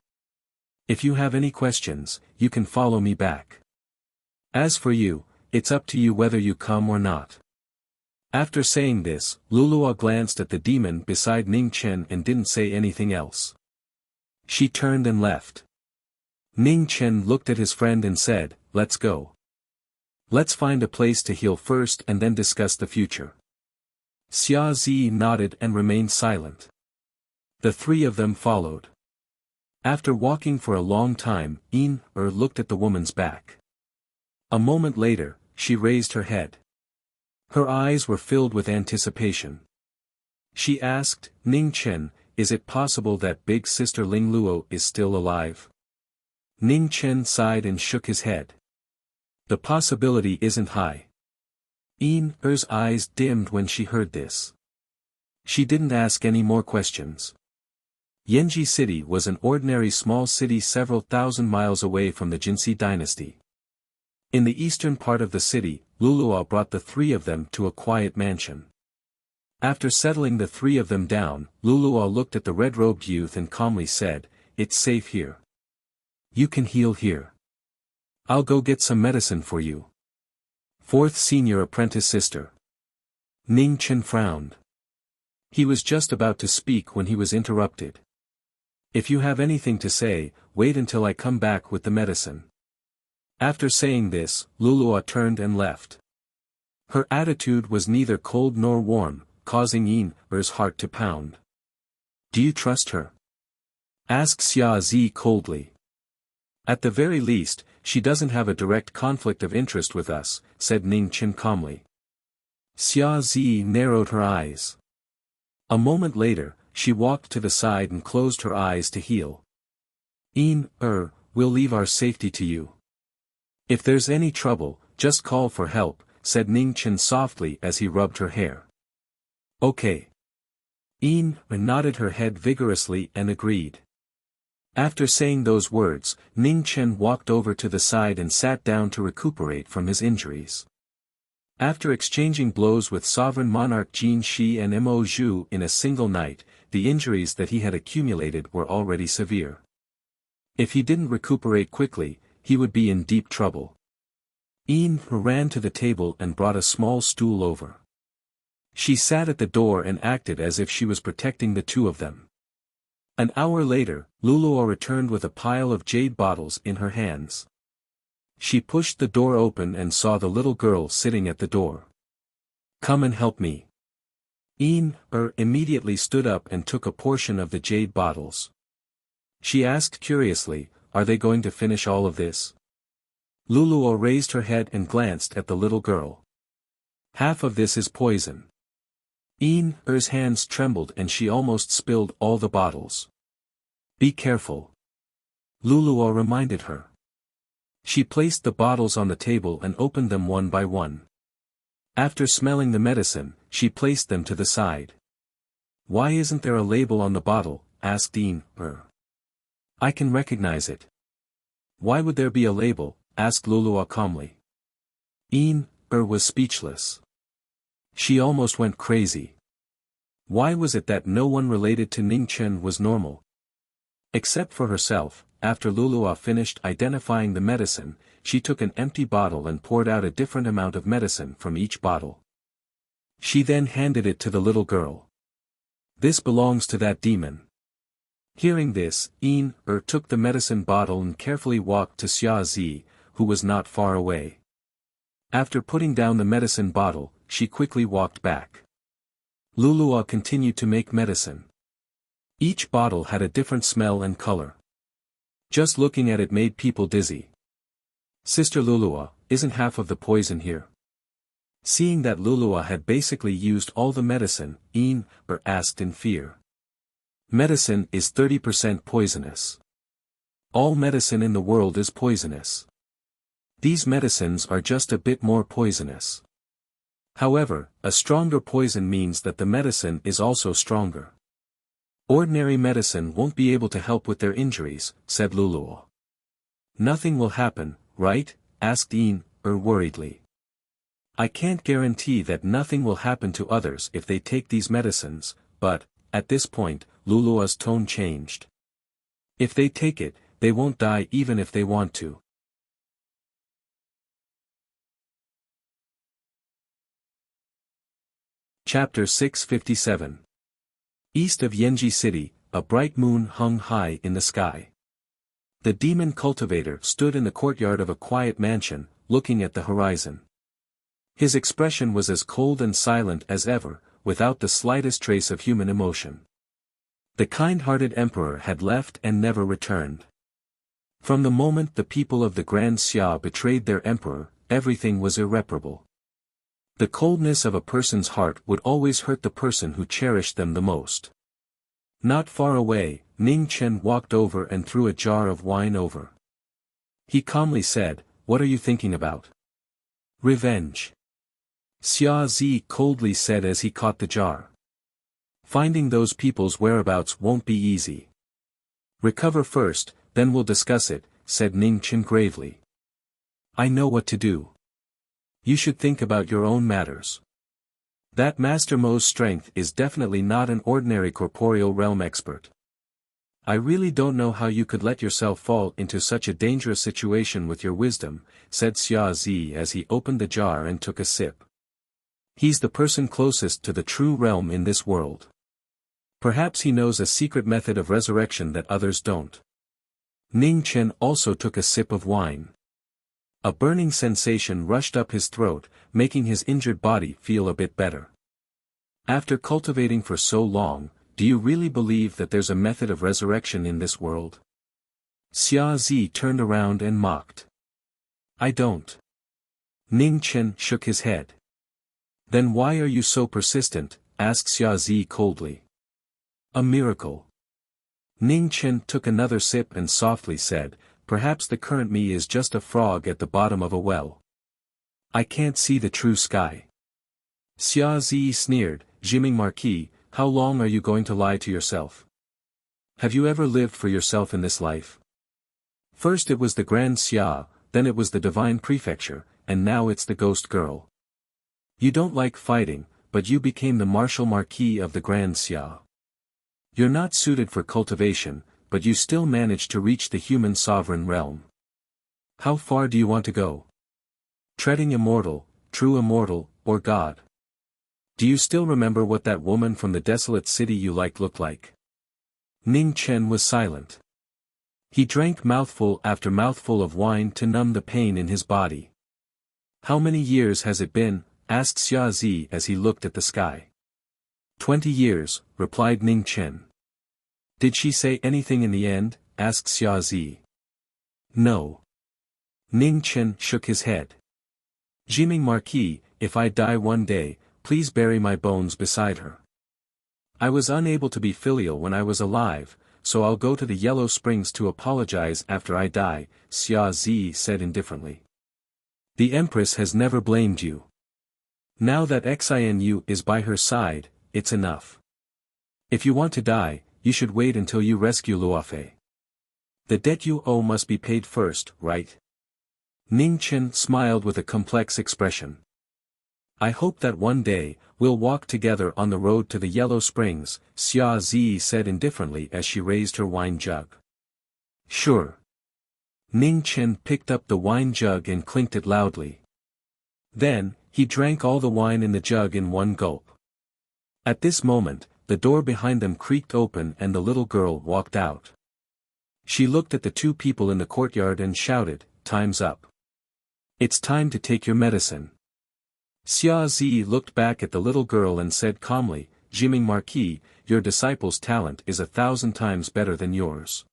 If you have any questions, you can follow me back. As for you, it's up to you whether you come or not. After saying this, Luluo glanced at the demon beside Ning Chen and didn't say anything else. She turned and left. Ning Chen looked at his friend and said, "Let's go. Let's find a place to heal first and then discuss the future." Xia Zi nodded and remained silent. The three of them followed. After walking for a long time, looked at the woman's back. A moment later, she raised her head. Her eyes were filled with anticipation. She asked, "Ning Chen, is it possible that big sister Ling Luo is still alive?" Ning Chen sighed and shook his head. "The possibility isn't high." Er's eyes dimmed when she heard this. She didn't ask any more questions. Yanji City was an ordinary small city several thousand miles away from the Jinsi dynasty. In the eastern part of the city, Luluo brought the three of them to a quiet mansion. After settling the three of them down, Luluo looked at the red-robed youth and calmly said, "It's safe here. You can heal here. I'll go get some medicine for you." Fourth senior apprentice sister. Ning Chen frowned. He was just about to speak when he was interrupted. "If you have anything to say, wait until I come back with the medicine." After saying this, Luluo turned and left. Her attitude was neither cold nor warm, causing Er's heart to pound. "Do you trust her?" asked Xia Zi coldly. "At the very least, she doesn't have a direct conflict of interest with us," said Ning Chen calmly. Xia Zi narrowed her eyes. A moment later, she walked to the side and closed her eyes to heal. We'll leave our safety to you. If there's any trouble, just call for help," said Ning Chen softly as he rubbed her hair. "Okay." Nodded her head vigorously and agreed. After saying those words, Ning Chen walked over to the side and sat down to recuperate from his injuries. After exchanging blows with sovereign monarch Jin Shi and Mo Zhu in a single night, the injuries that he had accumulated were already severe. If he didn't recuperate quickly, he would be in deep trouble. Ran to the table and brought a small stool over. She sat at the door and acted as if she was protecting the two of them. An hour later, Luluo returned with a pile of jade bottles in her hands. She pushed the door open and saw the little girl sitting at the door. "Come and help me." Immediately stood up and took a portion of the jade bottles. She asked curiously, "Are they going to finish all of this?" Luluo raised her head and glanced at the little girl. "Half of this is poison." Er's hands trembled and she almost spilled all the bottles. "Be careful," Luluo reminded her. She placed the bottles on the table and opened them one by one. After smelling the medicine, she placed them to the side. "Why isn't there a label on the bottle?" asked "I can recognize it." "Why would there be a label?" asked Luluo calmly. Was speechless. She almost went crazy. Why was it that no one related to Ning Chen was normal? Except for herself. After Luluo finished identifying the medicine, she took an empty bottle and poured out a different amount of medicine from each bottle. She then handed it to the little girl. "This belongs to that demon." Hearing this, took the medicine bottle and carefully walked to Xia Zi, who was not far away. After putting down the medicine bottle, she quickly walked back. Luluo continued to make medicine. Each bottle had a different smell and color. Just looking at it made people dizzy. "Sister Luluo, isn't half of the poison here?" Seeing that Luluo had basically used all the medicine, asked in fear. "Medicine is 30% poisonous. All medicine in the world is poisonous. These medicines are just a bit more poisonous. However, a stronger poison means that the medicine is also stronger. Ordinary medicine won't be able to help with their injuries," said Luluo. "Nothing will happen, right?" asked worriedly. "I can't guarantee that nothing will happen to others if they take these medicines, but," at this point, Luluo's tone changed. "If they take it, they won't die even if they want to." Chapter 657. East of Yenji City, a bright moon hung high in the sky. The demon cultivator stood in the courtyard of a quiet mansion, looking at the horizon. His expression was as cold and silent as ever, without the slightest trace of human emotion. The kind-hearted emperor had left and never returned. From the moment the people of the Grand Xia betrayed their emperor, everything was irreparable. The coldness of a person's heart would always hurt the person who cherished them the most. Not far away, Ning Chen walked over and threw a jar of wine over. He calmly said, "What are you thinking about?" "Revenge." Xia Zi coldly said as he caught the jar. "Finding those people's whereabouts won't be easy. Recover first, then we'll discuss it," said Ning Chen gravely. "I know what to do. You should think about your own matters. That Master Mo's strength is definitely not an ordinary corporeal realm expert. I really don't know how you could let yourself fall into such a dangerous situation with your wisdom," said Xia Zi as he opened the jar and took a sip. "He's the person closest to the true realm in this world. Perhaps he knows a secret method of resurrection that others don't." Ning Chen also took a sip of wine. A burning sensation rushed up his throat, making his injured body feel a bit better. "After cultivating for so long, do you really believe that there's a method of resurrection in this world?" Xia Zi turned around and mocked. "I don't." Ning Chen shook his head. "Then why are you so persistent?" asked Xia Zi coldly. "A miracle." Ning Chen took another sip and softly said, "Perhaps the current me is just a frog at the bottom of a well. I can't see the true sky." Xia Zi sneered, "Jiming Marquis, how long are you going to lie to yourself? Have you ever lived for yourself in this life? First it was the Grand Xia, then it was the Divine Prefecture, and now it's the Ghost Girl. You don't like fighting, but you became the martial Marquis of the Grand Xia. You're not suited for cultivation, but you still managed to reach the human sovereign realm. How far do you want to go? Treading immortal, true immortal, or God? Do you still remember what that woman from the desolate city you liked looked like?" Ning Chen was silent. He drank mouthful after mouthful of wine to numb the pain in his body. "How many years has it been?" asked Xia Zi as he looked at the sky. 20 years, replied Ning Chen. "Did she say anything in the end?" asked Xia Zi. "No." Ning Chen shook his head. "Jiming Marquis, if I die one day, please bury my bones beside her. I was unable to be filial when I was alive, so I'll go to the Yellow Springs to apologize after I die," Xia Zi said indifferently. "The Empress has never blamed you. Now that Xinu is by her side, it's enough. If you want to die, you should wait until you rescue Luofei. The debt you owe must be paid first, right?" Ning Chen smiled with a complex expression. "I hope that one day, we'll walk together on the road to the Yellow Springs," Xia Zi said indifferently as she raised her wine jug. "Sure." Ning Chen picked up the wine jug and clinked it loudly. Then, he drank all the wine in the jug in one gulp. At this moment, the door behind them creaked open and the little girl walked out. She looked at the two people in the courtyard and shouted, "Time's up. It's time to take your medicine." Xia Zi looked back at the little girl and said calmly, "Jiming Marquis, your disciple's talent is 1,000 times better than yours."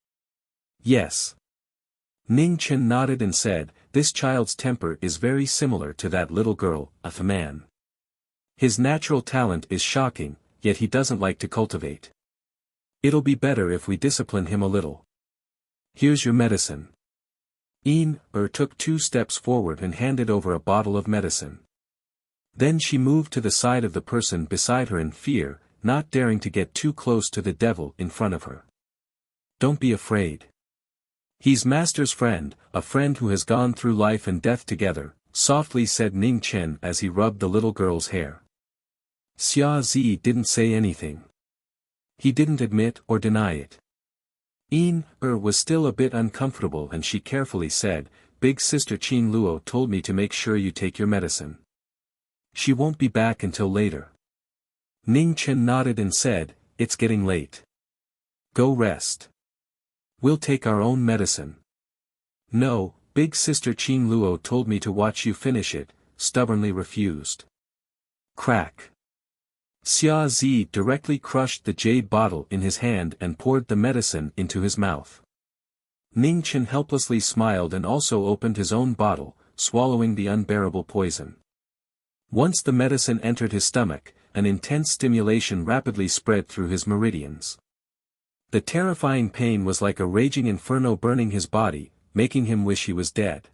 "Yes." Ning Chen nodded and said, "This child's temper is very similar to that little girl, a man. His natural talent is shocking, yet he doesn't like to cultivate. It'll be better if we discipline him a little. Here's your medicine." Took 2 steps forward and handed over a bottle of medicine. Then she moved to the side of the person beside her in fear, not daring to get too close to the devil in front of her. "Don't be afraid. He's Master's friend, a friend who has gone through life and death together," softly said Ning Chen as he rubbed the little girl's hair. Xia Zi didn't say anything. He didn't admit or deny it. Was still a bit uncomfortable and she carefully said, "Big Sister Qin Luo told me to make sure you take your medicine. She won't be back until later." Ning Chen nodded and said, "It's getting late. Go rest. We'll take our own medicine." "No, big sister Qing Luo told me to watch you finish it," stubbornly refused. Crack. Xia Zi directly crushed the jade bottle in his hand and poured the medicine into his mouth. Ning Chen helplessly smiled and also opened his own bottle, swallowing the unbearable poison. Once the medicine entered his stomach, an intense stimulation rapidly spread through his meridians. The terrifying pain was like a raging inferno burning his body, making him wish he was dead.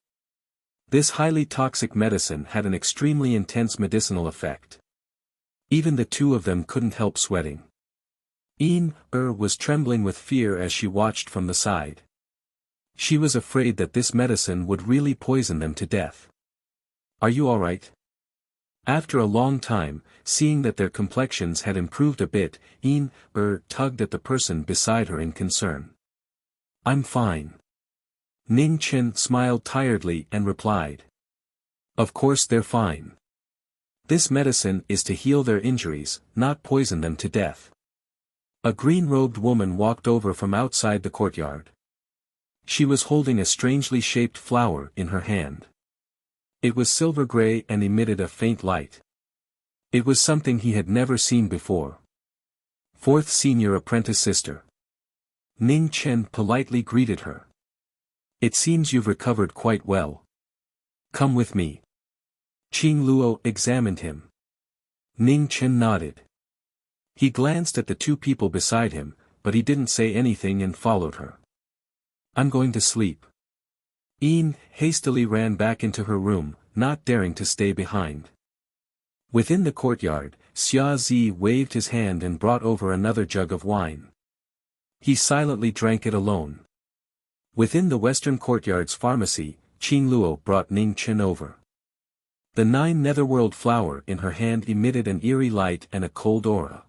This highly toxic medicine had an extremely intense medicinal effect. Even the two of them couldn't help sweating. Yin was trembling with fear as she watched from the side. She was afraid that this medicine would really poison them to death. "Are you alright?" After a long time, seeing that their complexions had improved a bit, Yin tugged at the person beside her in concern. "I'm fine." Ning Chen smiled tiredly and replied. "Of course they're fine. This medicine is to heal their injuries, not poison them to death." A green-robed woman walked over from outside the courtyard. She was holding a strangely shaped flower in her hand. It was silver-gray and emitted a faint light. It was something he had never seen before. "Fourth senior apprentice sister." Ning Chen politely greeted her. "It seems you've recovered quite well. Come with me." Qing Luo examined him. Ning Chen nodded. He glanced at the two people beside him, but he didn't say anything and followed her. "I'm going to sleep." Yin hastily ran back into her room, not daring to stay behind. Within the courtyard, Xia Zi waved his hand and brought over another jug of wine. He silently drank it alone. Within the western courtyard's pharmacy, Qing Luo brought Ning Chen over. The 9 netherworld flower in her hand emitted an eerie light and a cold aura.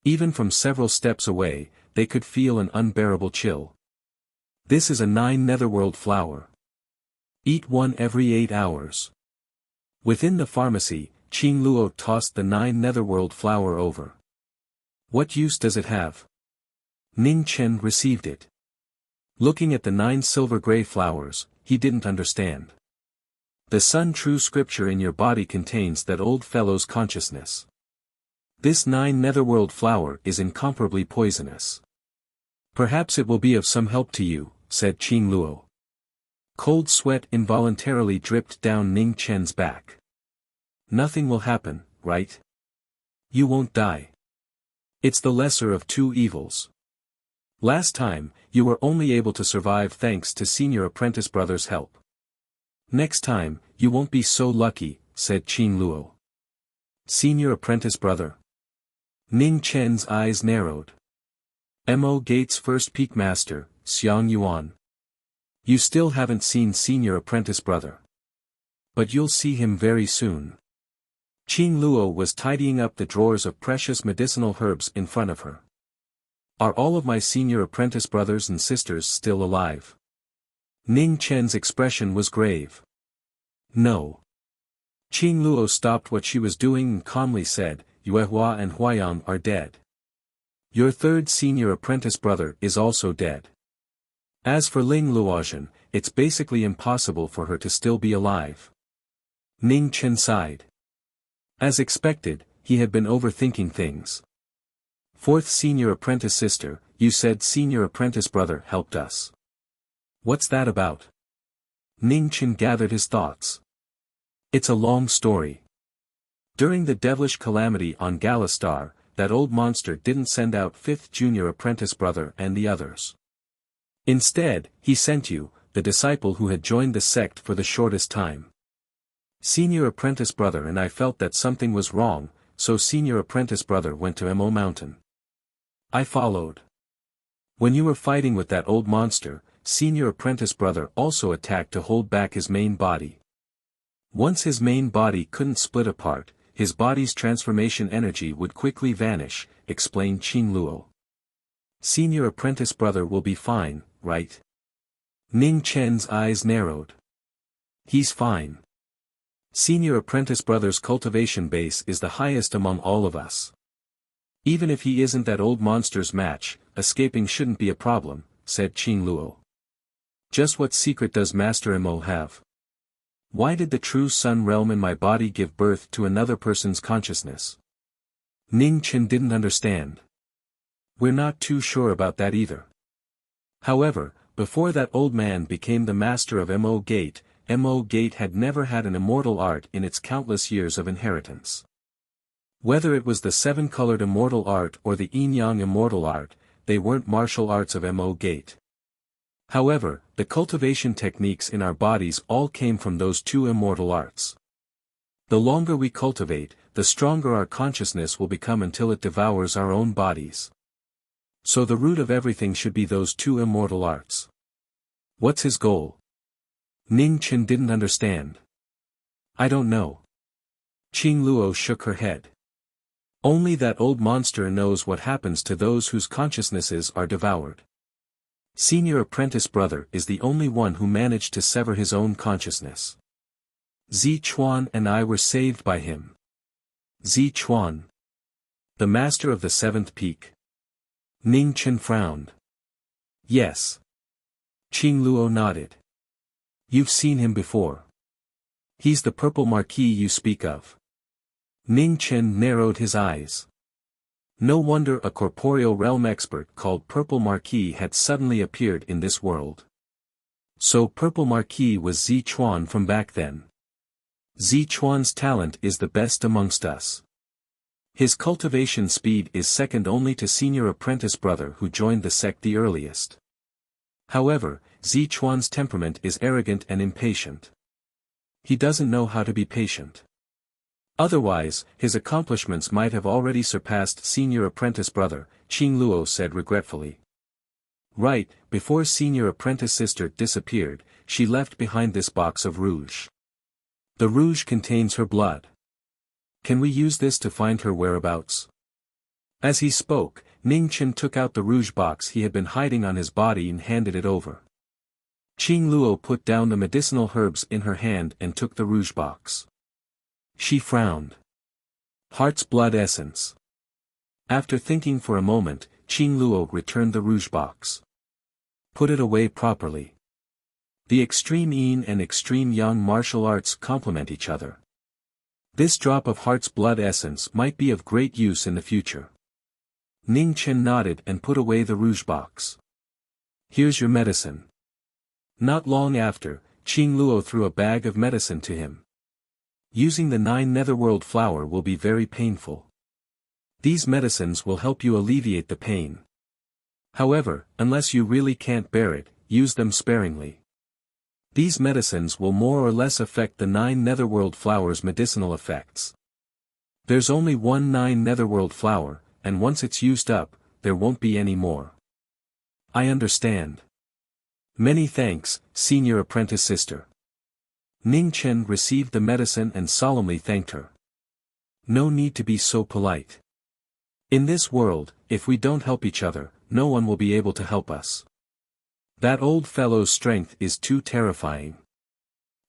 Even from several steps away, they could feel an unbearable chill. "This is a 9 netherworld flower. Eat one every 8 hours. Within the pharmacy, Qing Luo tossed the 9 netherworld flower over. "What use does it have?" Ning Chen received it. Looking at the 9 silver-gray flowers, he didn't understand. "The Sun True Scripture in your body contains that old fellow's consciousness. This 9 netherworld flower is incomparably poisonous. Perhaps it will be of some help to you," said Qing Luo. Cold sweat involuntarily dripped down Ning Chen's back. "Nothing will happen, right? You won't die. It's the lesser of 2 evils. Last time, you were only able to survive thanks to senior apprentice brother's help. Next time, you won't be so lucky," said Qing Luo. "Senior apprentice brother?" Ning Chen's eyes narrowed. "Mo Gates' first peak master, Xiang Yuan. You still haven't seen senior apprentice brother. But you'll see him very soon." Qing Luo was tidying up the drawers of precious medicinal herbs in front of her. "Are all of my senior apprentice brothers and sisters still alive?" Ning Chen's expression was grave. "No." Qing Luo stopped what she was doing and calmly said, "Yuehua and Huayang are dead. Your 3rd senior apprentice brother is also dead. As for Ling Luozhen, it's basically impossible for her to still be alive." Ning Chen sighed. As expected, he had been overthinking things. "4th senior apprentice sister, you said senior apprentice brother helped us. What's that about?" Ning Chen gathered his thoughts. "It's a long story. During the devilish calamity on Galastar, that old monster didn't send out 5th junior apprentice brother and the others. Instead, he sent you, the disciple who had joined the sect for the shortest time. Senior apprentice brother and I felt that something was wrong, so senior apprentice brother went to Mo Mountain. I followed. When you were fighting with that old monster, senior apprentice brother also attacked to hold back his main body. Once his main body couldn't split apart, his body's transformation energy would quickly vanish," explained Qing Luo. "Senior apprentice brother will be fine, right?" Ning Chen's eyes narrowed. "He's fine. Senior apprentice brother's cultivation base is the highest among all of us. Even if he isn't that old monster's match, escaping shouldn't be a problem, said Qing Luo. Just what secret does Master Mo have? Why did the true sun realm in my body give birth to another person's consciousness? Ning Chen didn't understand. We're not too sure about that either. However, before that old man became the master of Mo Gate had never had an immortal art in its countless years of inheritance. Whether it was the seven-colored immortal art or the yin-yang immortal art, they weren't martial arts of Mo Gate. However, the cultivation techniques in our bodies all came from those two immortal arts. The longer we cultivate, the stronger our consciousness will become until it devours our own bodies. So the root of everything should be those two immortal arts. What's his goal? Ning Chen didn't understand. I don't know. Qing Luo shook her head. Only that old monster knows what happens to those whose consciousnesses are devoured. Senior apprentice brother is the only one who managed to sever his own consciousness. Zi Chuan and I were saved by him. Zi Chuan. The master of the seventh peak. Ning Chen frowned. Yes. Qing Luo nodded. You've seen him before. He's the purple Marquis you speak of. Ning Chen narrowed his eyes. No wonder a corporeal realm expert called Purple Marquis had suddenly appeared in this world. So Purple Marquis was Zi Chuan from back then. Zi Chuan's talent is the best amongst us. His cultivation speed is second only to senior apprentice brother who joined the sect the earliest. However, Zi Chuan's temperament is arrogant and impatient. He doesn't know how to be patient. Otherwise, his accomplishments might have already surpassed senior apprentice brother, Qing Luo said regretfully. Right, before senior apprentice sister disappeared, she left behind this box of rouge. The rouge contains her blood. Can we use this to find her whereabouts? As he spoke, Ning Chen took out the rouge box he had been hiding on his body and handed it over. Qing Luo put down the medicinal herbs in her hand and took the rouge box. She frowned. Heart's blood essence. After thinking for a moment, Qing Luo returned the rouge box. Put it away properly. The extreme yin and extreme yang martial arts complement each other. This drop of heart's blood essence might be of great use in the future. Ning Chen nodded and put away the rouge box. Here's your medicine. Not long after, Qing Luo threw a bag of medicine to him. Using the 9 netherworld flower will be very painful. These medicines will help you alleviate the pain. However, unless you really can't bear it, use them sparingly. These medicines will more or less affect the 9 netherworld flowers' medicinal effects. There's only one 9 netherworld flower, and once it's used up, there won't be any more. I understand. Many thanks, senior apprentice sister. Ning Chen received the medicine and solemnly thanked her. No need to be so polite. In this world, if we don't help each other, no one will be able to help us. That old fellow's strength is too terrifying.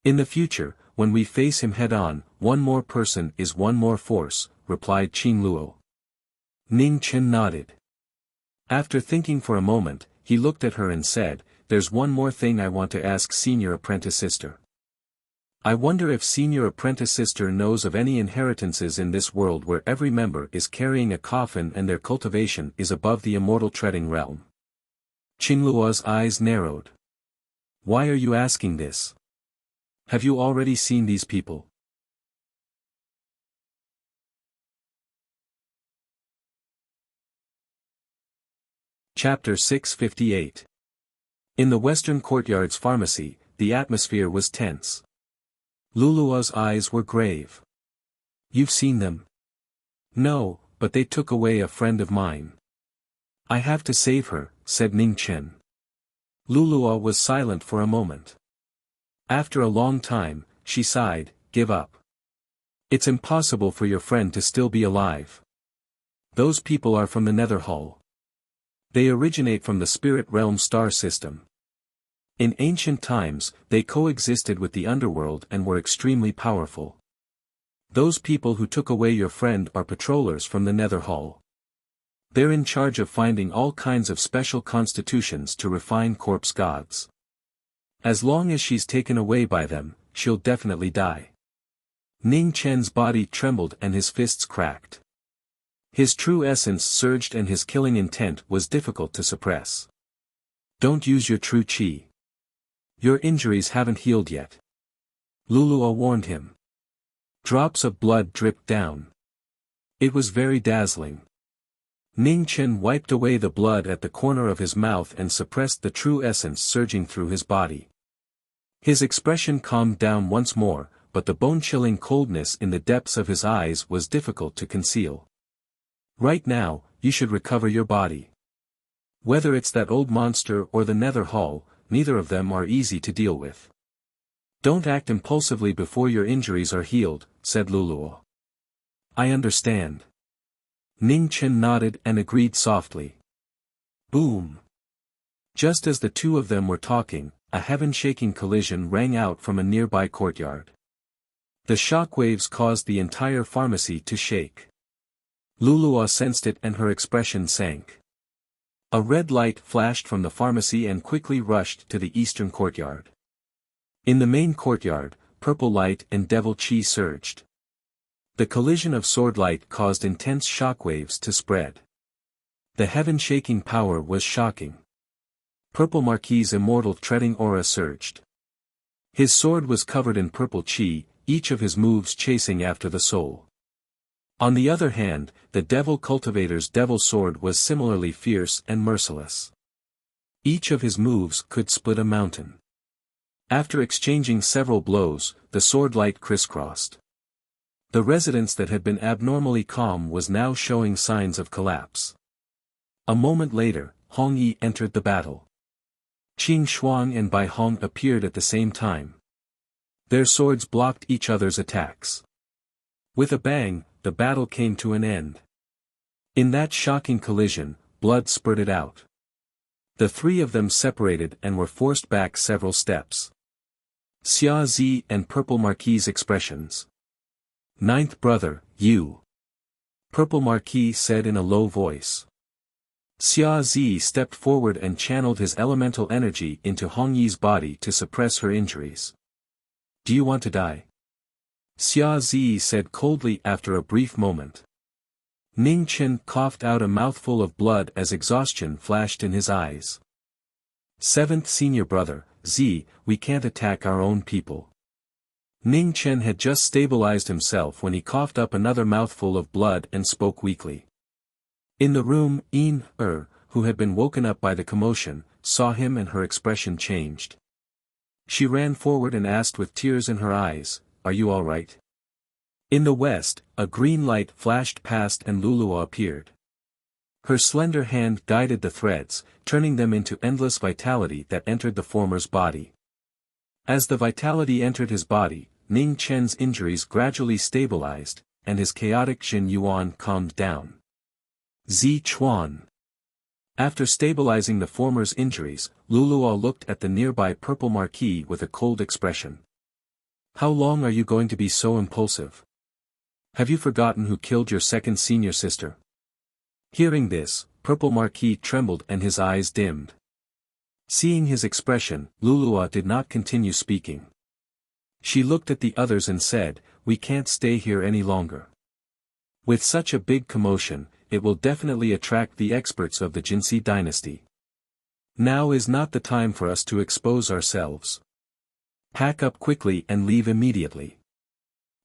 In the future, when we face him head-on, one more person is one more force, replied Qing Luo. Ning Chen nodded. After thinking for a moment, he looked at her and said, There's one more thing I want to ask senior apprentice sister. I wonder if senior apprentice sister knows of any inheritances in this world where every member is carrying a coffin and their cultivation is above the immortal treading realm. Qing Luo's eyes narrowed. Why are you asking this? Have you already seen these people? Chapter 658. In the Western Courtyard's pharmacy, the atmosphere was tense. Lulua's eyes were grave. You've seen them? No, but they took away a friend of mine. I have to save her, said Ning Chen. Lulua was silent for a moment. After a long time, she sighed, Give up. It's impossible for your friend to still be alive. Those people are from the Nether Hull. They originate from the spirit realm star system. In ancient times, they coexisted with the underworld and were extremely powerful. Those people who took away your friend are patrollers from the Nether Hull. They're in charge of finding all kinds of special constitutions to refine corpse gods. As long as she's taken away by them, she'll definitely die. Ning Chen's body trembled and his fists cracked. His true essence surged and his killing intent was difficult to suppress. Don't use your true qi. Your injuries haven't healed yet. Luluo warned him. Drops of blood dripped down. It was very dazzling. Ning Chen wiped away the blood at the corner of his mouth and suppressed the true essence surging through his body. His expression calmed down once more, but the bone-chilling coldness in the depths of his eyes was difficult to conceal. Right now, you should recover your body. Whether it's that old monster or the Nether Hall, neither of them are easy to deal with. Don't act impulsively before your injuries are healed, said Luluo. I understand. Ning Chen nodded and agreed softly. Boom! Just as the two of them were talking, a heaven-shaking collision rang out from a nearby courtyard. The shockwaves caused the entire pharmacy to shake. Luluo sensed it and her expression sank. A red light flashed from the pharmacy and quickly rushed to the eastern courtyard. In the main courtyard, purple light and devil qi surged. The collision of sword light caused intense shockwaves to spread. The heaven-shaking power was shocking. Purple Marquis' immortal treading aura surged. His sword was covered in purple qi, each of his moves chasing after the soul. On the other hand, the devil cultivator's devil sword was similarly fierce and merciless. Each of his moves could split a mountain. After exchanging several blows, the sword light crisscrossed. The residence that had been abnormally calm was now showing signs of collapse. A moment later, Hong Yi entered the battle. Qing Shuang and Bai Hong appeared at the same time. Their swords blocked each other's attacks. With a bang, the battle came to an end. In that shocking collision, blood spurted out. The three of them separated and were forced back several steps. Xia Zi and Purple Marquis' expressions. Ninth brother, you. Purple Marquis said in a low voice. Xia Zi stepped forward and channeled his elemental energy into Hong Yi's body to suppress her injuries. Do you want to die? Xia Zi said coldly after a brief moment. Ning Chen coughed out a mouthful of blood as exhaustion flashed in his eyes. Seventh senior brother, Zi, we can't attack our own people. Ning Chen had just stabilized himself when he coughed up another mouthful of blood and spoke weakly. In the room, Yin, who had been woken up by the commotion, saw him and her expression changed. She ran forward and asked with tears in her eyes, "Are you all right?" In the west, a green light flashed past and Luluo appeared. Her slender hand guided the threads, turning them into endless vitality that entered the former's body. As the vitality entered his body, Ning Chen's injuries gradually stabilized, and his chaotic Jin Yuan calmed down. Zi Chuan. After stabilizing the former's injuries, Luluo looked at the nearby Purple Marquis with a cold expression. How long are you going to be so impulsive? Have you forgotten who killed your second senior sister? Hearing this, Purple Marquis trembled and his eyes dimmed. Seeing his expression, Luluo did not continue speaking. She looked at the others and said, "We can't stay here any longer. With such a big commotion, it will definitely attract the experts of the Jinxi dynasty. Now is not the time for us to expose ourselves. Pack up quickly and leave immediately."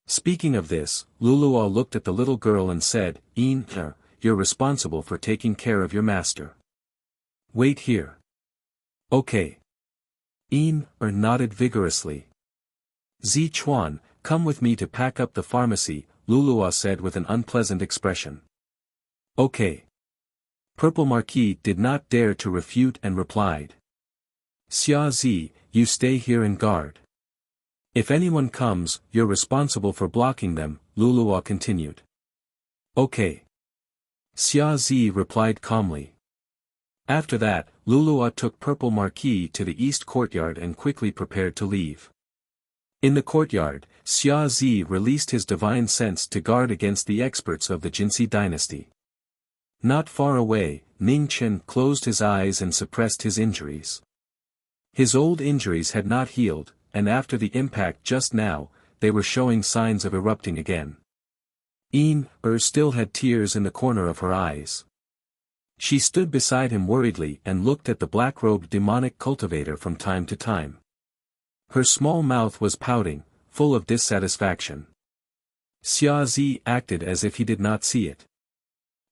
Speaking of this, Luluo looked at the little girl and said, "Yin, you're responsible for taking care of your master. Wait here." "Okay." Yin, nodded vigorously. "Zi Chuan, come with me to pack up the pharmacy," Luluo said with an unpleasant expression. "Okay." Purple Marquis did not dare to refute and replied. "Xia Zi, you stay here and guard. If anyone comes, you're responsible for blocking them," Luluo continued. "Okay." Xia Zi replied calmly. After that, Luluo took Purple Marquis to the east courtyard and quickly prepared to leave. In the courtyard, Xia Zi released his divine sense to guard against the experts of the Jinxi dynasty. Not far away, Ning Chen closed his eyes and suppressed his injuries. His old injuries had not healed, and after the impact just now, they were showing signs of erupting again. Still had tears in the corner of her eyes. She stood beside him worriedly and looked at the black-robed demonic cultivator from time to time. Her small mouth was pouting, full of dissatisfaction. Xia Zi acted as if he did not see it.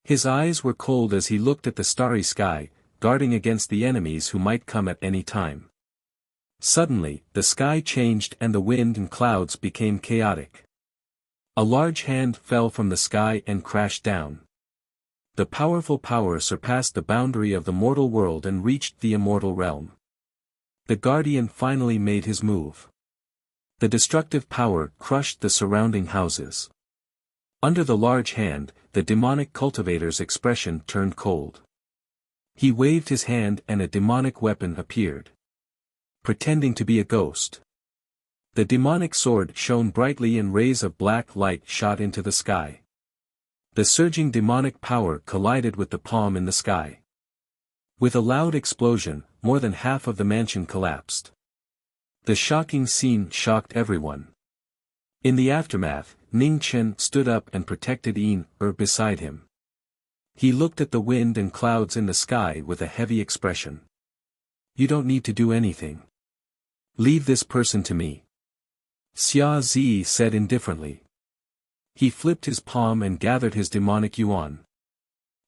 His eyes were cold as he looked at the starry sky, guarding against the enemies who might come at any time. Suddenly, the sky changed and the wind and clouds became chaotic. A large hand fell from the sky and crashed down. The powerful power surpassed the boundary of the mortal world and reached the immortal realm. The guardian finally made his move. The destructive power crushed the surrounding houses. Under the large hand, the demonic cultivator's expression turned cold. He waved his hand and a demonic weapon appeared. Pretending to be a ghost. The demonic sword shone brightly and rays of black light shot into the sky. The surging demonic power collided with the palm in the sky. With a loud explosion, more than half of the mansion collapsed. The shocking scene shocked everyone. In the aftermath, Ning Chen stood up and protected beside him. He looked at the wind and clouds in the sky with a heavy expression. "You don't need to do anything. Leave this person to me," Xia Zi said indifferently. He flipped his palm and gathered his demonic yuan.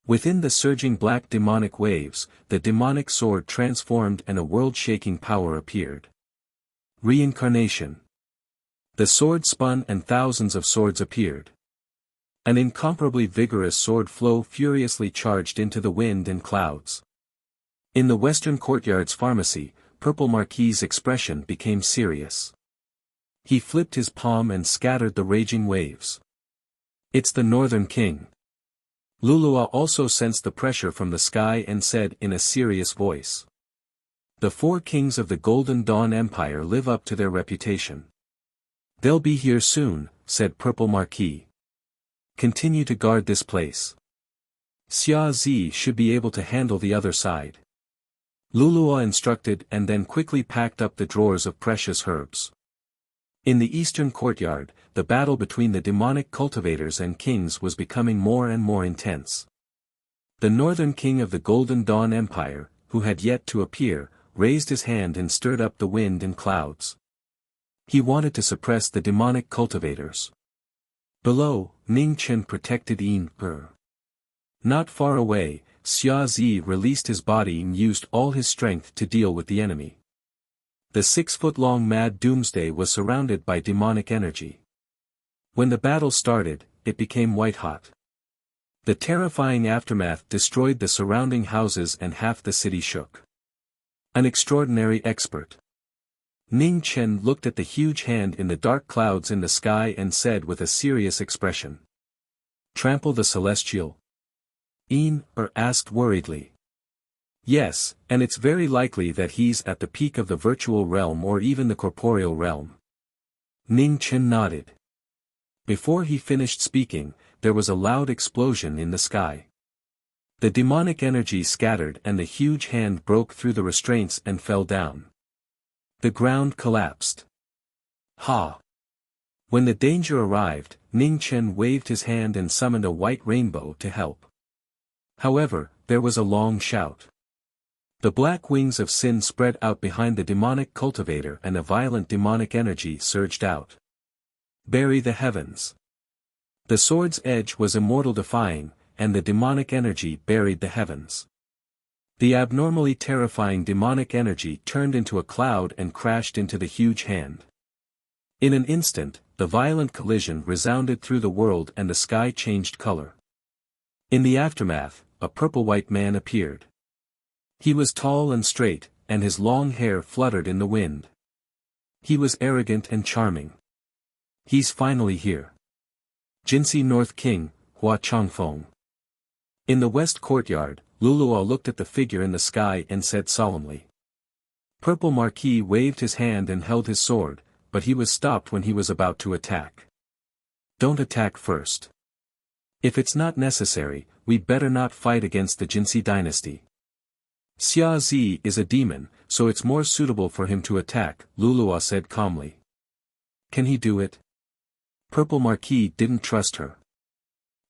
Within the surging black demonic waves, the demonic sword transformed and a world-shaking power appeared. Reincarnation. The sword spun and thousands of swords appeared. An incomparably vigorous sword flow furiously charged into the wind and clouds. In the western courtyard's pharmacy, Purple Marquis' expression became serious. He flipped his palm and scattered the raging waves. "It's the Northern King." Lulua also sensed the pressure from the sky and said in a serious voice. "The 4 kings of the Golden Dawn Empire live up to their reputation." "They'll be here soon," said Purple Marquis. "Continue to guard this place. Xia Zi should be able to handle the other side." Lulua instructed and then quickly packed up the drawers of precious herbs. In the eastern courtyard, the battle between the demonic cultivators and kings was becoming more and more intense. The northern king of the Golden Dawn Empire, who had yet to appear, raised his hand and stirred up the wind and clouds. He wanted to suppress the demonic cultivators. Below, Ning Chen protected Not far away, Xia Zi released his body and used all his strength to deal with the enemy. The 6-foot-long Mad Doomsday was surrounded by demonic energy. When the battle started, it became white-hot. The terrifying aftermath destroyed the surrounding houses and half the city shook. An extraordinary expert. Ning Chen looked at the huge hand in the dark clouds in the sky and said with a serious expression. "Trample the celestial?" Asked worriedly. "Yes, and it's very likely that he's at the peak of the virtual realm or even the corporeal realm." Ning Chen nodded. Before he finished speaking, there was a loud explosion in the sky. The demonic energy scattered and the huge hand broke through the restraints and fell down. The ground collapsed. Ha! When the danger arrived, Ning Chen waved his hand and summoned a white rainbow to help. However, there was a long shout. The black wings of sin spread out behind the demonic cultivator and a violent demonic energy surged out. Bury the heavens. The sword's edge was immortal defying, and the demonic energy buried the heavens. The abnormally terrifying demonic energy turned into a cloud and crashed into the huge hand. In an instant, the violent collision resounded through the world and the sky changed color. In the aftermath, a purple-white man appeared. He was tall and straight, and his long hair fluttered in the wind. He was arrogant and charming. "He's finally here. Jinsi North King, Hua Changfeng." In the west courtyard, Lulua looked at the figure in the sky and said solemnly. Purple Marquis waved his hand and held his sword, but he was stopped when he was about to attack. "Don't attack first. If it's not necessary, we'd better not fight against the Jinsi dynasty. Xia Zi is a demon, so it's more suitable for him to attack, Lulua said calmly. Can he do it? Purple Marquis didn't trust her.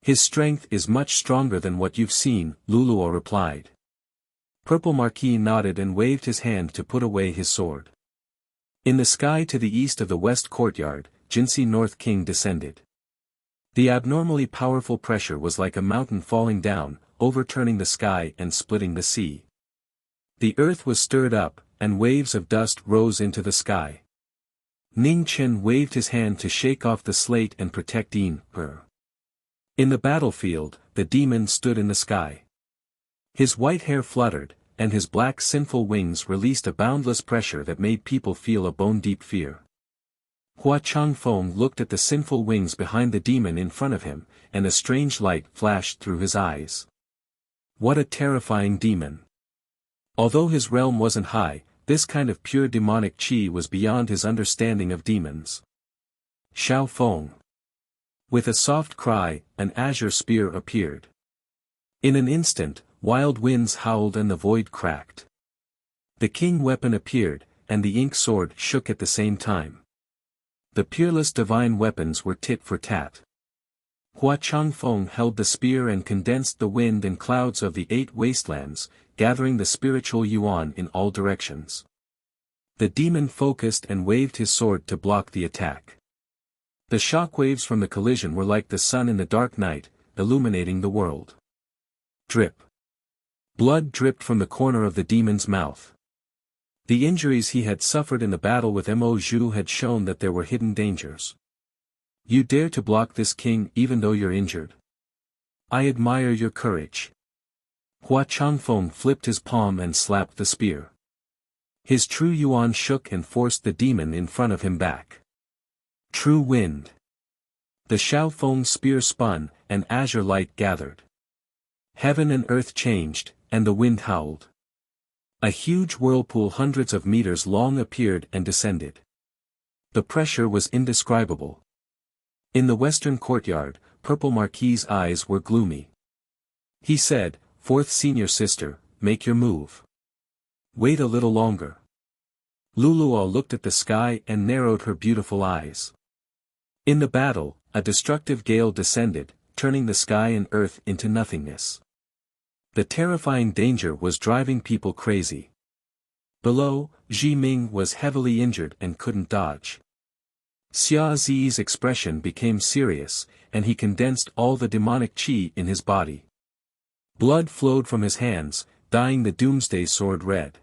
His strength is much stronger than what you've seen, Lulua replied. Purple Marquis nodded and waved his hand to put away his sword. In the sky to the east of the west courtyard, Jinsi North King descended. The abnormally powerful pressure was like a mountain falling down, overturning the sky and splitting the sea. The earth was stirred up, and waves of dust rose into the sky. Ning Chen waved his hand to shake off the slate and protect Her. In the battlefield, the demon stood in the sky. His white hair fluttered, and his black sinful wings released a boundless pressure that made people feel a bone-deep fear. Hua Changfeng looked at the sinful wings behind the demon in front of him, and a strange light flashed through his eyes. What a terrifying demon! Although his realm wasn't high, this kind of pure demonic qi was beyond his understanding of demons. Xiao Feng. With a soft cry, an azure spear appeared. In an instant, wild winds howled and the void cracked. The king weapon appeared, and the ink sword shook at the same time. The peerless divine weapons were tit for tat. Hua Changfeng held the spear and condensed the wind and clouds of the 8 wastelands, gathering the spiritual yuan in all directions. The demon focused and waved his sword to block the attack. The shockwaves from the collision were like the sun in the dark night, illuminating the world. Drip. Blood dripped from the corner of the demon's mouth. The injuries he had suffered in the battle with Mo Zhu had shown that there were hidden dangers. You dare to block this king even though you're injured? I admire your courage. Hua Changfeng flipped his palm and slapped the spear. His true yuan shook and forced the demon in front of him back. True wind. The Xiao Feng spear spun, and azure light gathered. Heaven and earth changed, and the wind howled. A huge whirlpool hundreds of meters long appeared and descended. The pressure was indescribable. In the western courtyard, Purple Marquis' eyes were gloomy. He said, "Fourth senior sister, make your move. Wait a little longer." Lulua looked at the sky and narrowed her beautiful eyes. In the battle, a destructive gale descended, turning the sky and earth into nothingness. The terrifying danger was driving people crazy. Below, Ji Ming was heavily injured and couldn't dodge. Xia Zi's expression became serious, and he condensed all the demonic qi in his body. Blood flowed from his hands, dyeing the doomsday sword red.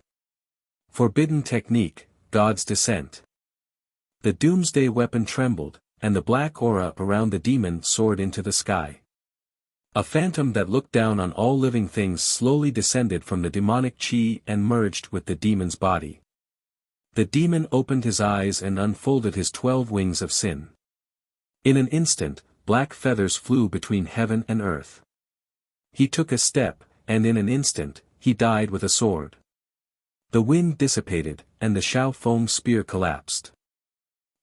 Forbidden technique, God's descent. The doomsday weapon trembled, and the black aura around the demon soared into the sky. A phantom that looked down on all living things slowly descended from the demonic qi and merged with the demon's body. The demon opened his eyes and unfolded his 12 wings of sin. In an instant, black feathers flew between heaven and earth. He took a step, and in an instant, he died with a sword. The wind dissipated, and the Xiao Feng spear collapsed.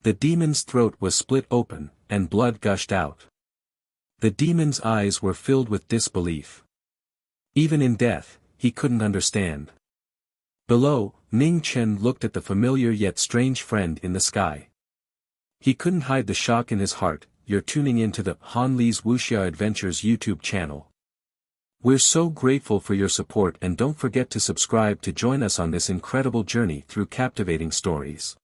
The demon's throat was split open, and blood gushed out. The demon's eyes were filled with disbelief. Even in death, he couldn't understand. Below, Ning Chen looked at the familiar yet strange friend in the sky. He couldn't hide the shock in his heart. You're tuning into the Han Li's Wuxia Adventures YouTube channel. We're so grateful for your support, and don't forget to subscribe to join us on this incredible journey through captivating stories.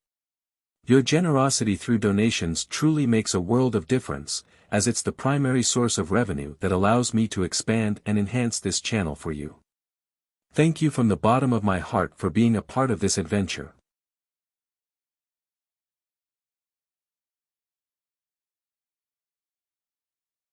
Your generosity through donations truly makes a world of difference, as it's the primary source of revenue that allows me to expand and enhance this channel for you. Thank you from the bottom of my heart for being a part of this adventure.